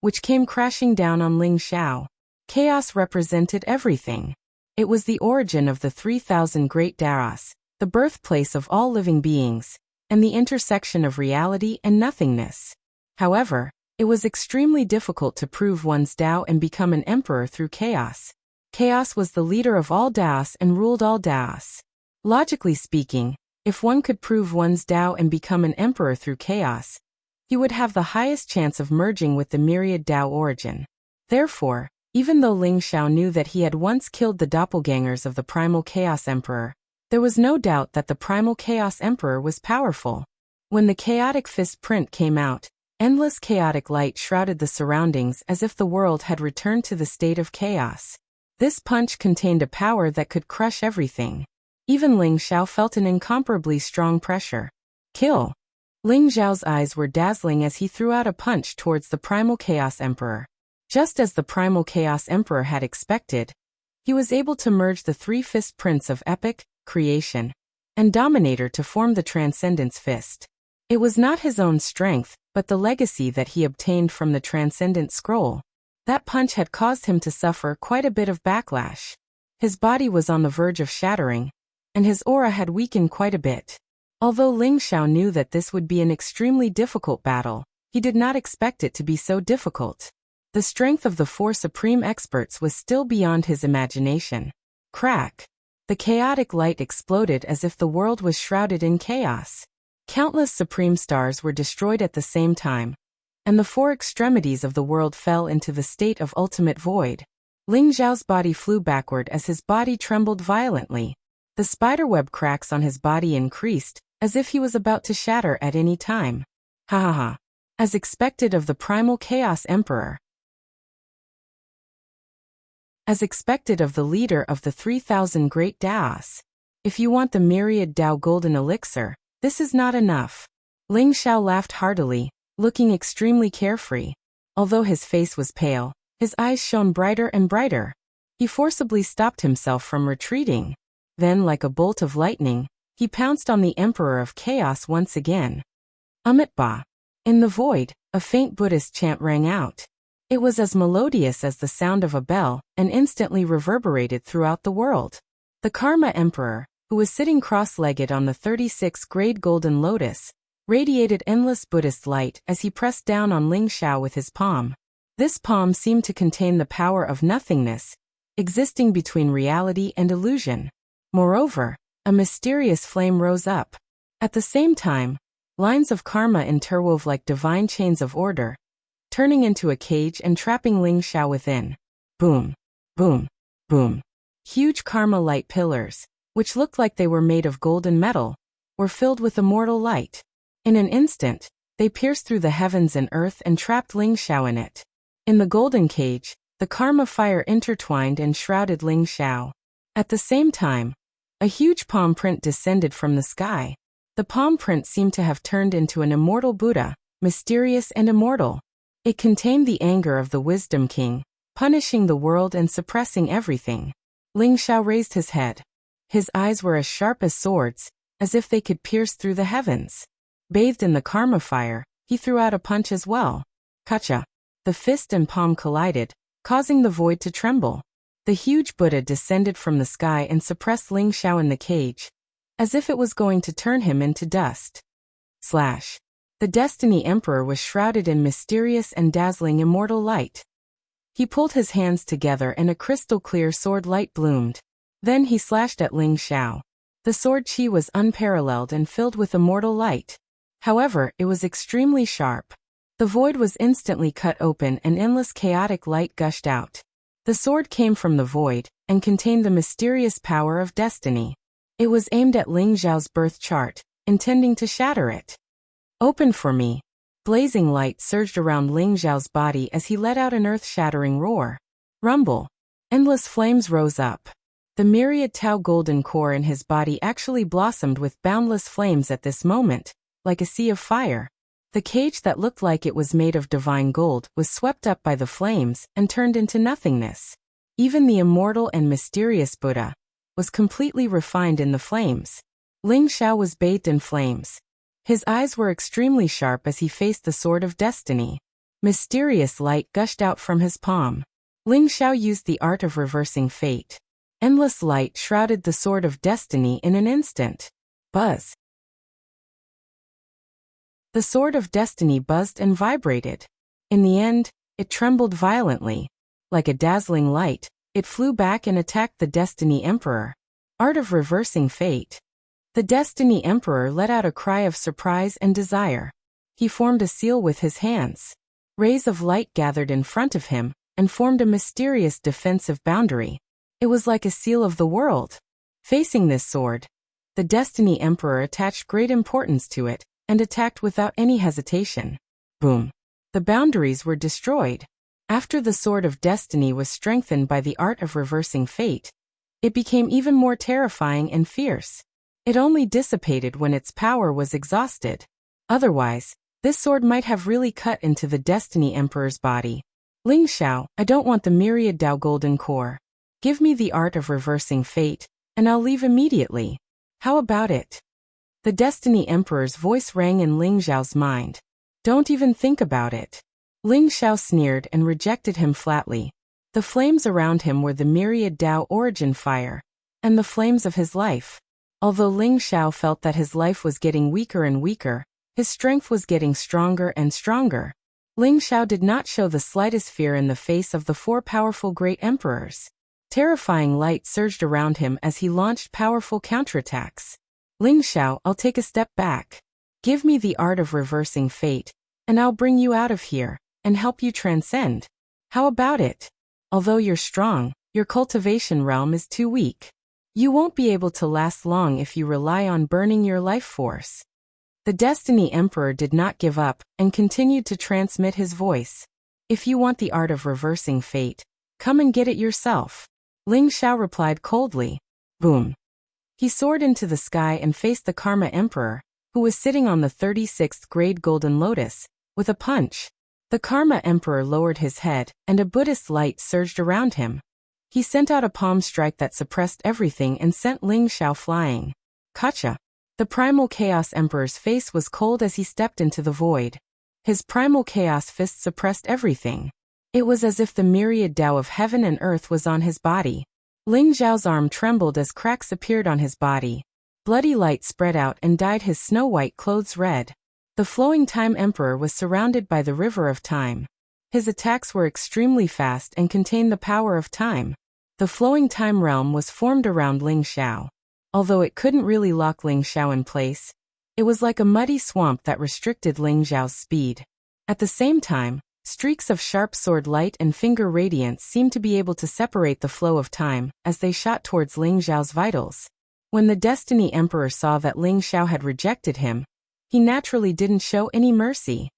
which came crashing down on Ling Xiao. Chaos represented everything. It was the origin of the 3,000 great Daos, the birthplace of all living beings, and the intersection of reality and nothingness. However, it was extremely difficult to prove one's Tao and become an emperor through chaos. Chaos was the leader of all Daos and ruled all Daos. Logically speaking, if one could prove one's Tao and become an emperor through chaos, he would have the highest chance of merging with the myriad Tao origin. Therefore, even though Ling Xiao knew that he had once killed the doppelgangers of the primal chaos emperor, there was no doubt that the primal chaos emperor was powerful. When the chaotic fist print came out, endless chaotic light shrouded the surroundings as if the world had returned to the state of chaos. This punch contained a power that could crush everything. Even Ling Xiao felt an incomparably strong pressure. Kill! Ling Xiao's eyes were dazzling as he threw out a punch towards the primal chaos emperor. Just as the primal chaos emperor had expected, he was able to merge the three fist prints of epic, creation, and dominator to form the transcendence fist. It was not his own strength, but the legacy that he obtained from the transcendent scroll. That punch had caused him to suffer quite a bit of backlash. His body was on the verge of shattering, and his aura had weakened quite a bit. Although Ling Xiao knew that this would be an extremely difficult battle, he did not expect it to be so difficult. The strength of the four supreme experts was still beyond his imagination. Crack! The chaotic light exploded as if the world was shrouded in chaos. Countless supreme stars were destroyed at the same time, and the four extremities of the world fell into the state of ultimate void. Ling Xiao's body flew backward as his body trembled violently. The spiderweb cracks on his body increased, as if he was about to shatter at any time. Ha ha ha. As expected of the primal chaos emperor. As expected of the leader of the 3,000 great Daos. If you want the myriad Tao golden elixir, this is not enough. Ling Xiao laughed heartily, looking extremely carefree. Although his face was pale, his eyes shone brighter and brighter. He forcibly stopped himself from retreating. Then, like a bolt of lightning, he pounced on the Emperor of Chaos once again. Ba. In the void, a faint Buddhist chant rang out. It was as melodious as the sound of a bell, and instantly reverberated throughout the world. The Karma Emperor, who was sitting cross-legged on the 36th grade golden lotus, radiated endless Buddhist light as he pressed down on Ling Xiao with his palm. This palm seemed to contain the power of nothingness, existing between reality and illusion. Moreover, a mysterious flame rose up. At the same time, lines of karma interwove like divine chains of order, turning into a cage and trapping Ling Xiao within. Boom, boom, boom. Huge karma light pillars, which looked like they were made of golden metal, were filled with immortal light. In an instant, they pierced through the heavens and earth and trapped Ling Xiao in it. In the golden cage, the karma fire intertwined and shrouded Ling Xiao. At the same time, a huge palm print descended from the sky. The palm print seemed to have turned into an immortal Buddha, mysterious and immortal. It contained the anger of the Wisdom King, punishing the world and suppressing everything. Ling Xiao raised his head. His eyes were as sharp as swords, as if they could pierce through the heavens. Bathed in the karma fire, he threw out a punch as well. Kacha! The fist and palm collided, causing the void to tremble. The huge Buddha descended from the sky and suppressed Ling Xiao in the cage, as if it was going to turn him into dust. Slash. The Destiny Emperor was shrouded in mysterious and dazzling immortal light. He pulled his hands together and a crystal-clear sword light bloomed. Then he slashed at Ling Xiao. The sword chi was unparalleled and filled with immortal light. However, it was extremely sharp. The void was instantly cut open and endless chaotic light gushed out. The sword came from the void, and contained the mysterious power of destiny. It was aimed at Ling Xiao's birth chart, intending to shatter it. Open for me. Blazing light surged around Ling Xiao's body as he let out an earth-shattering roar. Rumble. Endless flames rose up. The myriad Tao golden core in his body actually blossomed with boundless flames at this moment, like a sea of fire. The cage that looked like it was made of divine gold was swept up by the flames and turned into nothingness. Even the immortal and mysterious Buddha was completely refined in the flames. Ling Xiao was bathed in flames. His eyes were extremely sharp as he faced the Sword of Destiny. Mysterious light gushed out from his palm. Ling Xiao used the art of reversing fate. Endless light shrouded the Sword of Destiny in an instant. Buzz. The Sword of Destiny buzzed and vibrated. In the end, it trembled violently. Like a dazzling light, it flew back and attacked the Destiny Emperor. Art of reversing fate. The Destiny Emperor let out a cry of surprise and desire. He formed a seal with his hands. Rays of light gathered in front of him and formed a mysterious defensive boundary. It was like a seal of the world. Facing this sword, the Destiny Emperor attached great importance to it and attacked without any hesitation. Boom. The boundaries were destroyed. After the Sword of Destiny was strengthened by the art of reversing fate, it became even more terrifying and fierce. It only dissipated when its power was exhausted. Otherwise, this sword might have really cut into the Destiny Emperor's body. Ling Xiao, I don't want the myriad Dao golden core. Give me the art of reversing fate, and I'll leave immediately. How about it? The Destiny Emperor's voice rang in Ling Xiao's mind. Don't even think about it. Ling Xiao sneered and rejected him flatly. The flames around him were the myriad Dao origin fire, and the flames of his life. Although Ling Xiao felt that his life was getting weaker and weaker, his strength was getting stronger and stronger. Ling Xiao did not show the slightest fear in the face of the four powerful great emperors. Terrifying light surged around him as he launched powerful counterattacks. Ling Xiao, I'll take a step back. Give me the art of reversing fate, and I'll bring you out of here and help you transcend. How about it? Although you're strong, your cultivation realm is too weak. You won't be able to last long if you rely on burning your life force. The Destiny Emperor did not give up and continued to transmit his voice. If you want the art of reversing fate, come and get it yourself. Ling Xiao replied coldly. Boom. He soared into the sky and faced the Karma Emperor, who was sitting on the 36th grade Golden Lotus, with a punch. The Karma Emperor lowered his head, and a Buddhist light surged around him. He sent out a palm strike that suppressed everything and sent Ling Xiao flying. Gotcha. The Primal Chaos Emperor's face was cold as he stepped into the void. His Primal Chaos fist suppressed everything. It was as if the myriad Dao of heaven and earth was on his body. Ling Xiao's arm trembled as cracks appeared on his body. Bloody light spread out and dyed his snow-white clothes red. The Flowing Time Emperor was surrounded by the River of Time. His attacks were extremely fast and contained the power of time. The Flowing Time Realm was formed around Ling Xiao. Although it couldn't really lock Ling Xiao in place, it was like a muddy swamp that restricted Ling Xiao's speed. At the same time, streaks of sharp sword light and finger radiance seemed to be able to separate the flow of time as they shot towards Ling Xiao's vitals. When the Destiny Emperor saw that Ling Xiao had rejected him, he naturally didn't show any mercy.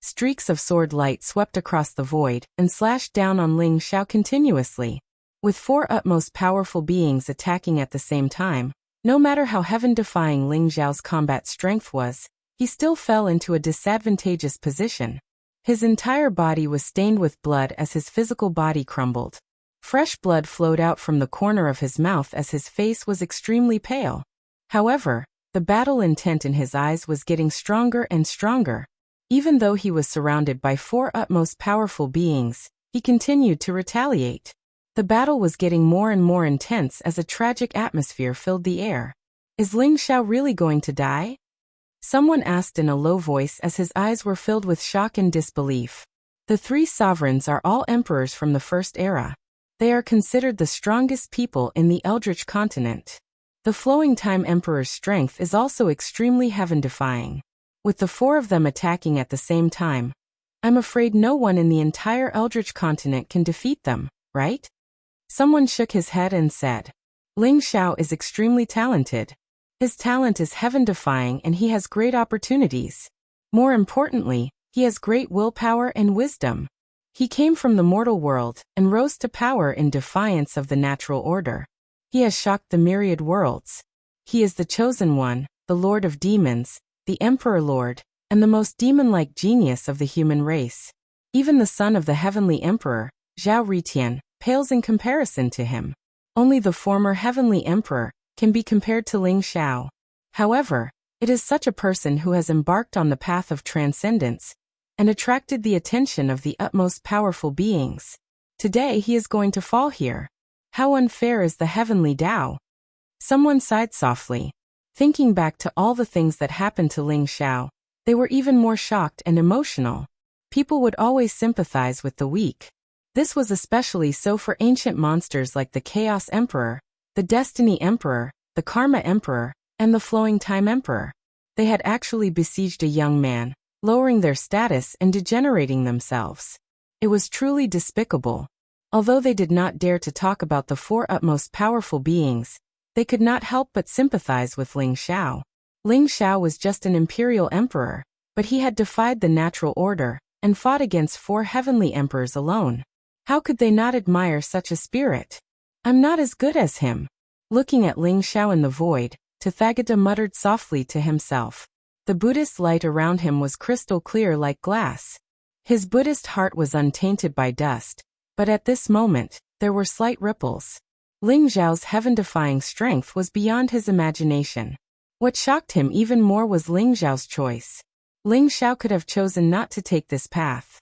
Streaks of sword light swept across the void and slashed down on Ling Xiao continuously. With four utmost powerful beings attacking at the same time, no matter how heaven-defying Ling Xiao's combat strength was, he still fell into a disadvantageous position. His entire body was stained with blood as his physical body crumbled. Fresh blood flowed out from the corner of his mouth as his face was extremely pale. However, the battle intent in his eyes was getting stronger and stronger. Even though he was surrounded by four utmost powerful beings, he continued to retaliate. The battle was getting more and more intense as a tragic atmosphere filled the air. Is Ling Xiao really going to die? Someone asked in a low voice as his eyes were filled with shock and disbelief. The three sovereigns are all emperors from the First Era. They are considered the strongest people in the Eldritch continent. The Flowing Time Emperor's strength is also extremely heaven-defying. With the four of them attacking at the same time, I'm afraid no one in the entire Eldritch continent can defeat them, right? Someone shook his head and said, Ling Xiao is extremely talented. His talent is heaven-defying and he has great opportunities. More importantly, he has great willpower and wisdom. He came from the mortal world and rose to power in defiance of the natural order. He has shocked the myriad worlds. He is the chosen one, the Lord of Demons, the Emperor Lord, and the most demon-like genius of the human race. Even the son of the heavenly emperor, Zhao Ritian, pales in comparison to him. Only the former heavenly emperor can be compared to Ling Xiao. However, it is such a person who has embarked on the path of transcendence and attracted the attention of the utmost powerful beings. Today he is going to fall here. How unfair is the heavenly Tao? Someone sighed softly. Thinking back to all the things that happened to Ling Xiao, they were even more shocked and emotional. People would always sympathize with the weak. This was especially so for ancient monsters like the Chaos Emperor, the Destiny Emperor, the Karma Emperor, and the Flowing Time Emperor. They had actually besieged a young man, lowering their status and degenerating themselves. It was truly despicable. Although they did not dare to talk about the four utmost powerful beings, they could not help but sympathize with Ling Xiao. Ling Xiao was just an imperial emperor, but he had defied the natural order and fought against four heavenly emperors alone. How could they not admire such a spirit? I'm not as good as him. Looking at Ling Xiao in the void, Tathagata muttered softly to himself. The Buddhist light around him was crystal clear like glass. His Buddhist heart was untainted by dust, but at this moment, there were slight ripples. Ling Xiao's heaven-defying strength was beyond his imagination. What shocked him even more was Ling Xiao's choice. Ling Xiao could have chosen not to take this path.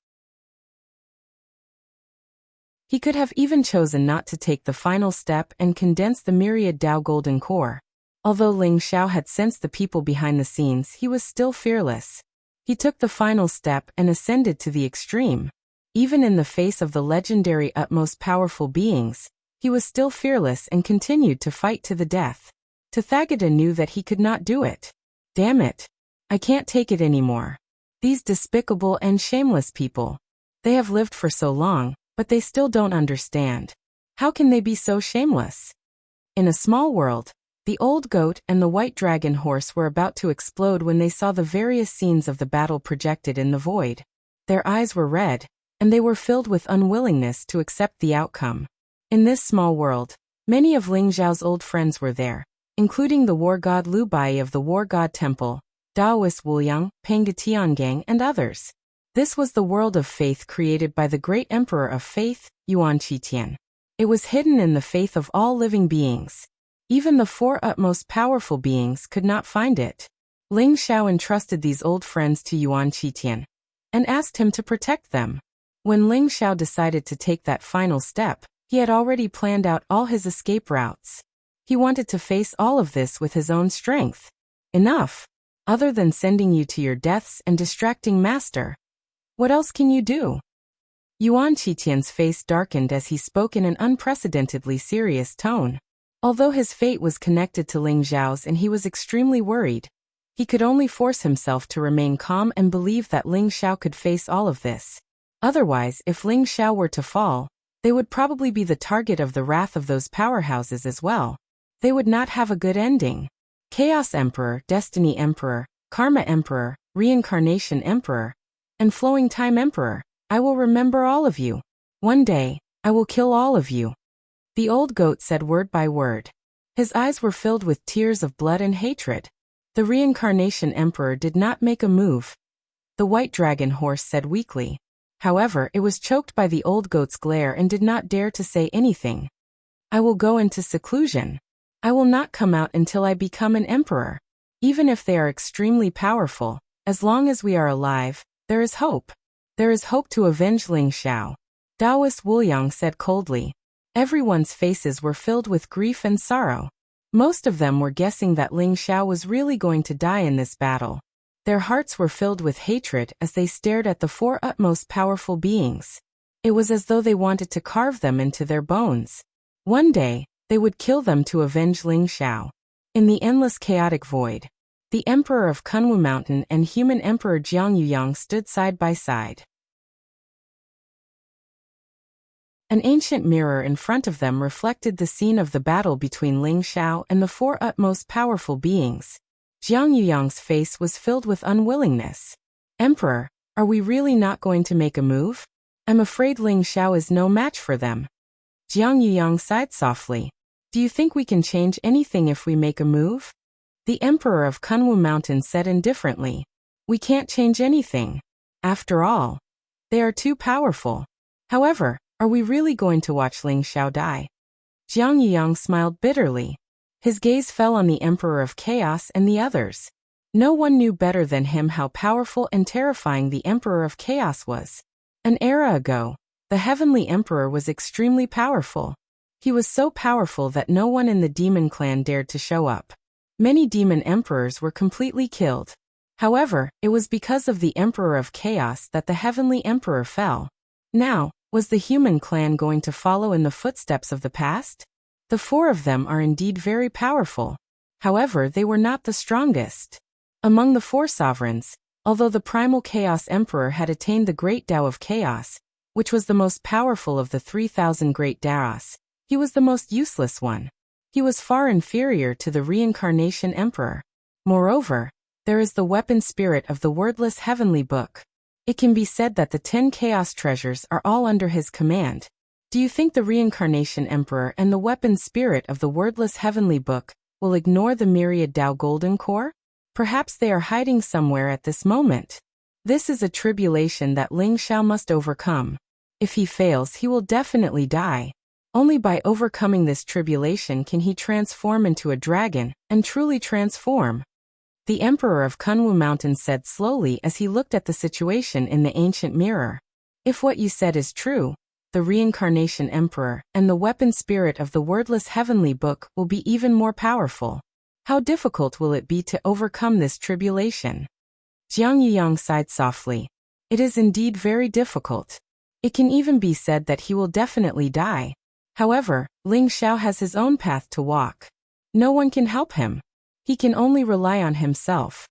He could have even chosen not to take the final step and condense the myriad Tao Golden Core. Although Ling Xiao had sensed the people behind the scenes, he was still fearless. He took the final step and ascended to the extreme. Even in the face of the legendary utmost powerful beings, he was still fearless and continued to fight to the death. Tathagata knew that he could not do it. Damn it. I can't take it anymore. These despicable and shameless people. They have lived for so long, but they still don't understand. How can they be so shameless? In a small world, the old goat and the white dragon horse were about to explode when they saw the various scenes of the battle projected in the void. Their eyes were red, and they were filled with unwillingness to accept the outcome. In this small world, many of Ling Xiao's old friends were there, including the war god Lu Bai of the War God Temple, Taoist Wuliang, Panga Tiangang, and others. This was the world of faith created by the great emperor of faith, Yuan Qitian. It was hidden in the faith of all living beings. Even the four utmost powerful beings could not find it. Ling Xiao entrusted these old friends to Yuan Qitian and asked him to protect them. When Ling Xiao decided to take that final step, he had already planned out all his escape routes. He wanted to face all of this with his own strength. Enough. Other than sending you to your deaths and distracting Master, what else can you do? Yuan Qitian's face darkened as he spoke in an unprecedentedly serious tone. Although his fate was connected to Ling Xiao's and he was extremely worried, he could only force himself to remain calm and believe that Ling Xiao could face all of this. Otherwise, if Ling Xiao were to fall, they would probably be the target of the wrath of those powerhouses as well. They would not have a good ending. Chaos Emperor, Destiny Emperor, Karma Emperor, Reincarnation Emperor, and Flowing Time Emperor, I will remember all of you. One day, I will kill all of you. The old goat said word by word. His eyes were filled with tears of blood and hatred. The Reincarnation Emperor did not make a move. The white dragon horse said weakly. However, it was choked by the old goat's glare and did not dare to say anything. I will go into seclusion. I will not come out until I become an emperor. Even if they are extremely powerful, as long as we are alive, there is hope. There is hope to avenge Ling Xiao. Taoist Wuliang said coldly. Everyone's faces were filled with grief and sorrow. Most of them were guessing that Ling Xiao was really going to die in this battle. Their hearts were filled with hatred as they stared at the four utmost powerful beings. It was as though they wanted to carve them into their bones. One day, they would kill them to avenge Ling Xiao. In the endless chaotic void, the Emperor of Kunwu Mountain and human Emperor Jiang Yuyang stood side by side. An ancient mirror in front of them reflected the scene of the battle between Ling Xiao and the four utmost powerful beings. Jiang Yuyang's face was filled with unwillingness. Emperor, are we really not going to make a move? I'm afraid Ling Xiao is no match for them. Jiang Yuyang sighed softly. Do you think we can change anything if we make a move? The Emperor of Kunwu Mountain said indifferently. We can't change anything. After all, they are too powerful. However, are we really going to watch Ling Xiao die? Jiang Yuyang smiled bitterly. His gaze fell on the Emperor of Chaos and the others. No one knew better than him how powerful and terrifying the Emperor of Chaos was. An era ago, the Heavenly Emperor was extremely powerful. He was so powerful that no one in the demon clan dared to show up. Many demon emperors were completely killed. However, it was because of the Emperor of Chaos that the Heavenly Emperor fell. Now, was the human clan going to follow in the footsteps of the past? The four of them are indeed very powerful. However, they were not the strongest. Among the four sovereigns, although the primal Chaos Emperor had attained the Great Tao of Chaos, which was the most powerful of the 3,000 Great Taos, he was the most useless one. He was far inferior to the Reincarnation Emperor. Moreover, there is the weapon spirit of the wordless Heavenly Book. It can be said that the 10 Chaos treasures are all under his command. Do you think the Reincarnation Emperor and the weapon spirit of the wordless Heavenly Book will ignore the myriad Tao Golden Core? Perhaps they are hiding somewhere at this moment. This is a tribulation that Ling Xiao must overcome. If he fails, he will definitely die. Only by overcoming this tribulation can he transform into a dragon, and truly transform. The Emperor of Kunwu Mountain said slowly as he looked at the situation in the ancient mirror. If what you said is true, the Reincarnation Emperor and the weapon spirit of the wordless Heavenly Book will be even more powerful. How difficult will it be to overcome this tribulation? Jiang Yuyang sighed softly. It is indeed very difficult. It can even be said that he will definitely die. However, Ling Xiao has his own path to walk. No one can help him. He can only rely on himself.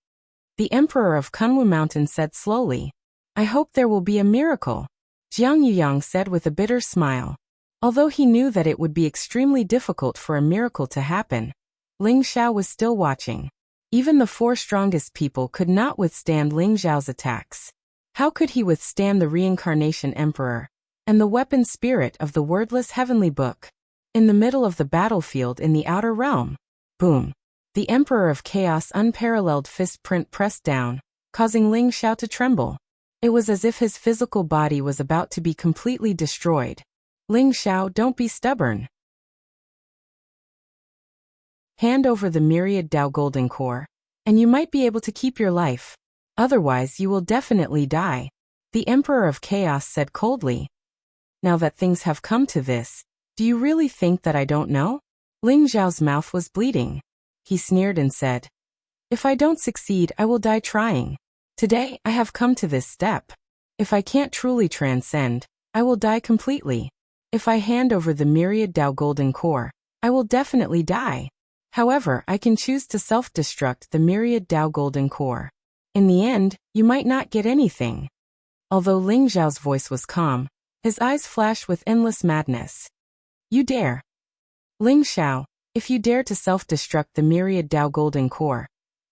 The Emperor of Kunwu Mountain said slowly. I hope there will be a miracle. Jiang Yuyang said with a bitter smile. Although he knew that it would be extremely difficult for a miracle to happen, Ling Xiao was still watching. Even the four strongest people could not withstand Ling Xiao's attacks. How could he withstand the Reincarnation Emperor and the weapon spirit of the wordless Heavenly Book? In the middle of the battlefield in the outer realm, boom! The Emperor of Chaos' unparalleled fist print pressed down, causing Ling Xiao to tremble. It was as if his physical body was about to be completely destroyed. Ling Xiao, don't be stubborn. Hand over the myriad Tao Golden Core, and you might be able to keep your life. Otherwise you will definitely die. The Emperor of Chaos said coldly. Now that things have come to this, do you really think that I don't know? Ling Xiao's mouth was bleeding. He sneered and said, if I don't succeed, I will die trying. Today, I have come to this step. If I can't truly transcend, I will die completely. If I hand over the myriad Tao Golden Core, I will definitely die. However, I can choose to self-destruct the myriad Tao Golden Core. In the end, you might not get anything. Although Ling Xiao's voice was calm, his eyes flashed with endless madness. You dare. Ling Xiao, if you dare to self-destruct the myriad Tao Golden Core,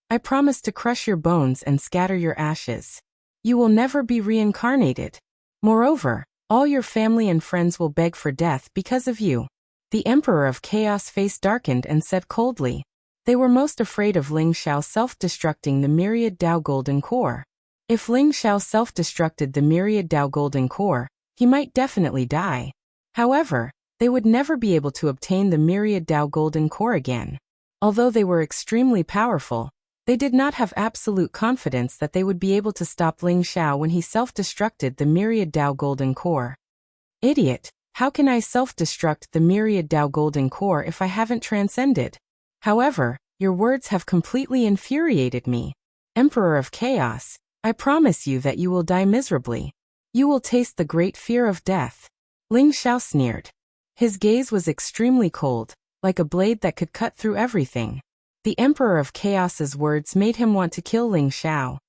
I promise to crush your bones and scatter your ashes. You will never be reincarnated. Moreover, all your family and friends will beg for death because of you. The Emperor of Chaos' face darkened and said coldly. They were most afraid of Ling Xiao self-destructing the myriad Tao Golden Core. If Ling Xiao self-destructed the myriad Tao Golden Core, he might definitely die. However, they would never be able to obtain the myriad Tao Golden Core again. Although they were extremely powerful, they did not have absolute confidence that they would be able to stop Ling Xiao when he self-destructed the myriad Tao Golden Core. Idiot! How can I self-destruct the myriad Tao Golden Core if I haven't transcended? However, your words have completely infuriated me. Emperor of Chaos, I promise you that you will die miserably. You will taste the great fear of death. Ling Xiao sneered. His gaze was extremely cold, like a blade that could cut through everything. The Emperor of Chaos's words made him want to kill Ling Xiao.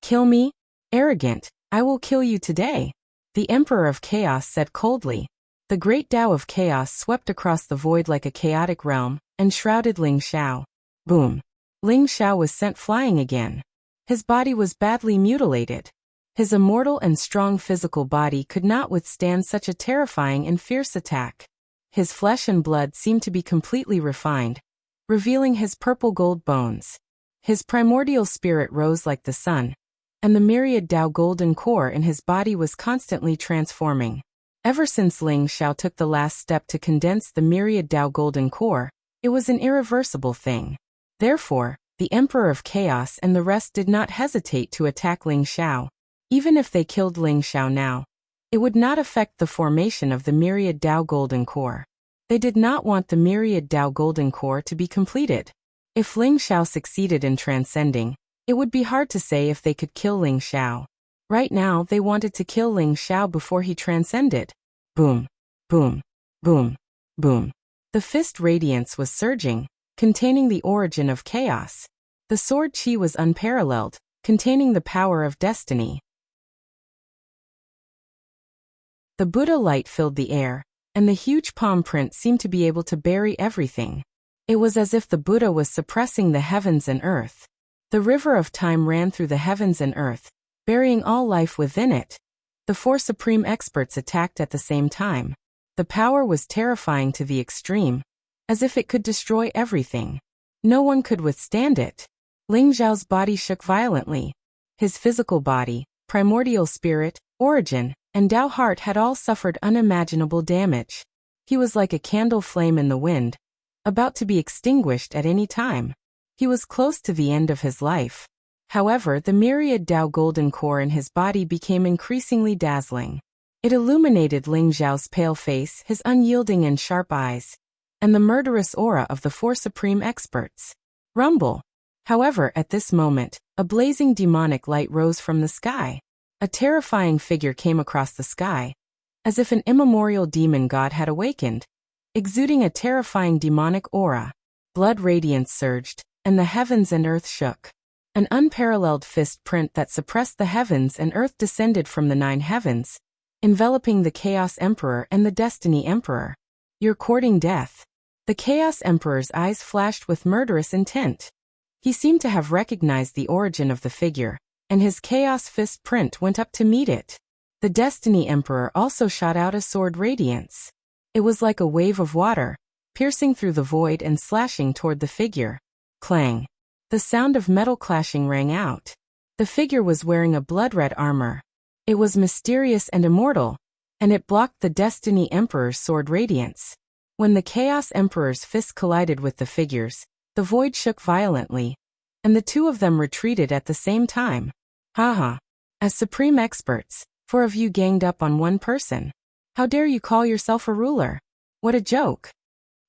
Kill me? Arrogant, I will kill you today. The Emperor of Chaos said coldly. The great Tao of chaos swept across the void like a chaotic realm, and shrouded Ling Xiao. Boom! Ling Xiao was sent flying again. His body was badly mutilated. His immortal and strong physical body could not withstand such a terrifying and fierce attack. His flesh and blood seemed to be completely refined, revealing his purple-gold bones. His primordial spirit rose like the sun, and the myriad Tao golden core in his body was constantly transforming. Ever since Ling Xiao took the last step to condense the myriad Tao golden core, it was an irreversible thing. Therefore, the Emperor of Chaos and the rest did not hesitate to attack Ling Xiao. Even if they killed Ling Xiao now, it would not affect the formation of the myriad Tao golden core. They did not want the myriad Tao golden core to be completed. If Ling Xiao succeeded in transcending, it would be hard to say if they could kill Ling Xiao. Right now they wanted to kill Ling Xiao before he transcended. Boom, boom, boom, boom. The fist radiance was surging, containing the origin of chaos. The sword chi was unparalleled, containing the power of destiny. The Buddha light filled the air, and the huge palm print seemed to be able to bury everything. It was as if the Buddha was suppressing the heavens and earth. The river of time ran through the heavens and earth, burying all life within it. The four supreme experts attacked at the same time. The power was terrifying to the extreme, as if it could destroy everything. No one could withstand it. Ling Xiao's body shook violently. His physical body, primordial spirit, origin, and Tao heart had all suffered unimaginable damage. He was like a candle flame in the wind, about to be extinguished at any time. He was close to the end of his life. However, the myriad Tao golden core in his body became increasingly dazzling. It illuminated Ling Xiao's pale face, his unyielding and sharp eyes, and the murderous aura of the four supreme experts. Rumble! However, at this moment, a blazing demonic light rose from the sky. A terrifying figure came across the sky, as if an immemorial demon god had awakened, exuding a terrifying demonic aura. Blood radiance surged, and the heavens and earth shook. An unparalleled fist print that suppressed the heavens and earth descended from the 9 heavens, enveloping the Chaos Emperor and the Destiny Emperor. You're courting death. The Chaos Emperor's eyes flashed with murderous intent. He seemed to have recognized the origin of the figure, and his Chaos Fist print went up to meet it. The Destiny Emperor also shot out a sword radiance. It was like a wave of water, piercing through the void and slashing toward the figure. Clang! The sound of metal clashing rang out. The figure was wearing a blood-red armor. It was mysterious and immortal, and it blocked the Destiny Emperor's sword radiance. When the Chaos Emperor's fist collided with the figures, the void shook violently, and the two of them retreated at the same time. Haha! As supreme experts, 4 of you ganged up on one person. How dare you call yourself a ruler? What a joke!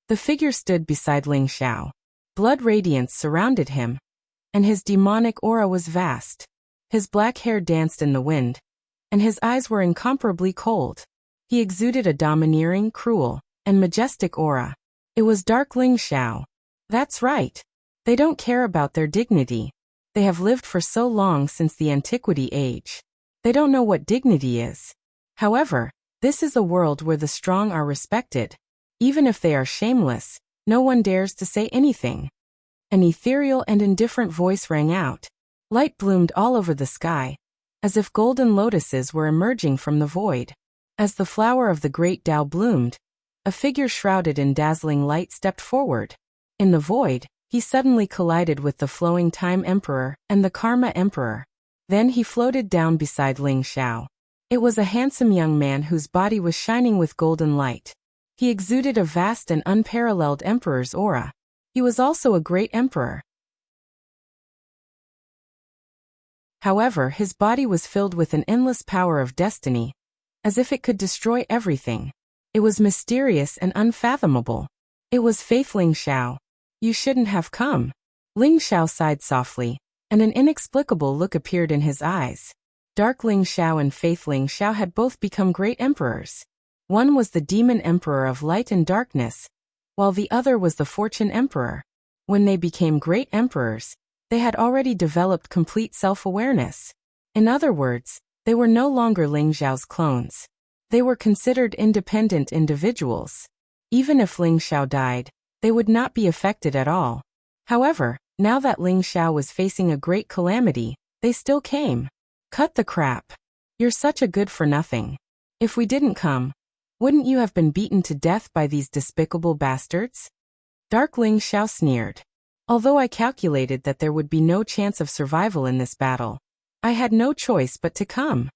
The figure stood beside Ling Xiao. Blood radiance surrounded him, and his demonic aura was vast. His black hair danced in the wind, and his eyes were incomparably cold. He exuded a domineering, cruel, and majestic aura. It was Dark Ling Xiao. That's right. They don't care about their dignity. They have lived for so long since the antiquity age. They don't know what dignity is. However, this is a world where the strong are respected. Even if they are shameless, no one dares to say anything. An ethereal and indifferent voice rang out. Light bloomed all over the sky, as if golden lotuses were emerging from the void. As the flower of the great Tao bloomed, a figure shrouded in dazzling light stepped forward. In the void, he suddenly collided with the flowing Time Emperor and the Karma Emperor. Then he floated down beside Ling Xiao. It was a handsome young man whose body was shining with golden light. He exuded a vast and unparalleled emperor's aura. He was also a great emperor. However, his body was filled with an endless power of destiny, as if it could destroy everything. It was mysterious and unfathomable. It was Faith Ling Xiao. You shouldn't have come. Ling Xiao sighed softly, and an inexplicable look appeared in his eyes. Dark Ling Xiao and Faith Ling Xiao had both become great emperors. One was the Demon Emperor of Light and Darkness, while the other was the Fortune Emperor. When they became great emperors, they had already developed complete self-awareness. In other words, they were no longer Ling Xiao's clones. They were considered independent individuals. Even if Ling Xiao died, they would not be affected at all. However, now that Ling Xiao was facing a great calamity, they still came. Cut the crap. You're such a good for nothing. If we didn't come, wouldn't you have been beaten to death by these despicable bastards? Dark Ling Xiao sneered. Although I calculated that there would be no chance of survival in this battle, I had no choice but to come.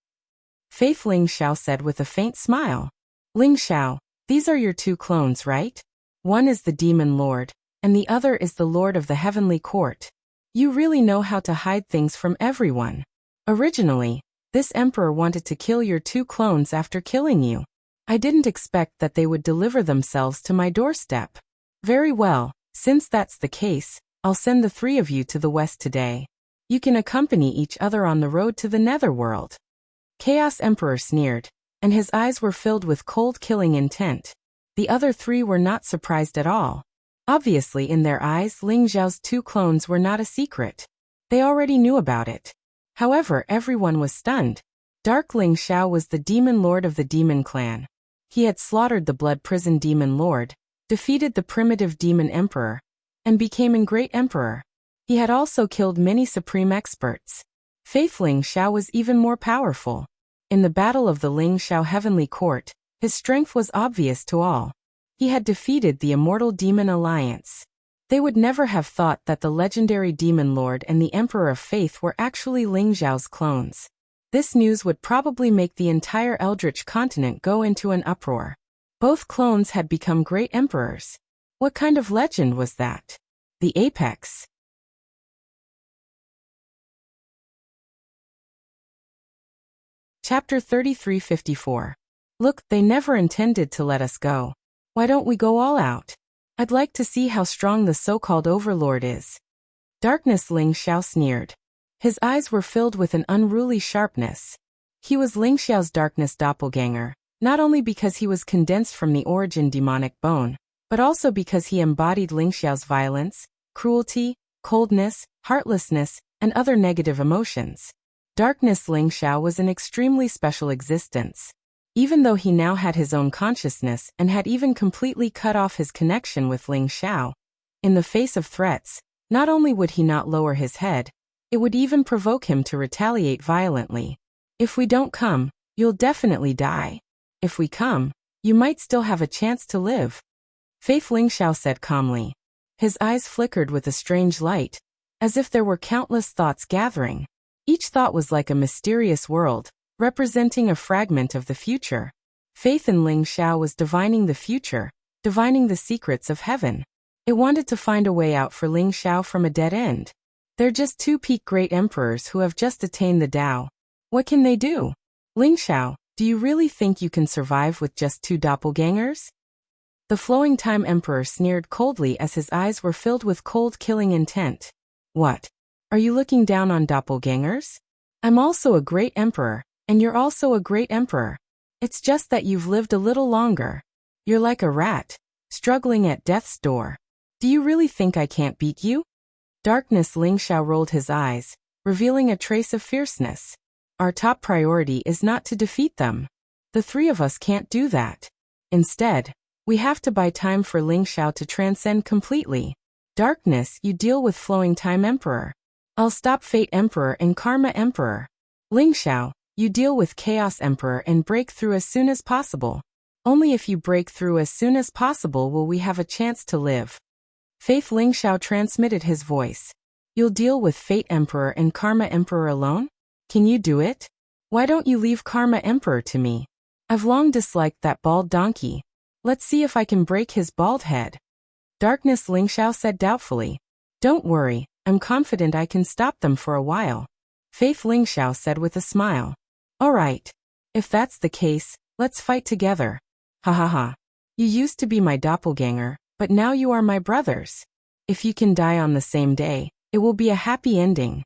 Faith, Ling Xiao said with a faint smile. Ling Xiao, these are your two clones, right? One is the Demon Lord, and the other is the Lord of the Heavenly Court. You really know how to hide things from everyone. Originally, this emperor wanted to kill your two clones after killing you. I didn't expect that they would deliver themselves to my doorstep. Very well, since that's the case, I'll send the three of you to the west today. You can accompany each other on the road to the netherworld. Chaos Emperor sneered, and his eyes were filled with cold killing intent. The other three were not surprised at all. Obviously in their eyes Ling Xiao's two clones were not a secret. They already knew about it. However, everyone was stunned. Dark Ling Xiao was the Demon Lord of the Demon Clan. He had slaughtered the Blood Prison Demon Lord, defeated the primitive Demon Emperor, and became a great emperor. He had also killed many supreme experts. Faith Ling Xiao was even more powerful. In the battle of the Ling Xiao Heavenly Court, his strength was obvious to all. He had defeated the Immortal Demon Alliance. They would never have thought that the legendary Demon Lord and the Emperor of Faith were actually Ling Xiao's clones. This news would probably make the entire Eldritch continent go into an uproar. Both clones had become great emperors. What kind of legend was that? The apex. Chapter 3354. Look, they never intended to let us go. Why don't we go all out? I'd like to see how strong the so-called overlord is. Darkness, Ling Xiao sneered. His eyes were filled with an unruly sharpness. He was Ling Xiao's darkness doppelganger, not only because he was condensed from the origin demonic bone, but also because he embodied Ling Xiao's violence, cruelty, coldness, heartlessness, and other negative emotions. Darkness Ling Xiao was an extremely special existence. Even though he now had his own consciousness and had even completely cut off his connection with Ling Xiao, in the face of threats, not only would he not lower his head, it would even provoke him to retaliate violently. If we don't come, you'll definitely die. If we come, you might still have a chance to live. Faith Ling Xiao said calmly. His eyes flickered with a strange light, as if there were countless thoughts gathering. Each thought was like a mysterious world, representing a fragment of the future. Faith in Ling Xiao was divining the future, divining the secrets of heaven. It wanted to find a way out for Ling Xiao from a dead end. They're just two peak great emperors who have just attained the Tao. What can they do? Ling Xiao, do you really think you can survive with just two doppelgangers? The Flowing Time Emperor sneered coldly as his eyes were filled with cold killing intent. What? Are you looking down on doppelgangers? I'm also a great emperor, and you're also a great emperor. It's just that you've lived a little longer. You're like a rat, struggling at death's door. Do you really think I can't beat you? Darkness Ling Xiao rolled his eyes, revealing a trace of fierceness. Our top priority is not to defeat them. The three of us can't do that. Instead, we have to buy time for Ling Xiao to transcend completely. Darkness, you deal with Flowing Time Emperor. I'll stop Fate Emperor and Karma Emperor. Ling Xiao, you deal with Chaos Emperor and break through as soon as possible. Only if you break through as soon as possible will we have a chance to live. Faith Ling Xiao transmitted his voice. You'll deal with Fate Emperor and Karma Emperor alone? Can you do it? Why don't you leave Karma Emperor to me? I've long disliked that bald donkey. Let's see if I can break his bald head. Darkness Ling Xiao said doubtfully. Don't worry, I'm confident I can stop them for a while. Faith Ling Xiao said with a smile. All right. If that's the case, let's fight together. Ha ha ha. You used to be my doppelganger, but now you are my brothers. If you can die on the same day, it will be a happy ending.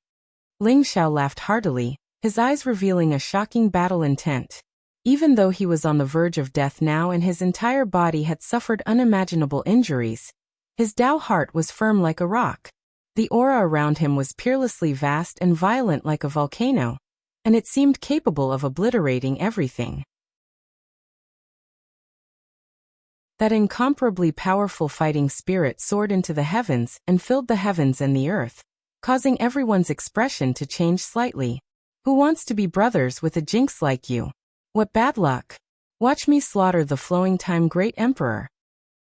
Ling Xiao laughed heartily, his eyes revealing a shocking battle intent. Even though he was on the verge of death now and his entire body had suffered unimaginable injuries, his Tao heart was firm like a rock. The aura around him was peerlessly vast and violent like a volcano, and it seemed capable of obliterating everything. That incomparably powerful fighting spirit soared into the heavens and filled the heavens and the earth, causing everyone's expression to change slightly. Who wants to be brothers with a jinx like you? What bad luck! Watch me slaughter the flowing time great emperor.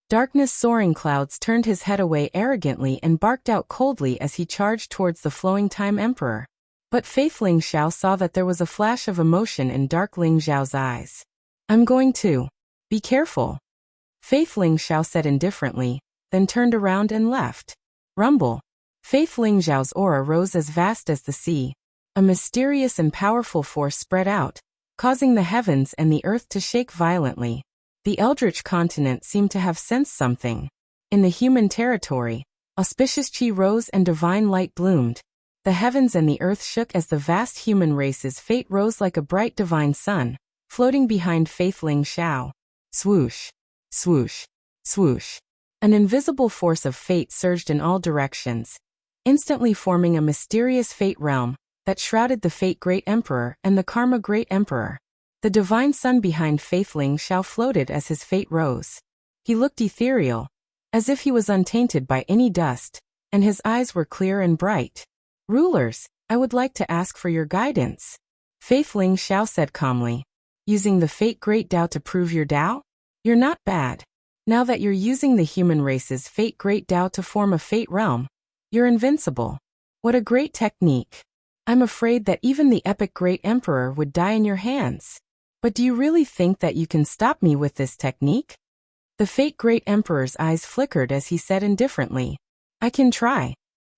Darkness soaring clouds turned his head away arrogantly and barked out coldly as he charged towards the flowing time emperor. But Faith Ling Xiao saw that there was a flash of emotion in Dark Ling Xiao's eyes. I'm going to. Be careful. Faith Ling Xiao said indifferently, then turned around and left. Rumble. Faith Ling Xiao's aura rose as vast as the sea. A mysterious and powerful force spread out, causing the heavens and the earth to shake violently. The Eldritch continent seemed to have sensed something. In the human territory, auspicious chi rose and divine light bloomed. The heavens and the earth shook as the vast human race's fate rose like a bright divine sun, floating behind Faith Ling Xiao. Swoosh, swoosh, swoosh. An invisible force of fate surged in all directions, instantly forming a mysterious fate realm that shrouded the Fate Great Emperor and the Karma Great Emperor. The divine sun behind Faith Ling Xiao floated as his fate rose. He looked ethereal, as if he was untainted by any dust, and his eyes were clear and bright. Rulers, I would like to ask for your guidance. Faith Ling Xiao said calmly. Using the Fate Great Tao to prove your Tao? You're not bad. Now that you're using the human race's Fate Great Tao to form a fate realm, you're invincible. What a great technique. I'm afraid that even the epic Great Emperor would die in your hands. But do you really think that you can stop me with this technique? The Fate Great Emperor's eyes flickered as he said indifferently. I can try.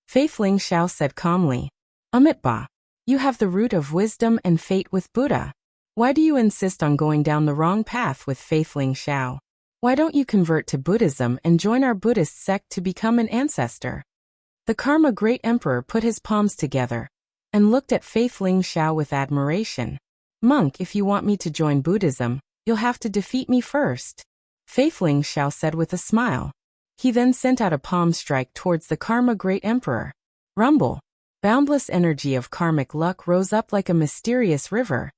Faith Ling Xiao said calmly. Amitabha, you have the root of wisdom and fate with Buddha. Why do you insist on going down the wrong path with Faith Ling Xiao? Why don't you convert to Buddhism and join our Buddhist sect to become an ancestor? The Karma Great Emperor put his palms together and looked at Faith Ling Xiao with admiration. Monk, if you want me to join Buddhism, you'll have to defeat me first. Faith Ling Xiao said with a smile. He then sent out a palm strike towards the Karma Great Emperor. Rumble. Boundless energy of karmic luck rose up like a mysterious river.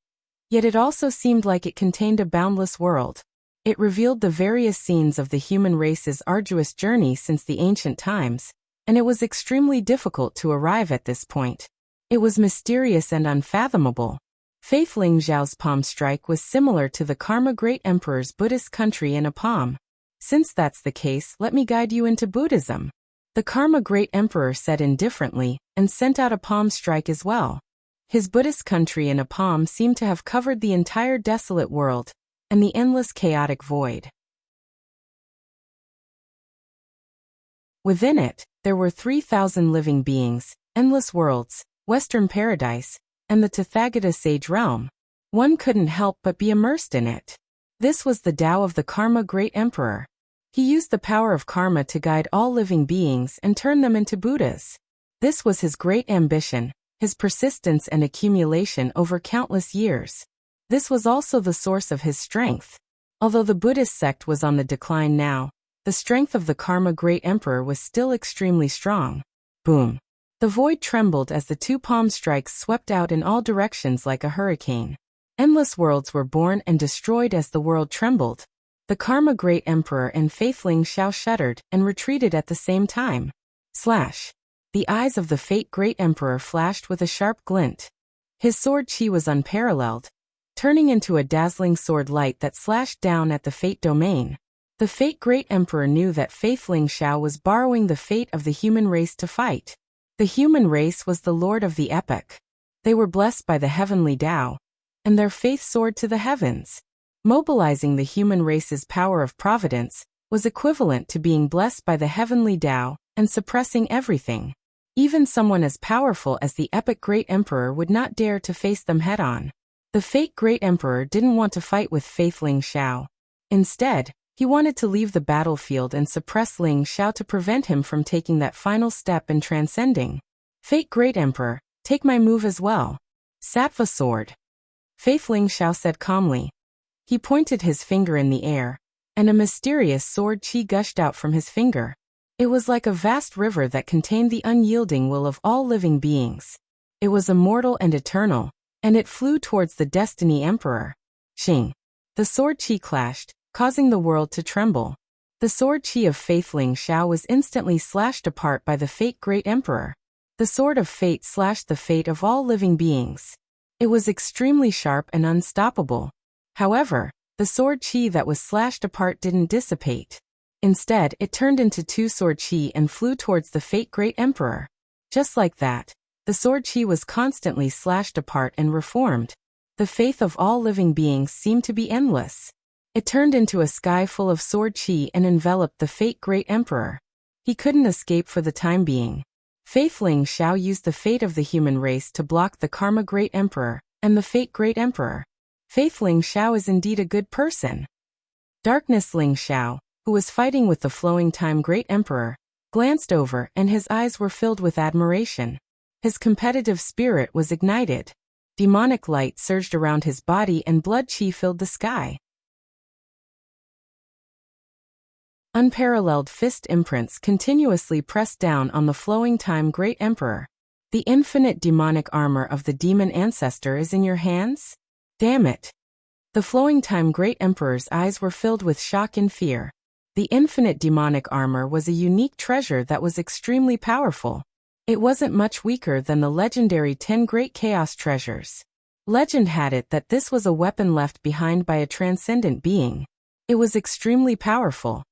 Yet it also seemed like it contained a boundless world. It revealed the various scenes of the human race's arduous journey since the ancient times, and it was extremely difficult to arrive at this point. It was mysterious and unfathomable. Faith Ling Xiao's palm strike was similar to the Karma Great Emperor's Buddhist country in a palm. Since that's the case, let me guide you into Buddhism. The Karma Great Emperor said indifferently, and sent out a palm strike as well. His Buddhist country in a palm seemed to have covered the entire desolate world, and the endless chaotic void. Within it, there were 3,000 living beings, endless worlds, Western paradise, and the Tathagata sage realm. One couldn't help but be immersed in it. This was the Tao of the Karma Great Emperor. He used the power of karma to guide all living beings and turn them into Buddhas. This was his great ambition, his persistence and accumulation over countless years. This was also the source of his strength. Although the Buddhist sect was on the decline now, the strength of the Karma Great Emperor was still extremely strong. Boom. The void trembled as the two palm strikes swept out in all directions like a hurricane. Endless worlds were born and destroyed as the world trembled. The Karma Great Emperor and Faith Ling Xiao shuddered and retreated at the same time. Slash. The eyes of the Fate Great Emperor flashed with a sharp glint. His sword chi was unparalleled, turning into a dazzling sword light that slashed down at the Fate domain. The Fate Great Emperor knew that Faith Ling Xiao was borrowing the fate of the human race to fight. The human race was the lord of the epic. They were blessed by the heavenly Tao, and their faith soared to the heavens. Mobilizing the human race's power of providence was equivalent to being blessed by the heavenly Tao and suppressing everything. Even someone as powerful as the epic Great Emperor would not dare to face them head-on. The Fate Great Emperor didn't want to fight with Faith Ling Xiao. Instead, he wanted to leave the battlefield and suppress Ling Xiao to prevent him from taking that final step in transcending. Fate Great Emperor, take my move as well. Sattva sword. Faith Ling Xiao said calmly. He pointed his finger in the air, and a mysterious sword chi gushed out from his finger. It was like a vast river that contained the unyielding will of all living beings. It was immortal and eternal, and it flew towards the Destiny Emperor. Xing. The sword chi clashed, causing the world to tremble. The sword chi of Faith Ling Xiao was instantly slashed apart by the Fate Great Emperor. The sword of fate slashed the fate of all living beings. It was extremely sharp and unstoppable. However, the sword chi that was slashed apart didn't dissipate. Instead, it turned into two sword chi and flew towards the Fate Great Emperor. Just like that, the sword chi was constantly slashed apart and reformed. The faith of all living beings seemed to be endless. It turned into a sky full of sword chi and enveloped the Fate Great Emperor. He couldn't escape for the time being. Faith Ling Xiao used the fate of the human race to block the Karma Great Emperor and the Fate Great Emperor. Faith Ling Xiao is indeed a good person. Darkness Ling Xiao, who was fighting with the Flowing Time Great Emperor, glanced over and his eyes were filled with admiration. His competitive spirit was ignited. Demonic light surged around his body and blood chi filled the sky. Unparalleled fist imprints continuously pressed down on the Flowing Time Great Emperor. The infinite demonic armor of the demon ancestor is in your hands? Damn it! The Flowing Time Great Emperor's eyes were filled with shock and fear. The infinite demonic armor was a unique treasure that was extremely powerful. It wasn't much weaker than the legendary 10 Great Chaos Treasures. Legend had it that this was a weapon left behind by a transcendent being. It was extremely powerful.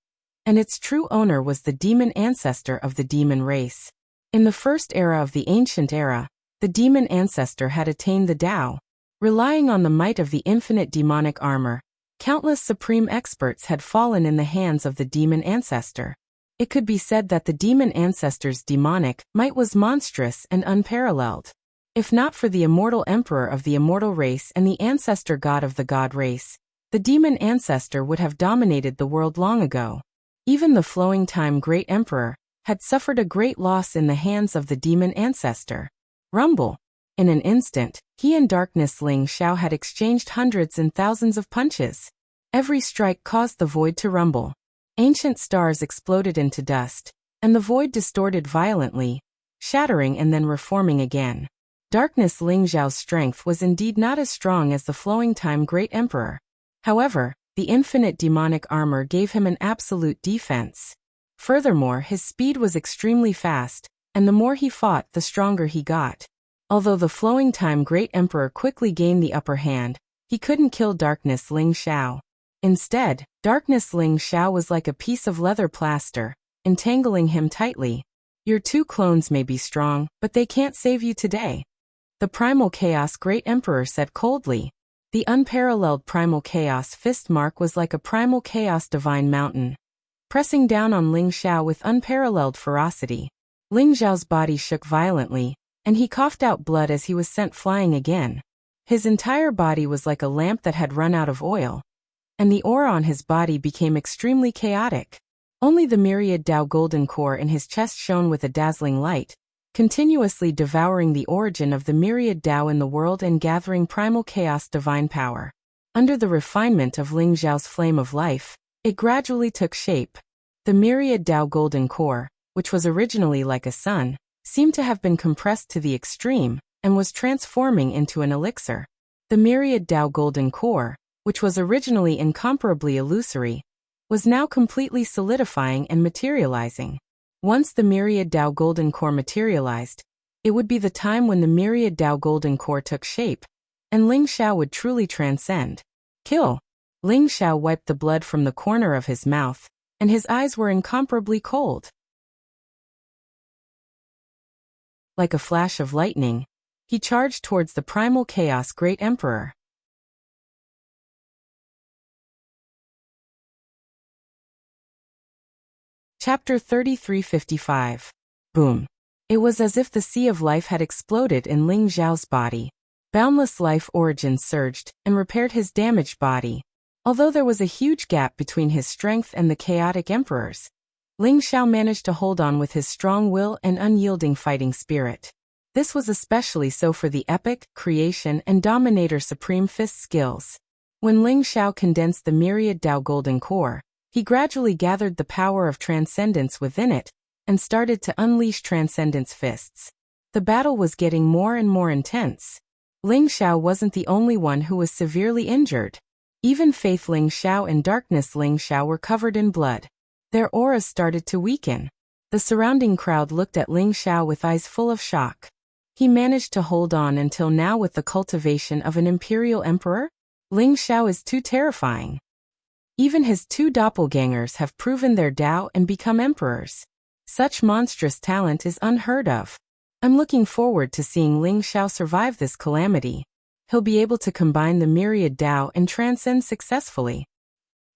And its true owner was the demon ancestor of the demon race. In the first era of the ancient era, the demon ancestor had attained the Tao. Relying on the might of the infinite demonic armor, countless supreme experts had fallen in the hands of the demon ancestor. It could be said that the demon ancestor's demonic might was monstrous and unparalleled. If not for the immortal emperor of the immortal race and the ancestor god of the god race, the demon ancestor would have dominated the world long ago. Even the Flowing Time Great Emperor had suffered a great loss in the hands of the demon ancestor. Rumble. In an instant, he and Darkness Ling Xiao had exchanged hundreds and thousands of punches. Every strike caused the void to rumble. Ancient stars exploded into dust, and the void distorted violently, shattering and then reforming again. Darkness Ling Xiao's strength was indeed not as strong as the Flowing Time Great Emperor. However, the infinite demonic armor gave him an absolute defense. Furthermore, his speed was extremely fast, and the more he fought, the stronger he got. Although the Flowing Time Great Emperor quickly gained the upper hand, he couldn't kill Darkness Ling Xiao. Instead, Darkness Ling Xiao was like a piece of leather plaster, entangling him tightly. Your two clones may be strong, but they can't save you today. The Primal Chaos Great Emperor said coldly. The unparalleled Primal Chaos fist mark was like a Primal Chaos Divine Mountain, pressing down on Ling Xiao with unparalleled ferocity. Ling Xiao's body shook violently, and he coughed out blood as he was sent flying again. His entire body was like a lamp that had run out of oil, and the aura on his body became extremely chaotic. Only the myriad Tao golden core in his chest shone with a dazzling light, continuously devouring the origin of the myriad Tao in the world and gathering primal chaos divine power. Under the refinement of Ling Xiao's flame of life, it gradually took shape. The myriad Tao golden core, which was originally like a sun, seemed to have been compressed to the extreme, and was transforming into an elixir. The myriad Tao golden core, which was originally incomparably illusory, was now completely solidifying and materializing. Once the myriad Tao golden core materialized, it would be the time when the myriad Tao golden core took shape, and Ling Xiao would truly transcend. Kill! Ling Xiao wiped the blood from the corner of his mouth, and his eyes were incomparably cold. Like a flash of lightning, he charged towards the primal chaos great emperor. Chapter 3355. Boom. It was as if the sea of life had exploded in Ling Xiao's body. Boundless life origin surged and repaired his damaged body. Although there was a huge gap between his strength and the chaotic emperor's, Ling Xiao managed to hold on with his strong will and unyielding fighting spirit. This was especially so for the epic, creation, and dominator supreme fist skills. When Ling Xiao condensed the myriad Tao golden core, he gradually gathered the power of transcendence within it, and started to unleash transcendence fists. The battle was getting more and more intense. Ling Xiao wasn't the only one who was severely injured. Even Faith Ling Xiao and Darkness Ling Xiao were covered in blood. Their auras started to weaken. The surrounding crowd looked at Ling Xiao with eyes full of shock. He managed to hold on until now with the cultivation of an imperial emperor? Ling Xiao is too terrifying. Even his two doppelgangers have proven their Dao and become emperors. Such monstrous talent is unheard of. I'm looking forward to seeing Ling Xiao survive this calamity. He'll be able to combine the myriad Dao and transcend successfully.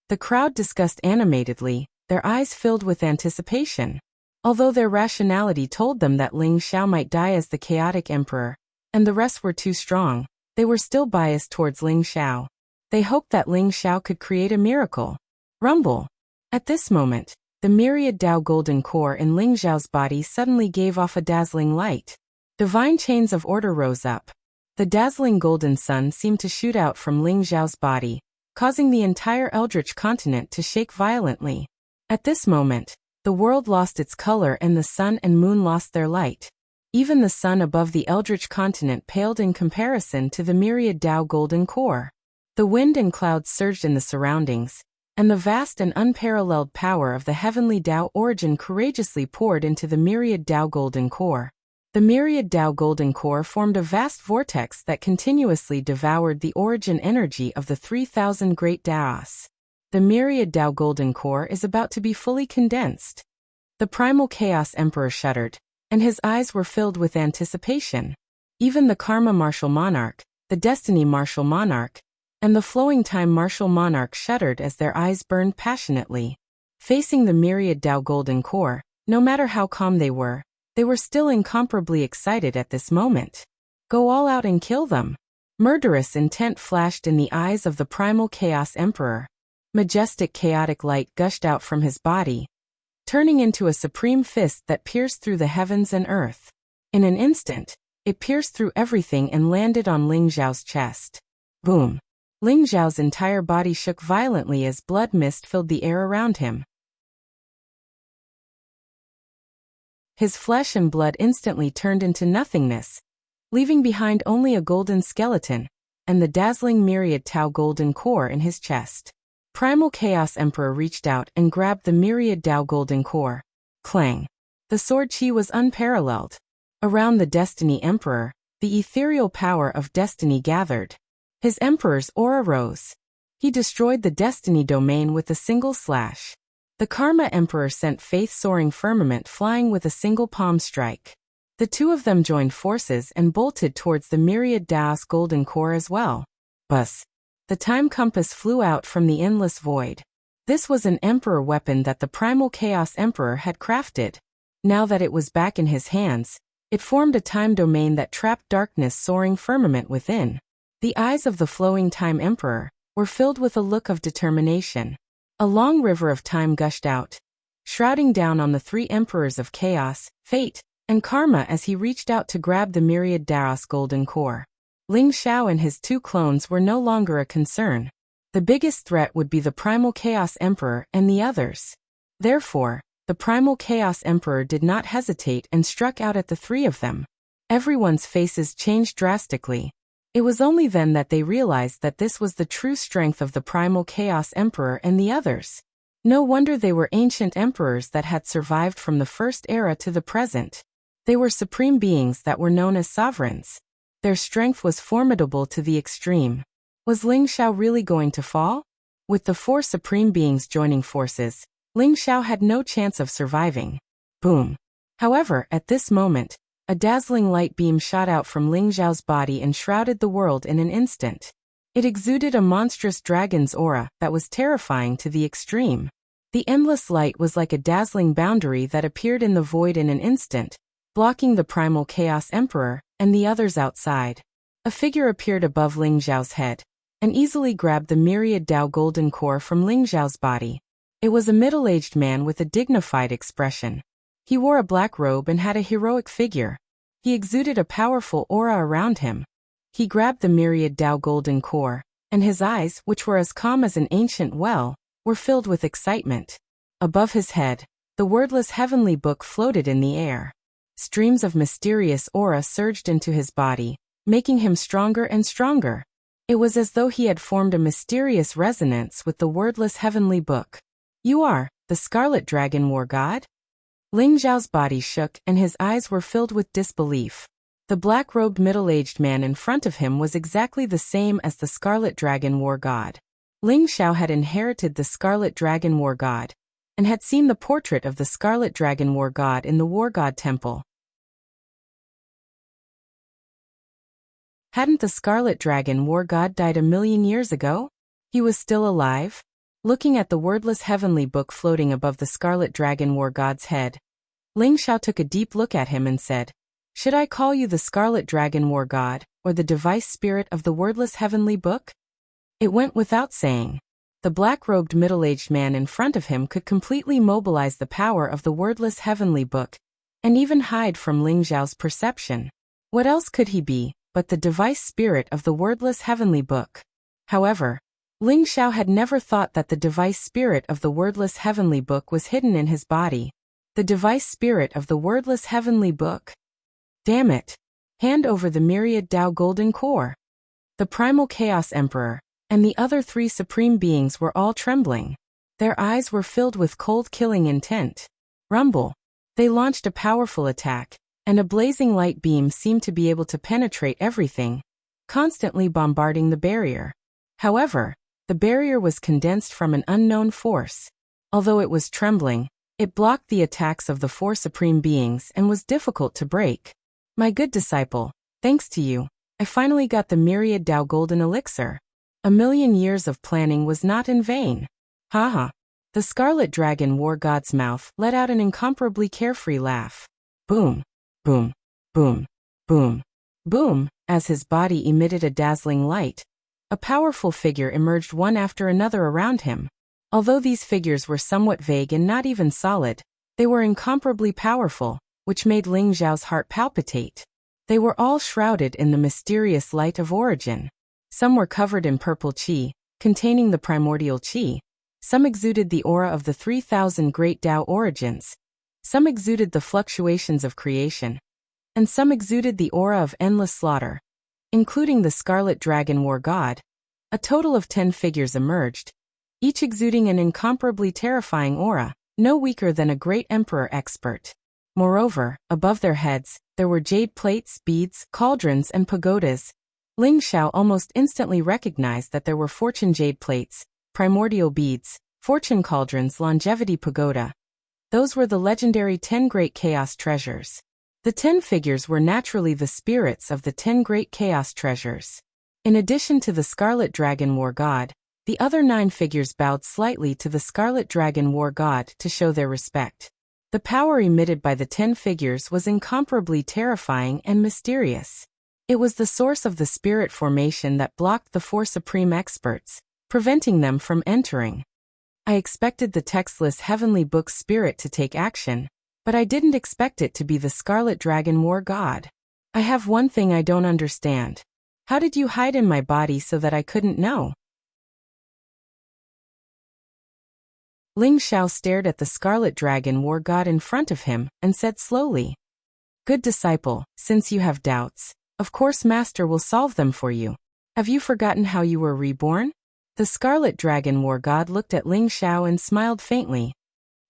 The crowd discussed animatedly, their eyes filled with anticipation. Although their rationality told them that Ling Xiao might die as the chaotic emperor, and the rest were too strong, they were still biased towards Ling Xiao. They hoped that Ling Xiao could create a miracle. Rumble. At this moment, the myriad Dao golden core in Ling Xiao's body suddenly gave off a dazzling light. Divine chains of order rose up. The dazzling golden sun seemed to shoot out from Ling Xiao's body, causing the entire Eldritch continent to shake violently. At this moment, the world lost its color and the sun and moon lost their light. Even the sun above the Eldritch continent paled in comparison to the myriad Dao golden core. The wind and clouds surged in the surroundings, and the vast and unparalleled power of the heavenly Dao origin courageously poured into the myriad Dao golden core. The myriad Dao golden core formed a vast vortex that continuously devoured the origin energy of the 3,000 great Daos. The myriad Dao golden core is about to be fully condensed. The primal chaos emperor shuddered, and his eyes were filled with anticipation. Even the karma martial monarch, the destiny martial monarch, and the flowing time martial monarch shuddered as their eyes burned passionately. Facing the myriad Dao golden core, no matter how calm they were still incomparably excited at this moment. Go all out and kill them. Murderous intent flashed in the eyes of the primal chaos emperor. Majestic chaotic light gushed out from his body, turning into a supreme fist that pierced through the heavens and earth. In an instant, it pierced through everything and landed on Ling Xiao's chest. Boom! Ling Xiao's entire body shook violently as blood mist filled the air around him. His flesh and blood instantly turned into nothingness, leaving behind only a golden skeleton, and the dazzling myriad Tao golden core in his chest. Primal Chaos Emperor reached out and grabbed the myriad Dao golden core. Clang! The sword chi was unparalleled. Around the Destiny Emperor, the ethereal power of destiny gathered. His emperor's aura rose. He destroyed the destiny domain with a single slash. The Karma Emperor sent faith-soaring firmament flying with a single palm strike. The two of them joined forces and bolted towards the myriad Daos golden core as well. Buzz! The time compass flew out from the endless void. This was an emperor weapon that the Primal Chaos Emperor had crafted. Now that it was back in his hands, it formed a time domain that trapped darkness soaring firmament within. The eyes of the flowing Time Emperor were filled with a look of determination. A long river of time gushed out, shrouding down on the three emperors of chaos, fate, and karma as he reached out to grab the myriad Daos golden core. Ling Xiao and his two clones were no longer a concern. The biggest threat would be the Primal Chaos Emperor and the others. Therefore, the Primal Chaos Emperor did not hesitate and struck out at the three of them. Everyone's faces changed drastically. It was only then that they realized that this was the true strength of the Primal Chaos Emperor and the others. No wonder they were ancient emperors that had survived from the first era to the present. They were supreme beings that were known as sovereigns. Their strength was formidable to the extreme. Was Ling Xiao really going to fall? With the four supreme beings joining forces, Ling Xiao had no chance of surviving. Boom! However, at this moment, a dazzling light beam shot out from Ling Xiao's body and shrouded the world in an instant. It exuded a monstrous dragon's aura that was terrifying to the extreme. The endless light was like a dazzling boundary that appeared in the void in an instant, blocking the Primal Chaos Emperor and the others outside. A figure appeared above Ling Xiao's head and easily grabbed the myriad Dao golden core from Ling Xiao's body. It was a middle-aged man with a dignified expression. He wore a black robe and had a heroic figure. He exuded a powerful aura around him. He grabbed the myriad Dao golden core, and his eyes, which were as calm as an ancient well, were filled with excitement. Above his head, the wordless heavenly book floated in the air. Streams of mysterious aura surged into his body, making him stronger and stronger. It was as though he had formed a mysterious resonance with the wordless heavenly book. You are The Scarlet Dragon War God? Ling Xiao's body shook and his eyes were filled with disbelief. The black-robed middle-aged man in front of him was exactly the same as the Scarlet Dragon War God. Ling Xiao had inherited the Scarlet Dragon War God, and had seen the portrait of the Scarlet Dragon War God in the War God Temple. Hadn't the Scarlet Dragon War God died 1,000,000 years ago? He was still alive? Looking at the wordless heavenly book floating above the Scarlet Dragon War God's head, Ling Xiao took a deep look at him and said, "Should I call you the Scarlet Dragon War God, or the device spirit of the wordless heavenly book?" It went without saying. The black-robed middle-aged man in front of him could completely mobilize the power of the wordless heavenly book, and even hide from Ling Xiao's perception. What else could he be but the device spirit of the wordless heavenly book? However, Ling Xiao had never thought that the device spirit of the wordless heavenly book was hidden in his body. The device spirit of the wordless heavenly book. Damn it! Hand over the myriad Tao golden core. The primal chaos emperor and the other 3 supreme beings were all trembling. Their eyes were filled with cold killing intent. Rumble. They launched a powerful attack, and a blazing light beam seemed to be able to penetrate everything, constantly bombarding the barrier. However, the barrier was condensed from an unknown force. Although it was trembling, it blocked the attacks of the 4 supreme beings and was difficult to break. My good disciple, thanks to you, I finally got the myriad Tao golden elixir. 1,000,000 years of planning was not in vain. Haha. The Scarlet Dragon War God's mouth let out an incomparably carefree laugh. Boom, boom, boom, boom, boom, as his body emitted a dazzling light. A powerful figure emerged one after another around him. Although these figures were somewhat vague and not even solid, they were incomparably powerful, which made Ling Xiao's heart palpitate. They were all shrouded in the mysterious light of origin. Some were covered in purple qi, containing the primordial qi. Some exuded the aura of the 3,000 great Tao origins. Some exuded the fluctuations of creation. And some exuded the aura of endless slaughter. Including the Scarlet Dragon War God, a total of 10 figures emerged, each exuding an incomparably terrifying aura, no weaker than a great emperor expert. Moreover, above their heads, there were jade plates, beads, cauldrons, and pagodas. Ling Xiao almost instantly recognized that there were fortune jade plates, primordial beads, fortune cauldrons, longevity pagoda. Those were the legendary 10 great chaos treasures. The 10 figures were naturally the spirits of the 10 great chaos treasures. In addition to the Scarlet Dragon War God, the other 9 figures bowed slightly to the Scarlet Dragon War God to show their respect. The power emitted by the 10 figures was incomparably terrifying and mysterious. It was the source of the spirit formation that blocked the 4 supreme experts, preventing them from entering. I expected the textless heavenly book spirit to take action, but I didn't expect it to be the Scarlet Dragon War God. I have one thing I don't understand. How did you hide in my body so that I couldn't know? Ling Xiao stared at the Scarlet Dragon War God in front of him and said slowly, "Good disciple, since you have doubts, of course Master will solve them for you. Have you forgotten how you were reborn?" The Scarlet Dragon War God looked at Ling Xiao and smiled faintly.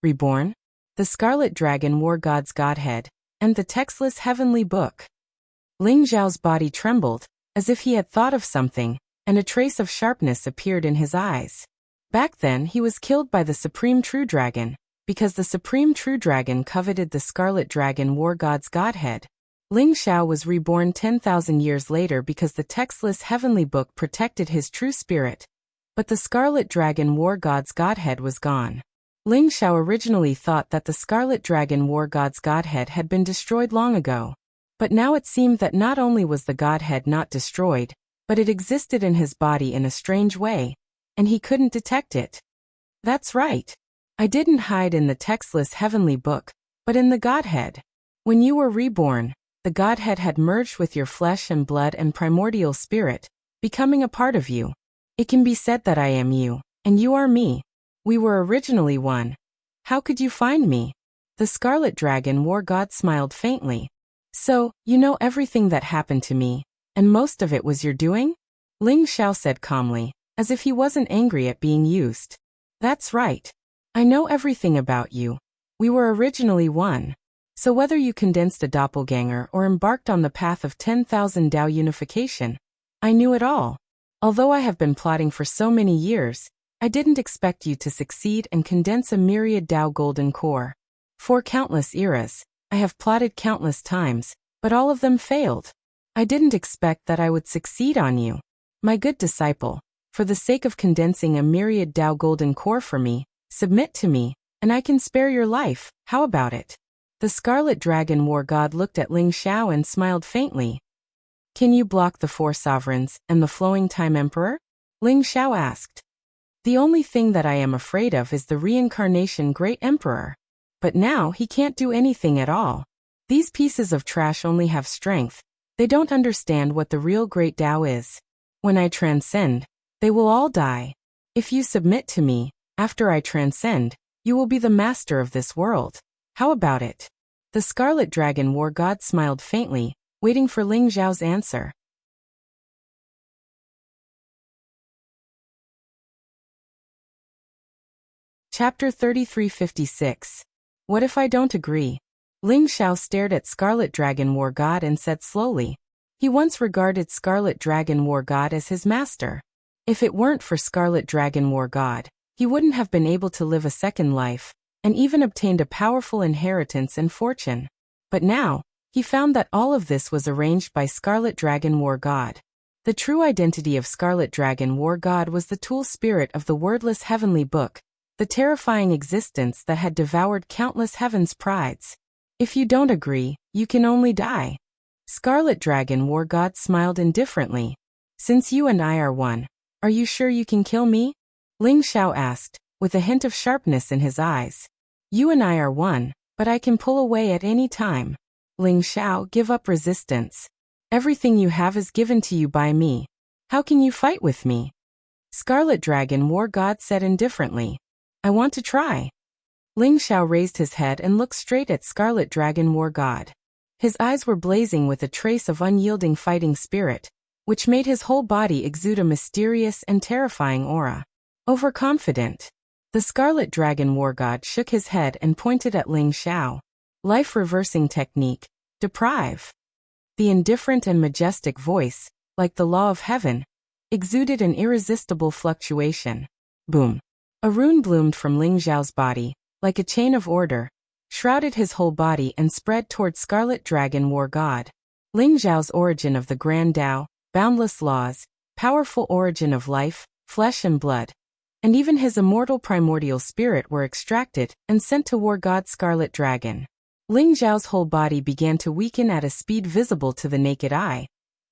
Reborn? The Scarlet Dragon War God's Godhead, and the textless heavenly book. Ling Xiao's body trembled, as if he had thought of something, and a trace of sharpness appeared in his eyes. Back then he was killed by the Supreme True Dragon, because the Supreme True Dragon coveted the Scarlet Dragon War God's Godhead. Ling Xiao was reborn 10,000 years later because the textless heavenly book protected his true spirit, but the Scarlet Dragon War God's Godhead was gone. Ling Xiao originally thought that the Scarlet Dragon War God's Godhead had been destroyed long ago. But now it seemed that not only was the Godhead not destroyed, but it existed in his body in a strange way, and he couldn't detect it. That's right. I didn't hide in the textless heavenly book, but in the Godhead. When you were reborn, the Godhead had merged with your flesh and blood and primordial spirit, becoming a part of you. It can be said that I am you, and you are me. We were originally one. How could you find me? The Scarlet Dragon War God smiled faintly. So, you know everything that happened to me, and most of it was your doing? Ling Xiao said calmly, as if he wasn't angry at being used. That's right. I know everything about you. We were originally one. So whether you condensed a doppelganger or embarked on the path of 10,000 Tao unification, I knew it all. Although I have been plotting for so many years, I didn't expect you to succeed and condense a myriad Tao golden core. For countless eras, I have plotted countless times, but all of them failed. I didn't expect that I would succeed on you. My good disciple, for the sake of condensing a myriad Tao golden core for me, submit to me, and I can spare your life. How about it? The Scarlet Dragon War God looked at Ling Xiao and smiled faintly. Can you block the Four Sovereigns and the Flowing Time Emperor? Ling Xiao asked. The only thing that I am afraid of is the reincarnation Great Emperor. But now he can't do anything at all. These pieces of trash only have strength. They don't understand what the real Great Tao is. When I transcend, they will all die. If you submit to me, after I transcend, you will be the master of this world. How about it? The Scarlet Dragon War God smiled faintly, waiting for Ling Xiao's answer. Chapter 3356. What if I don't agree? Ling Xiao stared at Scarlet Dragon War God and said slowly. He once regarded Scarlet Dragon War God as his master. If it weren't for Scarlet Dragon War God, he wouldn't have been able to live a second life, and even obtained a powerful inheritance and fortune. But now, he found that all of this was arranged by Scarlet Dragon War God. The true identity of Scarlet Dragon War God was the tool spirit of the wordless heavenly book, the terrifying existence that had devoured countless heaven's prides. If you don't agree, you can only die. Scarlet Dragon War God smiled indifferently. Since you and I are one, are you sure you can kill me? Ling Xiao asked, with a hint of sharpness in his eyes. You and I are one, but I can pull away at any time. Ling Xiao, give up resistance. Everything you have is given to you by me. How can you fight with me? Scarlet Dragon War God said indifferently. I want to try. Ling Xiao raised his head and looked straight at Scarlet Dragon War God. His eyes were blazing with a trace of unyielding fighting spirit, which made his whole body exude a mysterious and terrifying aura. Overconfident. The Scarlet Dragon War God shook his head and pointed at Ling Xiao. Life reversing technique. Deprive. The indifferent and majestic voice, like the law of heaven, exuded an irresistible fluctuation. Boom. A rune bloomed from Ling Xiao's body, like a chain of order, shrouded his whole body and spread toward Scarlet Dragon War God. Ling Xiao's origin of the Grand Tao, boundless laws, powerful origin of life, flesh and blood, and even his immortal primordial spirit were extracted and sent to War God Scarlet Dragon. Ling Xiao's whole body began to weaken at a speed visible to the naked eye,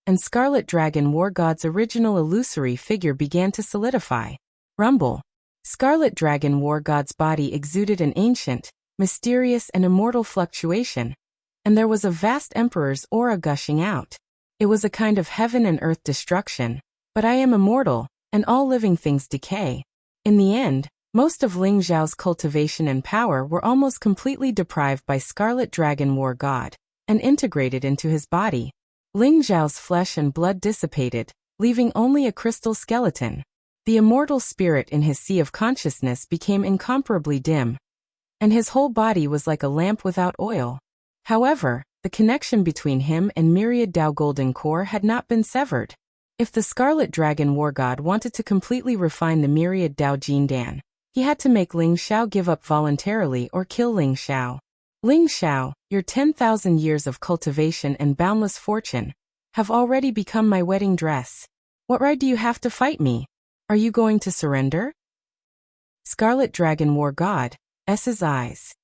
and Scarlet Dragon War God's original illusory figure began to solidify. Rumble. Scarlet Dragon War God's body exuded an ancient, mysterious and immortal fluctuation, and there was a vast emperor's aura gushing out. It was a kind of heaven and earth destruction, but I am immortal, and all living things decay. In the end, most of Ling Xiao's cultivation and power were almost completely deprived by Scarlet Dragon War God, and integrated into his body. Ling Xiao's flesh and blood dissipated, leaving only a crystal skeleton. The immortal spirit in his sea of consciousness became incomparably dim, and his whole body was like a lamp without oil. However, the connection between him and myriad Tao Golden Core had not been severed. If the Scarlet Dragon War God wanted to completely refine the myriad Tao Jindan, he had to make Ling Xiao give up voluntarily or kill Ling Xiao. Ling Xiao, your 10,000 years of cultivation and boundless fortune have already become my wedding dress. What right do you have to fight me? Are you going to surrender? Scarlet Dragon War God, S's eyes.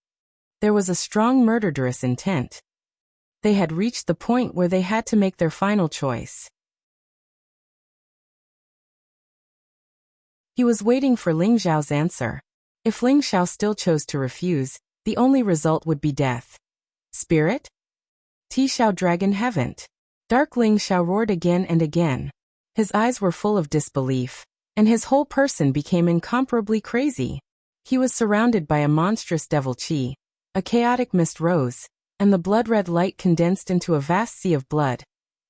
There was a strong murderous intent. They had reached the point where they had to make their final choice. He was waiting for Ling Xiao's answer. If Ling Xiao still chose to refuse, the only result would be death. Spirit? Ti Xiao Dragon Heaven. Dark Ling Xiao roared again and again. His eyes were full of disbelief, and his whole person became incomparably crazy. He was surrounded by a monstrous devil chi. A chaotic mist rose, and the blood-red light condensed into a vast sea of blood,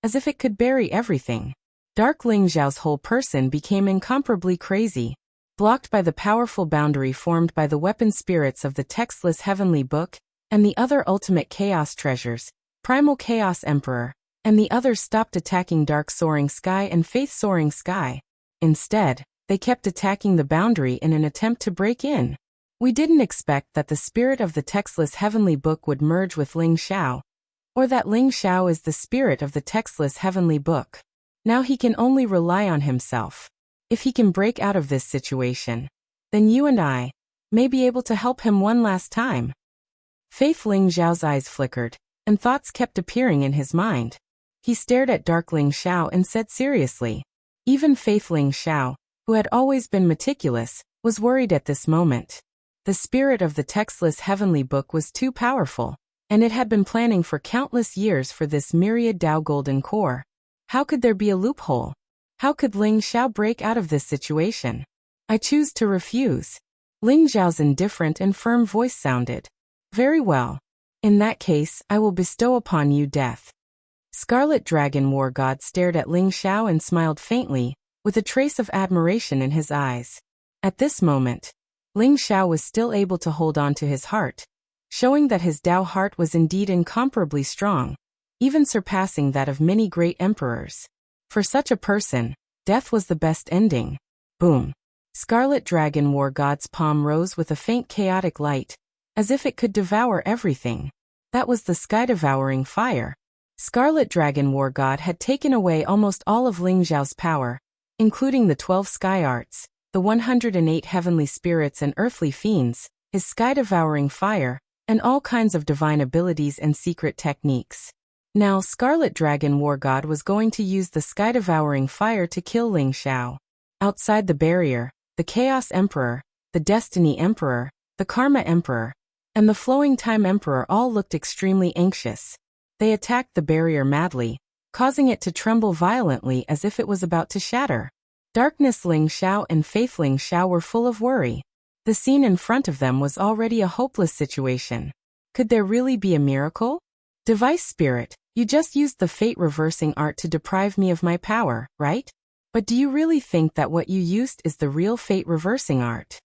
as if it could bury everything. Dark Ling Xiao's whole person became incomparably crazy. blocked by the powerful boundary formed by the weapon spirits of the textless heavenly book, and the other ultimate chaos treasures, Primal Chaos Emperor, and the others stopped attacking Dark Soaring Sky and Faith Soaring Sky. Instead, they kept attacking the boundary in an attempt to break in. We didn't expect that the spirit of the textless heavenly book would merge with Ling Xiao, or that Ling Xiao is the spirit of the textless heavenly book. Now he can only rely on himself. If he can break out of this situation, then you and I may be able to help him one last time. Faith Ling Xiao's eyes flickered, and thoughts kept appearing in his mind. He stared at Dark Ling Xiao and said seriously. Even Faith Ling Xiao, who had always been meticulous, was worried at this moment. The spirit of the textless heavenly book was too powerful, and it had been planning for countless years for this myriad Dao golden core. How could there be a loophole? How could Ling Xiao break out of this situation? I choose to refuse. Ling Xiao's indifferent and firm voice sounded. Very well. In that case, I will bestow upon you death. Scarlet Dragon War God stared at Ling Xiao and smiled faintly, with a trace of admiration in his eyes. At this moment, Ling Xiao was still able to hold on to his heart, showing that his Dao heart was indeed incomparably strong, even surpassing that of many great emperors. For such a person, death was the best ending. Boom. Scarlet Dragon War God's palm rose with a faint chaotic light, as if it could devour everything. That was the sky-devouring fire. Scarlet Dragon War God had taken away almost all of Ling Xiao's power, including the 12 sky arts, the 108 heavenly spirits and earthly fiends, his sky-devouring fire, and all kinds of divine abilities and secret techniques. Now Scarlet Dragon War God was going to use the sky-devouring fire to kill Ling Xiao. Outside the barrier, the Chaos Emperor, the Destiny Emperor, the Karma Emperor, and the Flowing Time Emperor all looked extremely anxious. They attacked the barrier madly, causing it to tremble violently as if it was about to shatter. Darkness Ling Xiao and Faith Ling Xiao were full of worry. The scene in front of them was already a hopeless situation. Could there really be a miracle? Device Spirit, you just used the fate-reversing art to deprive me of my power, right? But do you really think that what you used is the real fate-reversing art?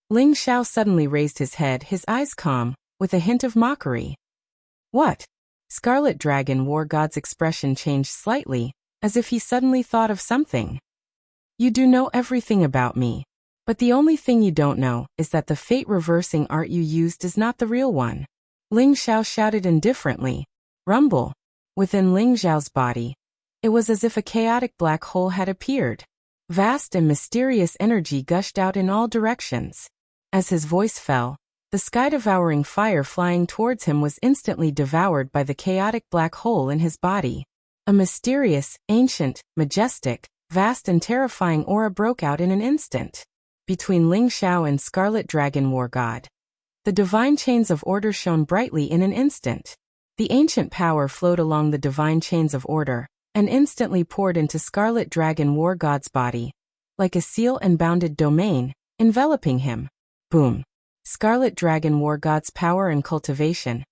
Ling Xiao suddenly raised his head, his eyes calm, with a hint of mockery. What? Scarlet Dragon War God's expression changed slightly, as if he suddenly thought of something. You do know everything about me. But the only thing you don't know is that the fate-reversing art you used is not the real one. Ling Xiao shouted indifferently. Rumble. Within Ling Xiao's body, it was as if a chaotic black hole had appeared. Vast and mysterious energy gushed out in all directions. As his voice fell, the sky-devouring fire flying towards him was instantly devoured by the chaotic black hole in his body. A mysterious, ancient, majestic, vast and terrifying aura broke out in an instant. Between Ling Xiao and Scarlet Dragon War God, the divine chains of order shone brightly in an instant. The ancient power flowed along the divine chains of order, and instantly poured into Scarlet Dragon War God's body, like a seal and bounded domain, enveloping him. Boom. Scarlet Dragon War God's power and cultivation,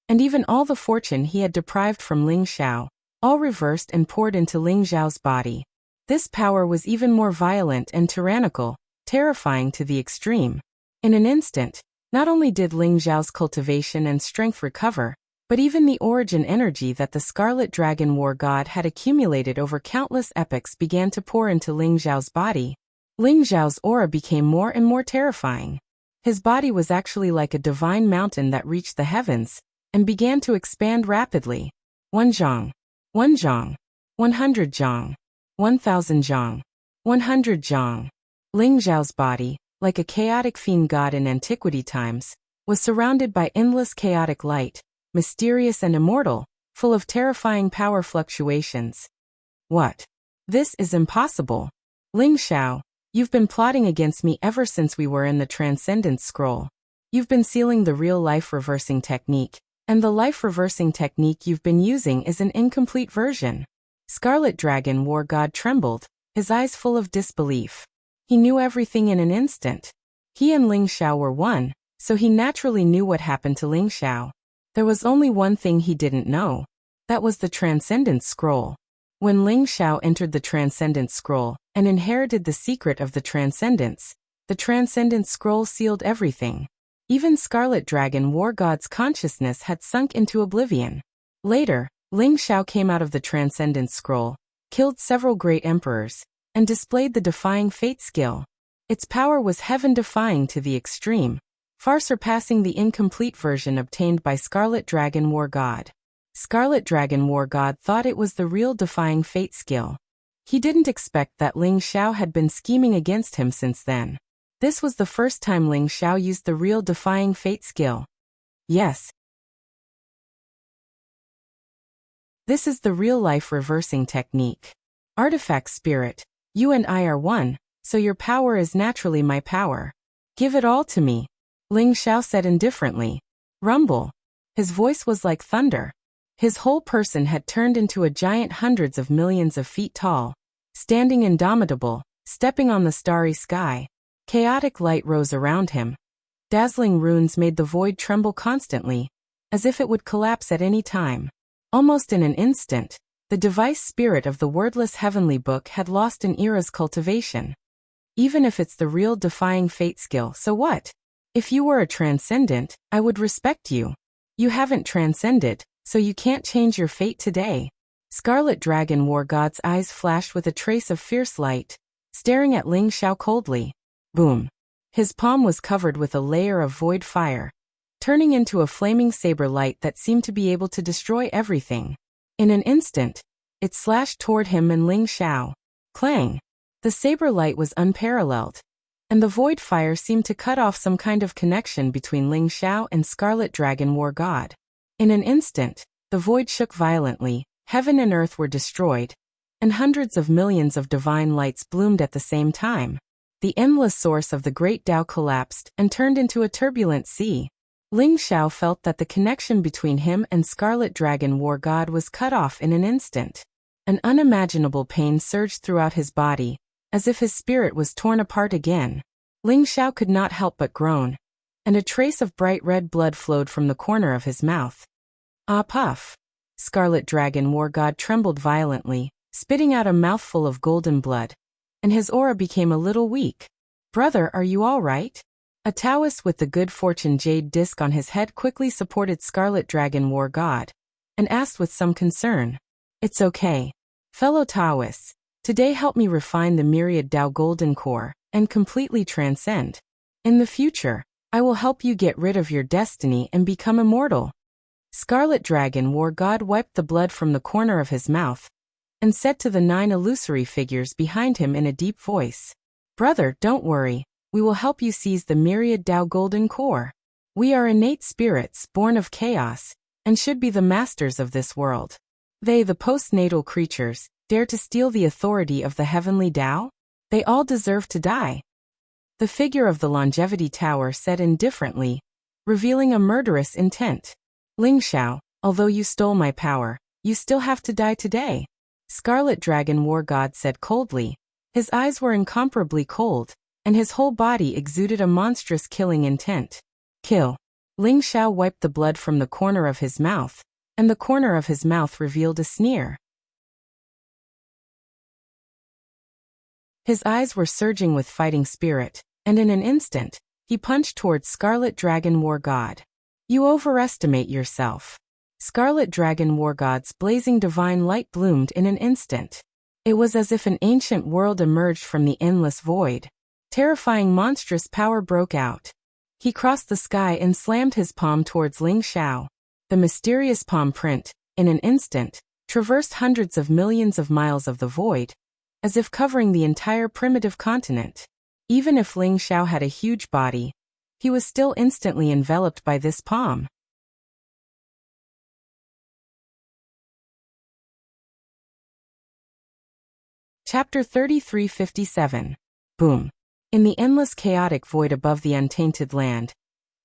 and even all the fortune he had deprived from Ling Xiao, all reversed and poured into Ling Xiao's body. This power was even more violent and tyrannical, terrifying to the extreme. In an instant, not only did Ling Xiao's cultivation and strength recover, but even the origin energy that the Scarlet Dragon War God had accumulated over countless epochs began to pour into Ling Xiao's body. Ling Xiao's aura became more and more terrifying. His body was actually like a divine mountain that reached the heavens, and began to expand rapidly. 1 zhang. 1 zhang. 100 zhang. 1,000 zhang. 100 zhang. Ling Xiao's body, like a chaotic fiend god in antiquity times, was surrounded by endless chaotic light, mysterious and immortal, full of terrifying power fluctuations. What? This is impossible. Ling Xiao, you've been plotting against me ever since we were in the Transcendence Scroll. You've been sealing the real life-reversing technique, and the life-reversing technique you've been using is an incomplete version. Scarlet Dragon War God trembled, his eyes full of disbelief. He knew everything in an instant. He and Ling Xiao were one, so he naturally knew what happened to Ling Xiao. There was only one thing he didn't know. That was the Transcendence Scroll. When Ling Xiao entered the Transcendent Scroll and inherited the secret of the Transcendence, the Transcendent Scroll sealed everything. Even Scarlet Dragon War God's consciousness had sunk into oblivion. Later, Ling Xiao came out of the Transcendent Scroll, killed several great emperors, and displayed the Defying Fate skill. Its power was heaven-defying to the extreme, far surpassing the incomplete version obtained by Scarlet Dragon War God. Scarlet Dragon War God thought it was the real Defying Fate skill. He didn't expect that Ling Xiao had been scheming against him since then. This was the first time Ling Xiao used the real Defying Fate skill. Yes. This is the real-life reversing technique. Artifact Spirit, you and I are one, so your power is naturally my power. Give it all to me, Ling Xiao said indifferently. Rumble. His voice was like thunder. His whole person had turned into a giant hundreds of millions of feet tall, standing indomitable, stepping on the starry sky. Chaotic light rose around him. Dazzling runes made the void tremble constantly, as if it would collapse at any time. Almost in an instant, the device spirit of the wordless heavenly book had lost an era's cultivation. Even if it's the real Defying Fate skill, so what? If you were a transcendent, I would respect you. You haven't transcended, so you can't change your fate today. Scarlet Dragon War God's eyes flashed with a trace of fierce light, staring at Ling Xiao coldly. Boom. His palm was covered with a layer of void fire, turning into a flaming saber light that seemed to be able to destroy everything. In an instant, it slashed toward him and Ling Xiao. Clang! The saber light was unparalleled, and the void fire seemed to cut off some kind of connection between Ling Xiao and Scarlet Dragon War God. In an instant, the void shook violently, heaven and earth were destroyed, and hundreds of millions of divine lights bloomed at the same time. The endless source of the great Tao collapsed and turned into a turbulent sea. Ling Xiao felt that the connection between him and Scarlet Dragon War God was cut off in an instant. An unimaginable pain surged throughout his body, as if his spirit was torn apart again. Ling Xiao could not help but groan, and a trace of bright red blood flowed from the corner of his mouth. Ah, puff! Scarlet Dragon War God trembled violently, spitting out a mouthful of golden blood, and his aura became a little weak. Brother, are you all right? A Taoist with the good fortune jade disc on his head quickly supported Scarlet Dragon War God, and asked with some concern. It's okay. Fellow Taoists, today help me refine the myriad Tao Golden Core, and completely transcend. In the future, I will help you get rid of your destiny and become immortal. Scarlet Dragon War God wiped the blood from the corner of his mouth, and said to the 9 illusory figures behind him in a deep voice. Brother, don't worry, we will help you seize the myriad Tao Golden Core. We are innate spirits born of chaos, and should be the masters of this world. They, the postnatal creatures, dare to steal the authority of the heavenly Tao? They all deserve to die. The figure of the Longevity Tower said indifferently, revealing a murderous intent. Ling Xiao, although you stole my power, you still have to die today. Scarlet Dragon War God said coldly. His eyes were incomparably cold, and his whole body exuded a monstrous killing intent. Kill. Ling Xiao wiped the blood from the corner of his mouth, and the corner of his mouth revealed a sneer. His eyes were surging with fighting spirit, and in an instant, he punched towards Scarlet Dragon War God. You overestimate yourself. Scarlet Dragon War God's blazing divine light bloomed in an instant. It was as if an ancient world emerged from the endless void. Terrifying monstrous power broke out. He crossed the sky and slammed his palm towards Ling Xiao. The mysterious palm print, in an instant, traversed hundreds of millions of miles of the void, as if covering the entire primitive continent. Even if Ling Xiao had a huge body, he was still instantly enveloped by this palm. Chapter 3357. Boom. In the endless chaotic void above the untainted land,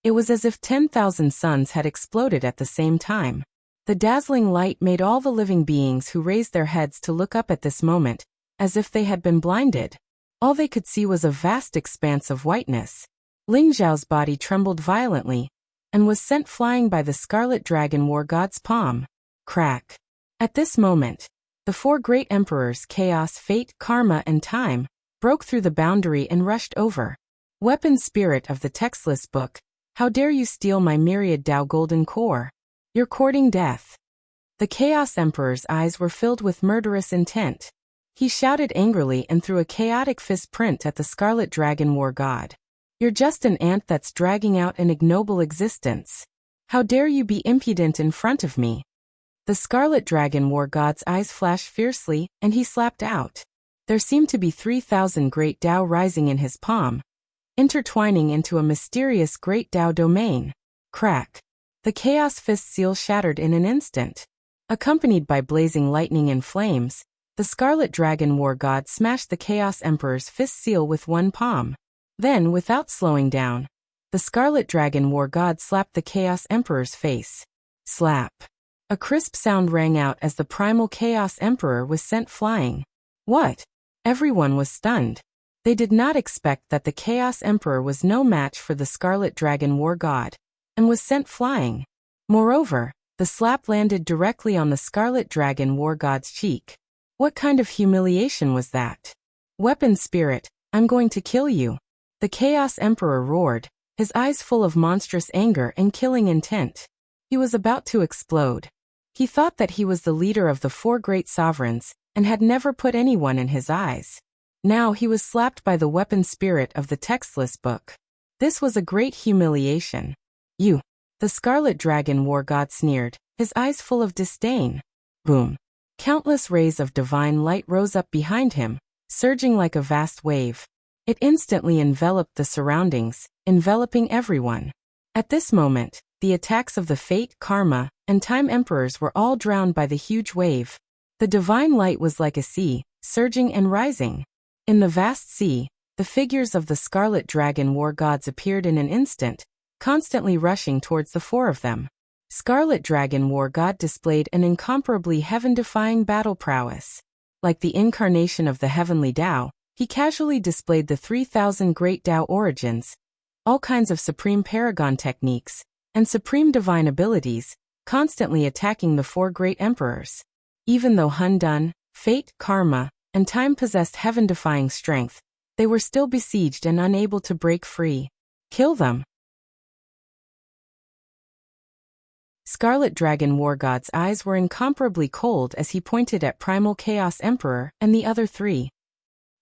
it was as if 10,000 suns had exploded at the same time. The dazzling light made all the living beings who raised their heads to look up at this moment, as if they had been blinded. All they could see was a vast expanse of whiteness. Ling Xiao's body trembled violently, and was sent flying by the Scarlet Dragon War God's palm. Crack. At this moment, The four great emperors, chaos, fate, karma, and time, broke through the boundary and rushed over. Weapon spirit of the textless book, how dare you steal my myriad Tao golden core? You're courting death. The Chaos Emperor's eyes were filled with murderous intent. He shouted angrily and threw a chaotic fist print at the Scarlet Dragon War God. You're just an ant that's dragging out an ignoble existence. How dare you be impudent in front of me? The Scarlet Dragon War God's eyes flashed fiercely, and he slapped out. There seemed to be 3,000 great Tao rising in his palm, intertwining into a mysterious great Tao domain. Crack. The Chaos Fist seal shattered in an instant. Accompanied by blazing lightning and flames, the Scarlet Dragon War God smashed the Chaos Emperor's fist seal with one palm. Then, without slowing down, the Scarlet Dragon War God slapped the Chaos Emperor's face. Slap. A crisp sound rang out as the primal Chaos Emperor was sent flying. What? Everyone was stunned. They did not expect that the Chaos Emperor was no match for the Scarlet Dragon War God, and was sent flying. Moreover, the slap landed directly on the Scarlet Dragon War God's cheek. What kind of humiliation was that? Weapon spirit, I'm going to kill you. The Chaos Emperor roared, his eyes full of monstrous anger and killing intent. He was about to explode. He thought that he was the leader of the four great sovereigns, and had never put anyone in his eyes. Now he was slapped by the weapon spirit of the textless book. This was a great humiliation. You. The Scarlet Dragon War God sneered, his eyes full of disdain. Boom. Countless rays of divine light rose up behind him, surging like a vast wave. It instantly enveloped the surroundings, enveloping everyone. At this moment, the attacks of the Fate, Karma, and Time Emperors were all drowned by the huge wave. The divine light was like a sea, surging and rising. In the vast sea, the figures of the Scarlet Dragon War Gods appeared in an instant, constantly rushing towards the four of them. Scarlet Dragon War God displayed an incomparably heaven-defying battle prowess. Like the incarnation of the heavenly Tao, he casually displayed the 3,000 great Tao origins, all kinds of supreme paragon techniques, and supreme divine abilities, constantly attacking the four great emperors. Even though Hundun, Fate, Karma, and Time possessed heaven-defying strength, they were still besieged and unable to break free. Kill them. Scarlet Dragon War God's eyes were incomparably cold as he pointed at Primal Chaos Emperor and the other three.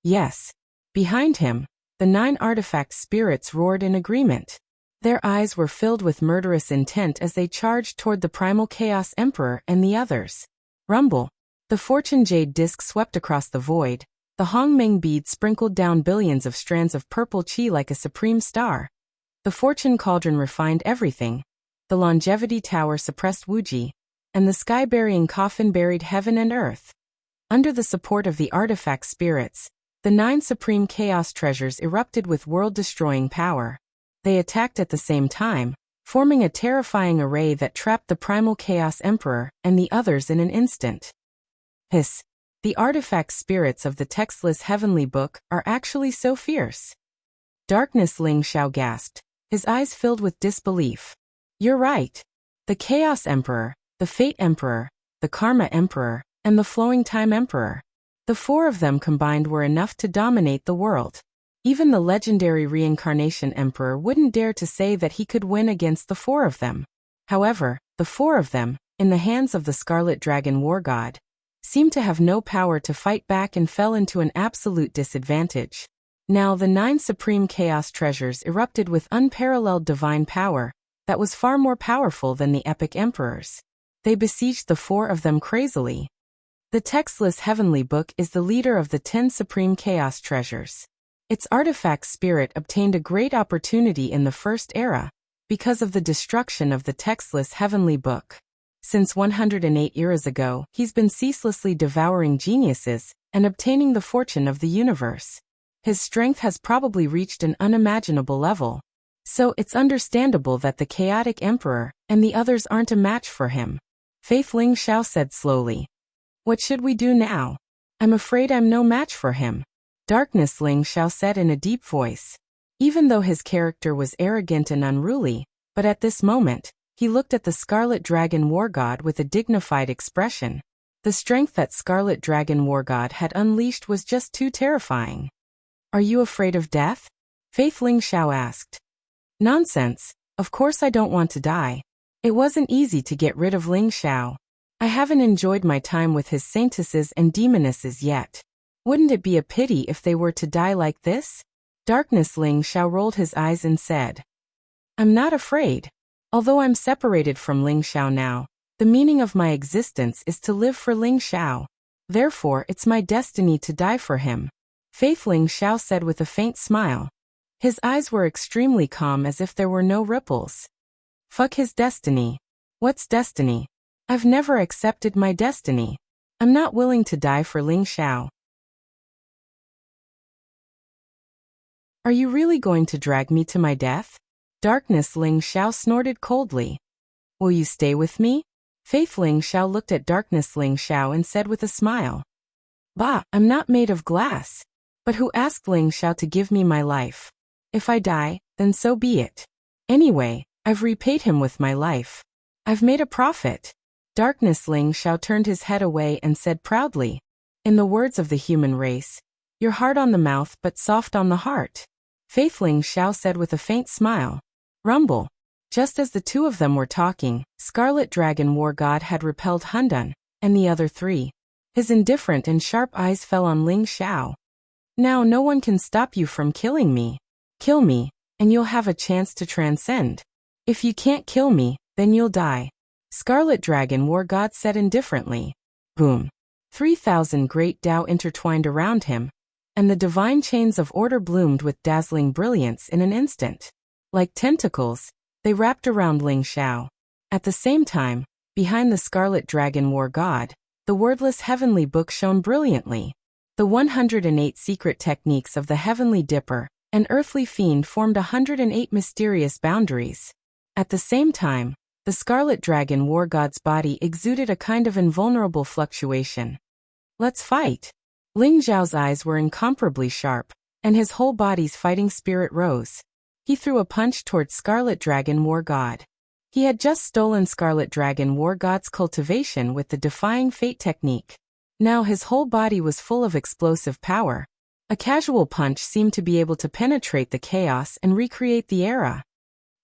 Yes. Behind him, the 9 artifact spirits roared in agreement. Their eyes were filled with murderous intent as they charged toward the Primal Chaos Emperor and the others. Rumble. The Fortune Jade disc swept across the void. The Hongmeng bead sprinkled down billions of strands of purple chi like a supreme star. The Fortune Cauldron refined everything. The Longevity Tower suppressed Wuji, and the Sky-burying Coffin buried heaven and earth. Under the support of the artifact spirits, the 9 supreme chaos treasures erupted with world-destroying power. They attacked at the same time, forming a terrifying array that trapped the Primal Chaos Emperor and the others in an instant. Hiss. The artifact spirits of the textless heavenly book are actually so fierce. Darkness Ling Xiao gasped, his eyes filled with disbelief. You're right. The Chaos Emperor, the Fate Emperor, the Karma Emperor, and the Flowing Time Emperor. The 4 of them combined were enough to dominate the world. Even the legendary Reincarnation Emperor wouldn't dare to say that he could win against the 4 of them. However, the 4 of them, in the hands of the Scarlet Dragon War God, seemed to have no power to fight back and fell into an absolute disadvantage. Now the 9 supreme chaos treasures erupted with unparalleled divine power, that was far more powerful than the epic emperors. They besieged the 4 of them crazily. The textless heavenly book is the leader of the 10 supreme chaos treasures. Its artifact spirit obtained a great opportunity in the First Era, because of the destruction of the textless heavenly book. Since 108 eras ago, he's been ceaselessly devouring geniuses, and obtaining the fortune of the universe. His strength has probably reached an unimaginable level. So it's understandable that the chaotic emperor and the others aren't a match for him. Faith Ling Xiao said slowly. What should we do now? I'm afraid I'm no match for him. Darkness Ling Xiao said in a deep voice. Even though his character was arrogant and unruly, but at this moment, he looked at the Scarlet Dragon War God with a dignified expression. The strength that Scarlet Dragon War God had unleashed was just too terrifying. Are you afraid of death? Faith Ling Xiao asked. Nonsense, of course I don't want to die. It wasn't easy to get rid of Ling Xiao. I haven't enjoyed my time with his saintesses and demonesses yet. Wouldn't it be a pity if they were to die like this? Darkness Ling Xiao rolled his eyes and said, I'm not afraid. Although I'm separated from Ling Xiao now, the meaning of my existence is to live for Ling Xiao. Therefore, it's my destiny to die for him. Faith Ling Xiao said with a faint smile. His eyes were extremely calm as if there were no ripples. Fuck his destiny. What's destiny? I've never accepted my destiny. I'm not willing to die for Ling Xiao. Are you really going to drag me to my death? Darkness Ling Xiao snorted coldly. Will you stay with me? Faith Ling Xiao looked at Darkness Ling Xiao and said with a smile. Bah, I'm not made of glass. But who asked Ling Xiao to give me my life? If I die, then so be it. Anyway, I've repaid him with my life. I've made a profit. Darkness Ling Xiao turned his head away and said proudly, in the words of the human race, you're hard on the mouth but soft on the heart. Faith Ling Xiao said with a faint smile. Rumble. Just as the two of them were talking, Scarlet Dragon War God had repelled Hundun and the other three. His indifferent and sharp eyes fell on Ling Xiao. Now no one can stop you from killing me. Kill me, and you'll have a chance to transcend. If you can't kill me, then you'll die. Scarlet Dragon War God said indifferently. Boom. 3,000 great Tao intertwined around him, and the divine chains of order bloomed with dazzling brilliance in an instant. Like tentacles, they wrapped around Ling Xiao. At the same time, behind the Scarlet Dragon War God, the wordless heavenly book shone brilliantly. The 108 secret techniques of the heavenly dipper and earthly fiend formed 108 mysterious boundaries. At the same time, the Scarlet Dragon War God's body exuded a kind of invulnerable fluctuation. Let's fight. Ling Xiao's eyes were incomparably sharp, and his whole body's fighting spirit rose. He threw a punch toward Scarlet Dragon War God. He had just stolen Scarlet Dragon War God's cultivation with the Defying Fate technique. Now his whole body was full of explosive power. A casual punch seemed to be able to penetrate the chaos and recreate the era.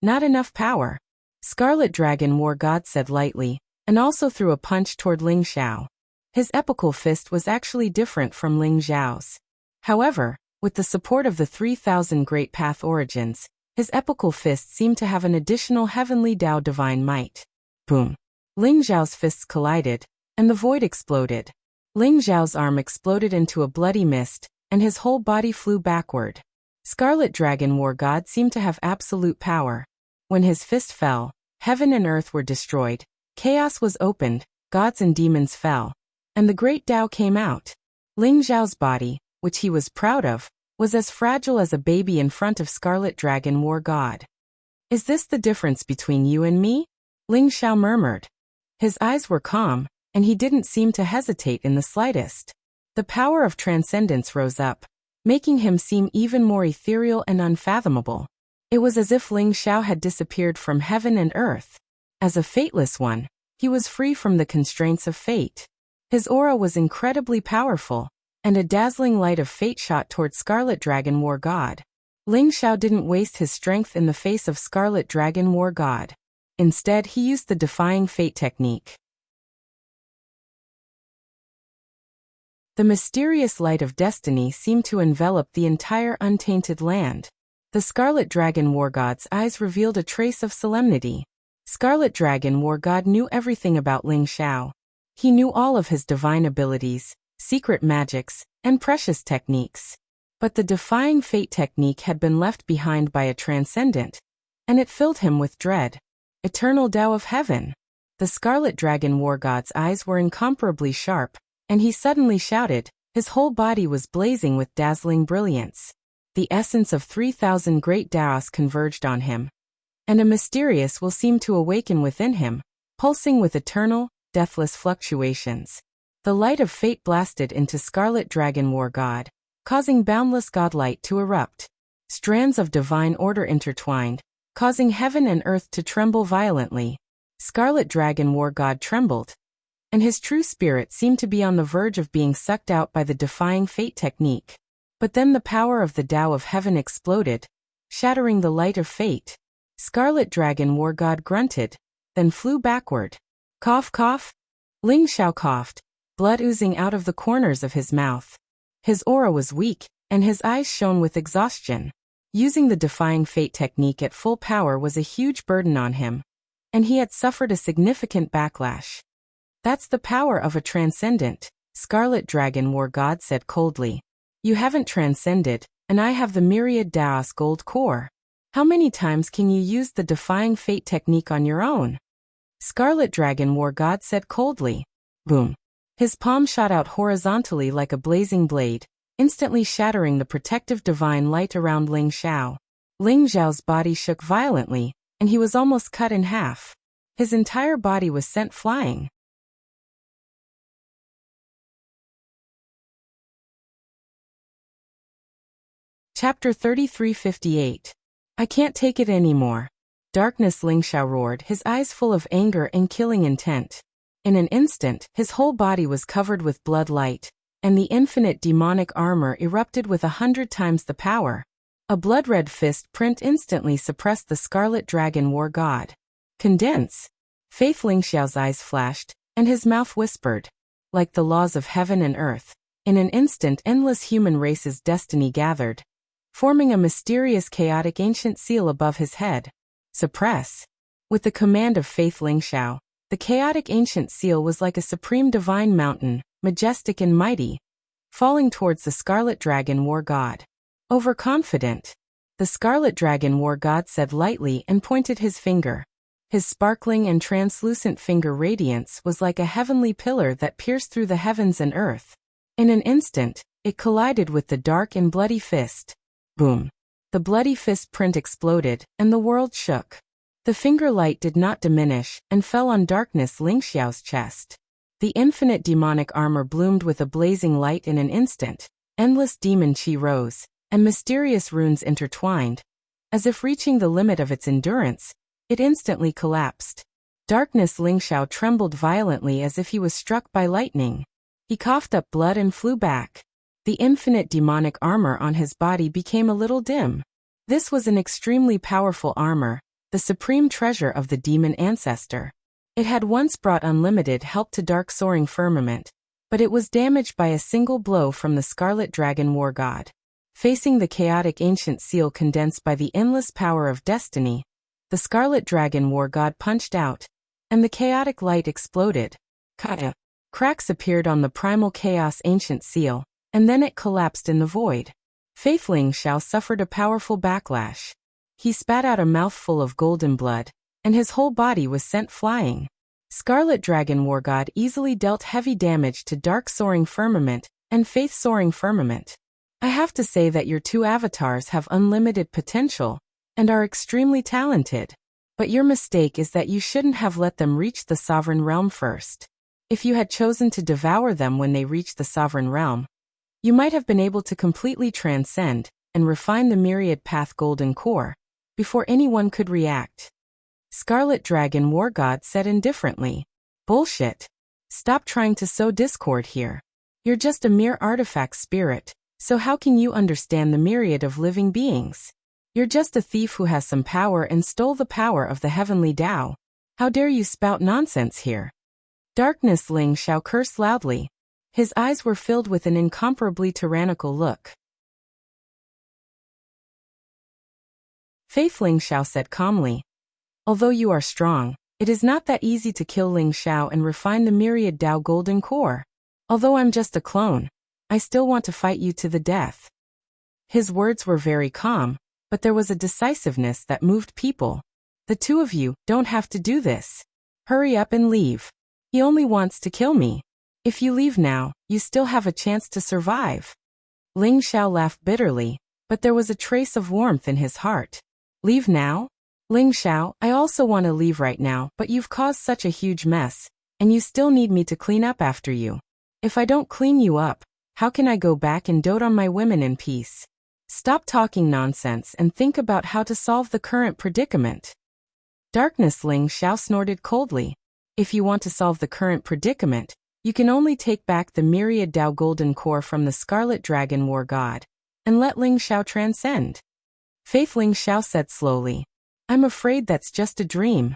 Not enough power. Scarlet Dragon War God said lightly, and also threw a punch toward Ling Xiao. His epical fist was actually different from Ling Xiao's. However, with the support of the 3,000 Great Path origins, his epical fist seemed to have an additional heavenly Tao divine might. Boom. Ling Xiao's fists collided, and the void exploded. Ling Xiao's arm exploded into a bloody mist, and his whole body flew backward. Scarlet Dragon War God seemed to have absolute power. When his fist fell, heaven and earth were destroyed, chaos was opened, gods and demons fell, and the great Tao came out. Ling Xiao's body, which he was proud of, was as fragile as a baby in front of Scarlet Dragon War God. Is this the difference between you and me? Ling Xiao murmured. His eyes were calm, and he didn't seem to hesitate in the slightest. The power of transcendence rose up, making him seem even more ethereal and unfathomable. It was as if Ling Xiao had disappeared from heaven and earth. As a fateless one, he was free from the constraints of fate. His aura was incredibly powerful, and a dazzling light of fate shot toward Scarlet Dragon War God. Ling Xiao didn't waste his strength in the face of Scarlet Dragon War God. Instead, he used the Defying Fate technique. The mysterious light of destiny seemed to envelop the entire untainted land. The Scarlet Dragon War God's eyes revealed a trace of solemnity. Scarlet Dragon War God knew everything about Ling Xiao. He knew all of his divine abilities, secret magics, and precious techniques. But the Defying Fate technique had been left behind by a transcendent, and it filled him with dread. Eternal Tao of Heaven. The Scarlet Dragon War God's eyes were incomparably sharp, and he suddenly shouted. His whole body was blazing with dazzling brilliance. The essence of 3,000 great Taos converged on him, and a mysterious will seemed to awaken within him, pulsing with eternal, deathless fluctuations. The light of fate blasted into Scarlet Dragon War God, causing boundless godlight to erupt. Strands of divine order intertwined, causing heaven and earth to tremble violently. Scarlet Dragon War God trembled. and his true spirit seemed to be on the verge of being sucked out by the defying fate technique. But then the power of the Tao of Heaven exploded, shattering the light of fate. Scarlet Dragon War God grunted, then flew backward. Cough cough. Ling Xiao coughed, blood oozing out of the corners of his mouth. His aura was weak, and his eyes shone with exhaustion. Using the defying fate technique at full power was a huge burden on him, and he had suffered a significant backlash. That's the power of a transcendent, Scarlet Dragon War God said coldly. You haven't transcended, and I have the myriad Daos gold core. How many times can you use the defying fate technique on your own? Scarlet Dragon War God said coldly. Boom. His palm shot out horizontally like a blazing blade, instantly shattering the protective divine light around Ling Xiao. Ling Xiao's body shook violently, and he was almost cut in half. His entire body was sent flying. Chapter 3358. I can't take it anymore. Darkness. Ling Xiao roared, his eyes full of anger and killing intent. In an instant, his whole body was covered with blood light, and the infinite demonic armor erupted with 100 times the power. A blood-red fist print instantly suppressed the Scarlet Dragon War God. Condense. Faith. Ling Xiao's eyes flashed, and his mouth whispered. Like the laws of heaven and earth, in an instant endless human race's destiny gathered, forming a mysterious chaotic ancient seal above his head. Suppress. With the command of Faith Ling Xiao, the chaotic ancient seal was like a supreme divine mountain, majestic and mighty, falling towards the Scarlet Dragon War God. Overconfident. The Scarlet Dragon War God said lightly and pointed his finger. His sparkling and translucent finger radiance was like a heavenly pillar that pierced through the heavens and earth. In an instant, it collided with the dark and bloody fist. Boom. The bloody fist print exploded, and the world shook. The finger light did not diminish, and fell on Darkness. Ling Xiao's chest. The infinite demonic armor bloomed with a blazing light in an instant. Endless demon chi rose, and mysterious runes intertwined. As if reaching the limit of its endurance, it instantly collapsed. Darkness. Ling Xiao trembled violently as if he was struck by lightning. He coughed up blood and flew back. The infinite demonic armor on his body became a little dim. This was an extremely powerful armor, the supreme treasure of the demon ancestor. It had once brought unlimited help to Dark Soaring Firmament, but it was damaged by a single blow from the Scarlet Dragon War God. Facing the chaotic ancient seal condensed by the endless power of destiny, the Scarlet Dragon War God punched out, and the chaotic light exploded. Kaya. Cracks appeared on the primal chaos ancient seal, and then it collapsed in the void. Faith Ling Xiao suffered a powerful backlash. He spat out a mouthful of golden blood, and his whole body was sent flying. Scarlet Dragon War God easily dealt heavy damage to Dark Soaring Firmament and Faith Soaring Firmament. I have to say that your two avatars have unlimited potential, and are extremely talented. But your mistake is that you shouldn't have let them reach the Sovereign Realm first. If you had chosen to devour them when they reached the Sovereign Realm, you might have been able to completely transcend and refine the Myriad Path Golden Core before anyone could react. Scarlet Dragon War God said indifferently. Bullshit. Stop trying to sow discord here. You're just a mere artifact spirit, so how can you understand the myriad of living beings? You're just a thief who has some power and stole the power of the heavenly Tao. How dare you spout nonsense here? Darkness. Ling Xiao cursed loudly. His eyes were filled with an incomparably tyrannical look. Faith Ling Xiao said calmly. Although you are strong, it is not that easy to kill Ling Xiao and refine the myriad Tao Golden Core. Although I'm just a clone, I still want to fight you to the death. His words were very calm, but there was a decisiveness that moved people. The two of you don't have to do this. Hurry up and leave. He only wants to kill me. If you leave now, you still have a chance to survive. Ling Xiao laughed bitterly, but there was a trace of warmth in his heart. Leave now? Ling Xiao, I also want to leave right now, but you've caused such a huge mess, and you still need me to clean up after you. If I don't clean you up, how can I go back and dote on my women in peace? Stop talking nonsense and think about how to solve the current predicament. Darkness. Ling Xiao snorted coldly. If you want to solve the current predicament, you can only take back the myriad Dao golden core from the Scarlet Dragon War God, and let Ling Xiao transcend. Faith Ling Xiao said slowly. I'm afraid that's just a dream.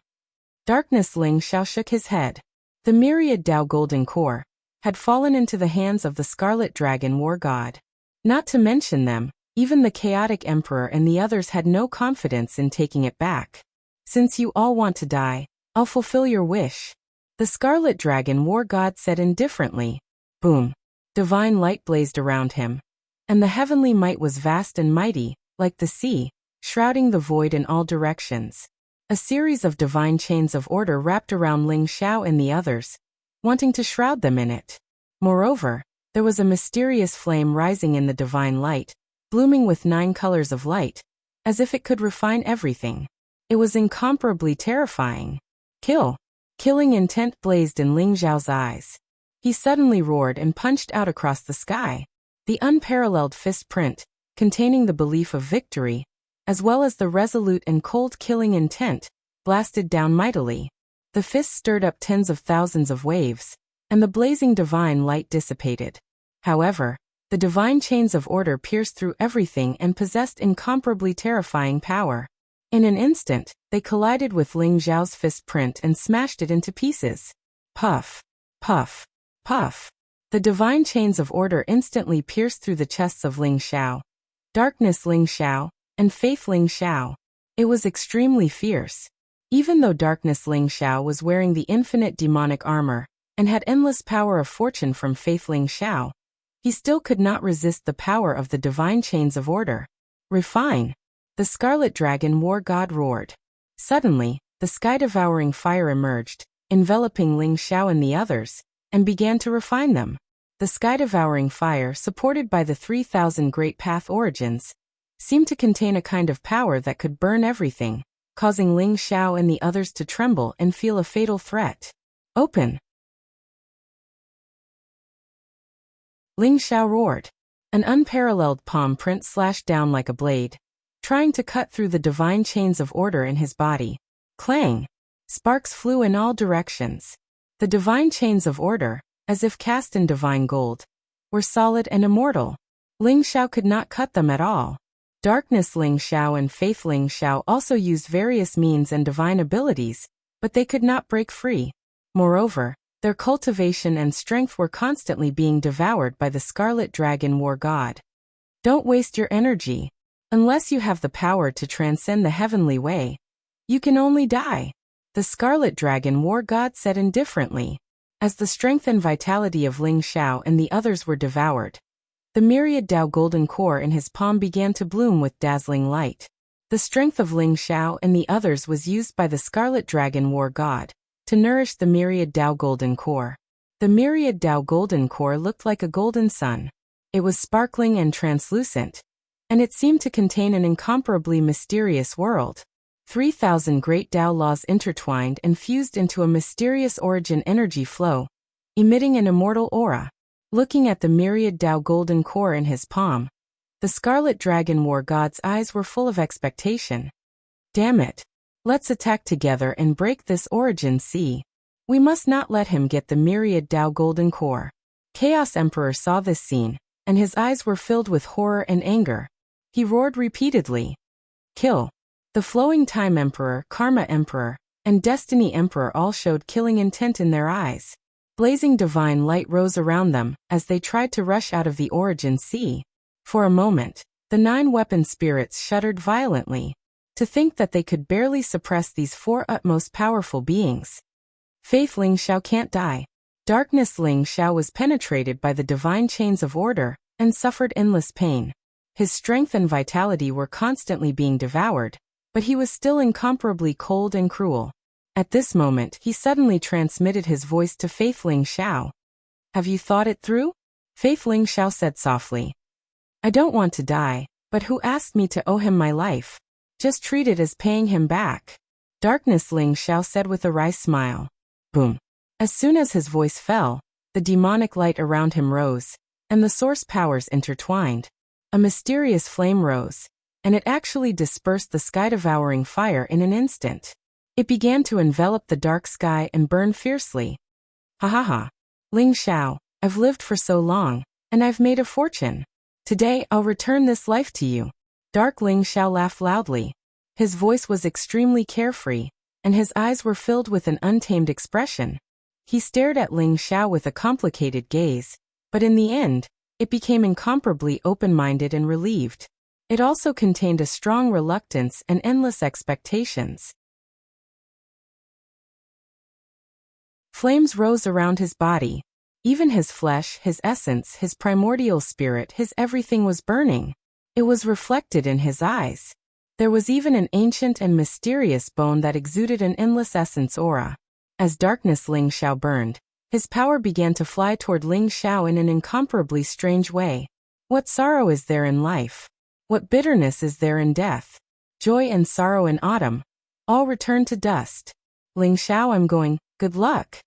Darkness Ling Xiao shook his head. The myriad Dao golden core had fallen into the hands of the Scarlet Dragon War God. Not to mention them, even the chaotic emperor and the others had no confidence in taking it back. Since you all want to die, I'll fulfill your wish. The Scarlet Dragon War God said indifferently. Boom. Divine light blazed around him. And the heavenly might was vast and mighty, like the sea, shrouding the void in all directions. A series of divine chains of order wrapped around Ling Xiao and the others, wanting to shroud them in it. Moreover, there was a mysterious flame rising in the divine light, blooming with 9 colors of light, as if it could refine everything. It was incomparably terrifying. Kill! Killing intent blazed in Ling Xiao's eyes. He suddenly roared and punched out across the sky. The unparalleled fist print, containing the belief of victory, as well as the resolute and cold killing intent, blasted down mightily. The fist stirred up tens of thousands of waves, and the blazing divine light dissipated. However, the divine chains of order pierced through everything and possessed incomparably terrifying power. In an instant, they collided with Ling Xiao's fist print and smashed it into pieces. Puff, puff, puff. The divine chains of order instantly pierced through the chests of Ling Xiao, Darkness Ling Xiao, and Faith Ling Xiao. It was extremely fierce. Even though Darkness Ling Xiao was wearing the infinite demonic armor and had endless power of fortune from Faith Ling Xiao, he still could not resist the power of the divine chains of order. Refine! The Scarlet Dragon War God roared. Suddenly, the sky-devouring fire emerged, enveloping Ling Xiao and the others, and began to refine them. The sky-devouring fire, supported by the 3,000 Great Path origins, seemed to contain a kind of power that could burn everything, causing Ling Xiao and the others to tremble and feel a fatal threat. Open! Ling Xiao roared. An unparalleled palm print slashed down like a blade, trying to cut through the divine chains of order in his body. Clang! Sparks flew in all directions. The divine chains of order, as if cast in divine gold, were solid and immortal. Ling Xiao could not cut them at all. Darkness Ling Xiao and Faith Ling Xiao also used various means and divine abilities, but they could not break free. Moreover, their cultivation and strength were constantly being devoured by the Scarlet Dragon War God. Don't waste your energy. Unless you have the power to transcend the heavenly way, you can only die. The Scarlet Dragon War God said indifferently. As the strength and vitality of Ling Xiao and the others were devoured, the myriad Dao golden core in his palm began to bloom with dazzling light. The strength of Ling Xiao and the others was used by the Scarlet Dragon War God to nourish the myriad Dao golden core. The myriad Dao golden core looked like a golden sun. It was sparkling and translucent, and it seemed to contain an incomparably mysterious world. 3,000 great Dao laws intertwined and fused into a mysterious origin energy flow, emitting an immortal aura. Looking at the myriad Dao golden core in his palm, the Scarlet Dragon War God's eyes were full of expectation. Damn it! Let's attack together and break this origin sea. We must not let him get the myriad Dao golden core. Chaos Emperor saw this scene, and his eyes were filled with horror and anger. He roared repeatedly. Kill! The Flowing Time Emperor, Karma Emperor, and Destiny Emperor all showed killing intent in their eyes. Blazing divine light rose around them as they tried to rush out of the origin sea. For a moment, the 9 weapon spirits shuddered violently. To think that they could barely suppress these 4 utmost powerful beings. Faith Ling Xiao can't die. Darkness Ling Xiao was penetrated by the divine chains of order and suffered endless pain. His strength and vitality were constantly being devoured, but he was still incomparably cold and cruel. At this moment, he suddenly transmitted his voice to Faith Ling Xiao. Have you thought it through? Faith Ling Xiao said softly. I don't want to die, but who asked me to owe him my life? Just treat it as paying him back. Darkness Ling Xiao said with a wry smile. Boom. As soon as his voice fell, the demonic light around him rose, and the source powers intertwined. A mysterious flame rose, and it actually dispersed the sky-devouring fire in an instant. It began to envelop the dark sky and burn fiercely. Ha ha ha. Ling Xiao, I've lived for so long, and I've made a fortune. Today I'll return this life to you. Dark Ling Xiao laughed loudly. His voice was extremely carefree, and his eyes were filled with an untamed expression. He stared at Ling Xiao with a complicated gaze, but in the end, it became incomparably open-minded and relieved. It also contained a strong reluctance and endless expectations. Flames rose around his body. Even his flesh, his essence, his primordial spirit, his everything was burning. It was reflected in his eyes. There was even an ancient and mysterious bone that exuded an endless essence aura. As darkness Ling Xiao burned, his power began to fly toward Ling Xiao in an incomparably strange way. What sorrow is there in life? What bitterness is there in death? Joy and sorrow in autumn. All return to dust. Ling Xiao, I'm going, good luck.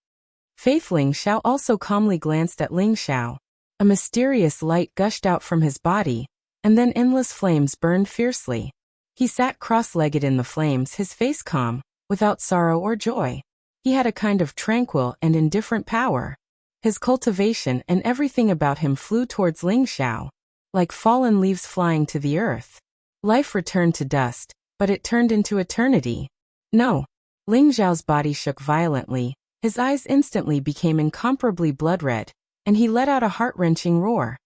Faith Ling Xiao also calmly glanced at Ling Xiao. A mysterious light gushed out from his body, and then endless flames burned fiercely. He sat cross-legged in the flames, his face calm, without sorrow or joy. He had a kind of tranquil and indifferent power. His cultivation and everything about him flew towards Ling Xiao, like fallen leaves flying to the earth. Life returned to dust, but it turned into eternity. No. Ling Xiao's body shook violently, his eyes instantly became incomparably blood-red, and he let out a heart-wrenching roar.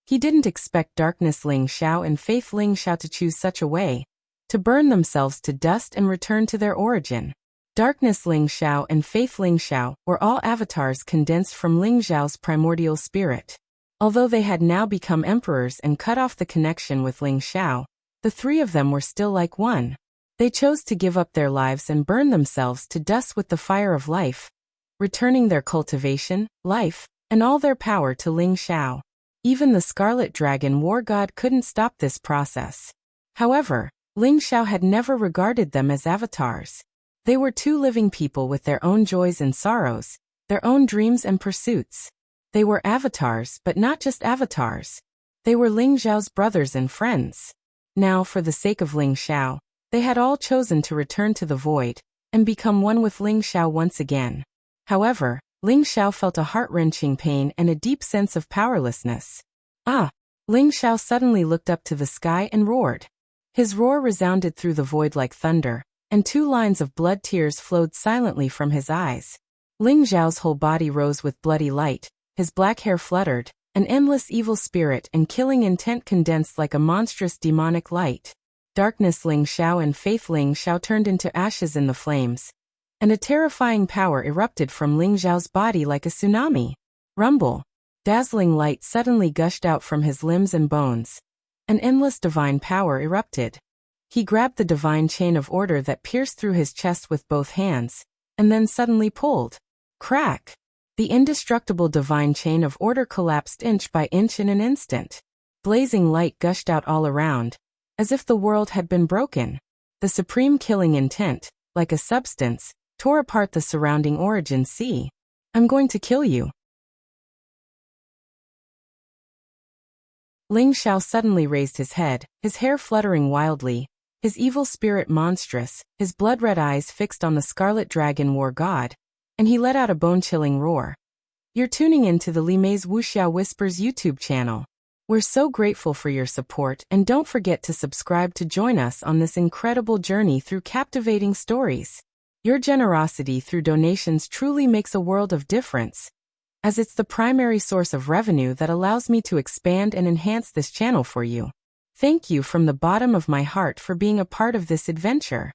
He didn't expect Darkness Ling Xiao and Faith Ling Xiao to choose such a way, to burn themselves to dust and return to their origin. Darkness Ling Xiao and Faith Ling Xiao were all avatars condensed from Ling Xiao's primordial spirit. Although they had now become emperors and cut off the connection with Ling Xiao, the three of them were still like one. They chose to give up their lives and burn themselves to dust with the fire of life, returning their cultivation, life, and all their power to Ling Xiao. Even the Scarlet Dragon War God couldn't stop this process. However, Ling Xiao had never regarded them as avatars. They were two living people with their own joys and sorrows, their own dreams and pursuits. They were avatars, but not just avatars. They were Ling Xiao's brothers and friends. Now, for the sake of Ling Xiao, they had all chosen to return to the void and become one with Ling Xiao once again. However, Ling Xiao felt a heart-wrenching pain and a deep sense of powerlessness. Ah! Ling Xiao suddenly looked up to the sky and roared. His roar resounded through the void like thunder, and 2 lines of blood tears flowed silently from his eyes. Ling Xiao's whole body rose with bloody light, his black hair fluttered, an endless evil spirit and killing intent condensed like a monstrous demonic light. Darkness Ling Xiao and Faith Ling Xiao turned into ashes in the flames, and a terrifying power erupted from Ling Xiao's body like a tsunami. Rumble! Dazzling light suddenly gushed out from his limbs and bones. An endless divine power erupted. He grabbed the divine chain of order that pierced through his chest with both hands, and then suddenly pulled. Crack! The indestructible divine chain of order collapsed inch by inch in an instant. Blazing light gushed out all around, as if the world had been broken. The supreme killing intent, like a substance, tore apart the surrounding origin sea. I'm going to kill you. Ling Xiao suddenly raised his head, his hair fluttering wildly, his evil spirit monstrous, his blood-red eyes fixed on the Scarlet Dragon War God, and he let out a bone-chilling roar. You're tuning in to the Li Mei's Wuxia Whispers YouTube channel. We're so grateful for your support, and don't forget to subscribe to join us on this incredible journey through captivating stories. Your generosity through donations truly makes a world of difference, as it's the primary source of revenue that allows me to expand and enhance this channel for you. Thank you from the bottom of my heart for being a part of this adventure.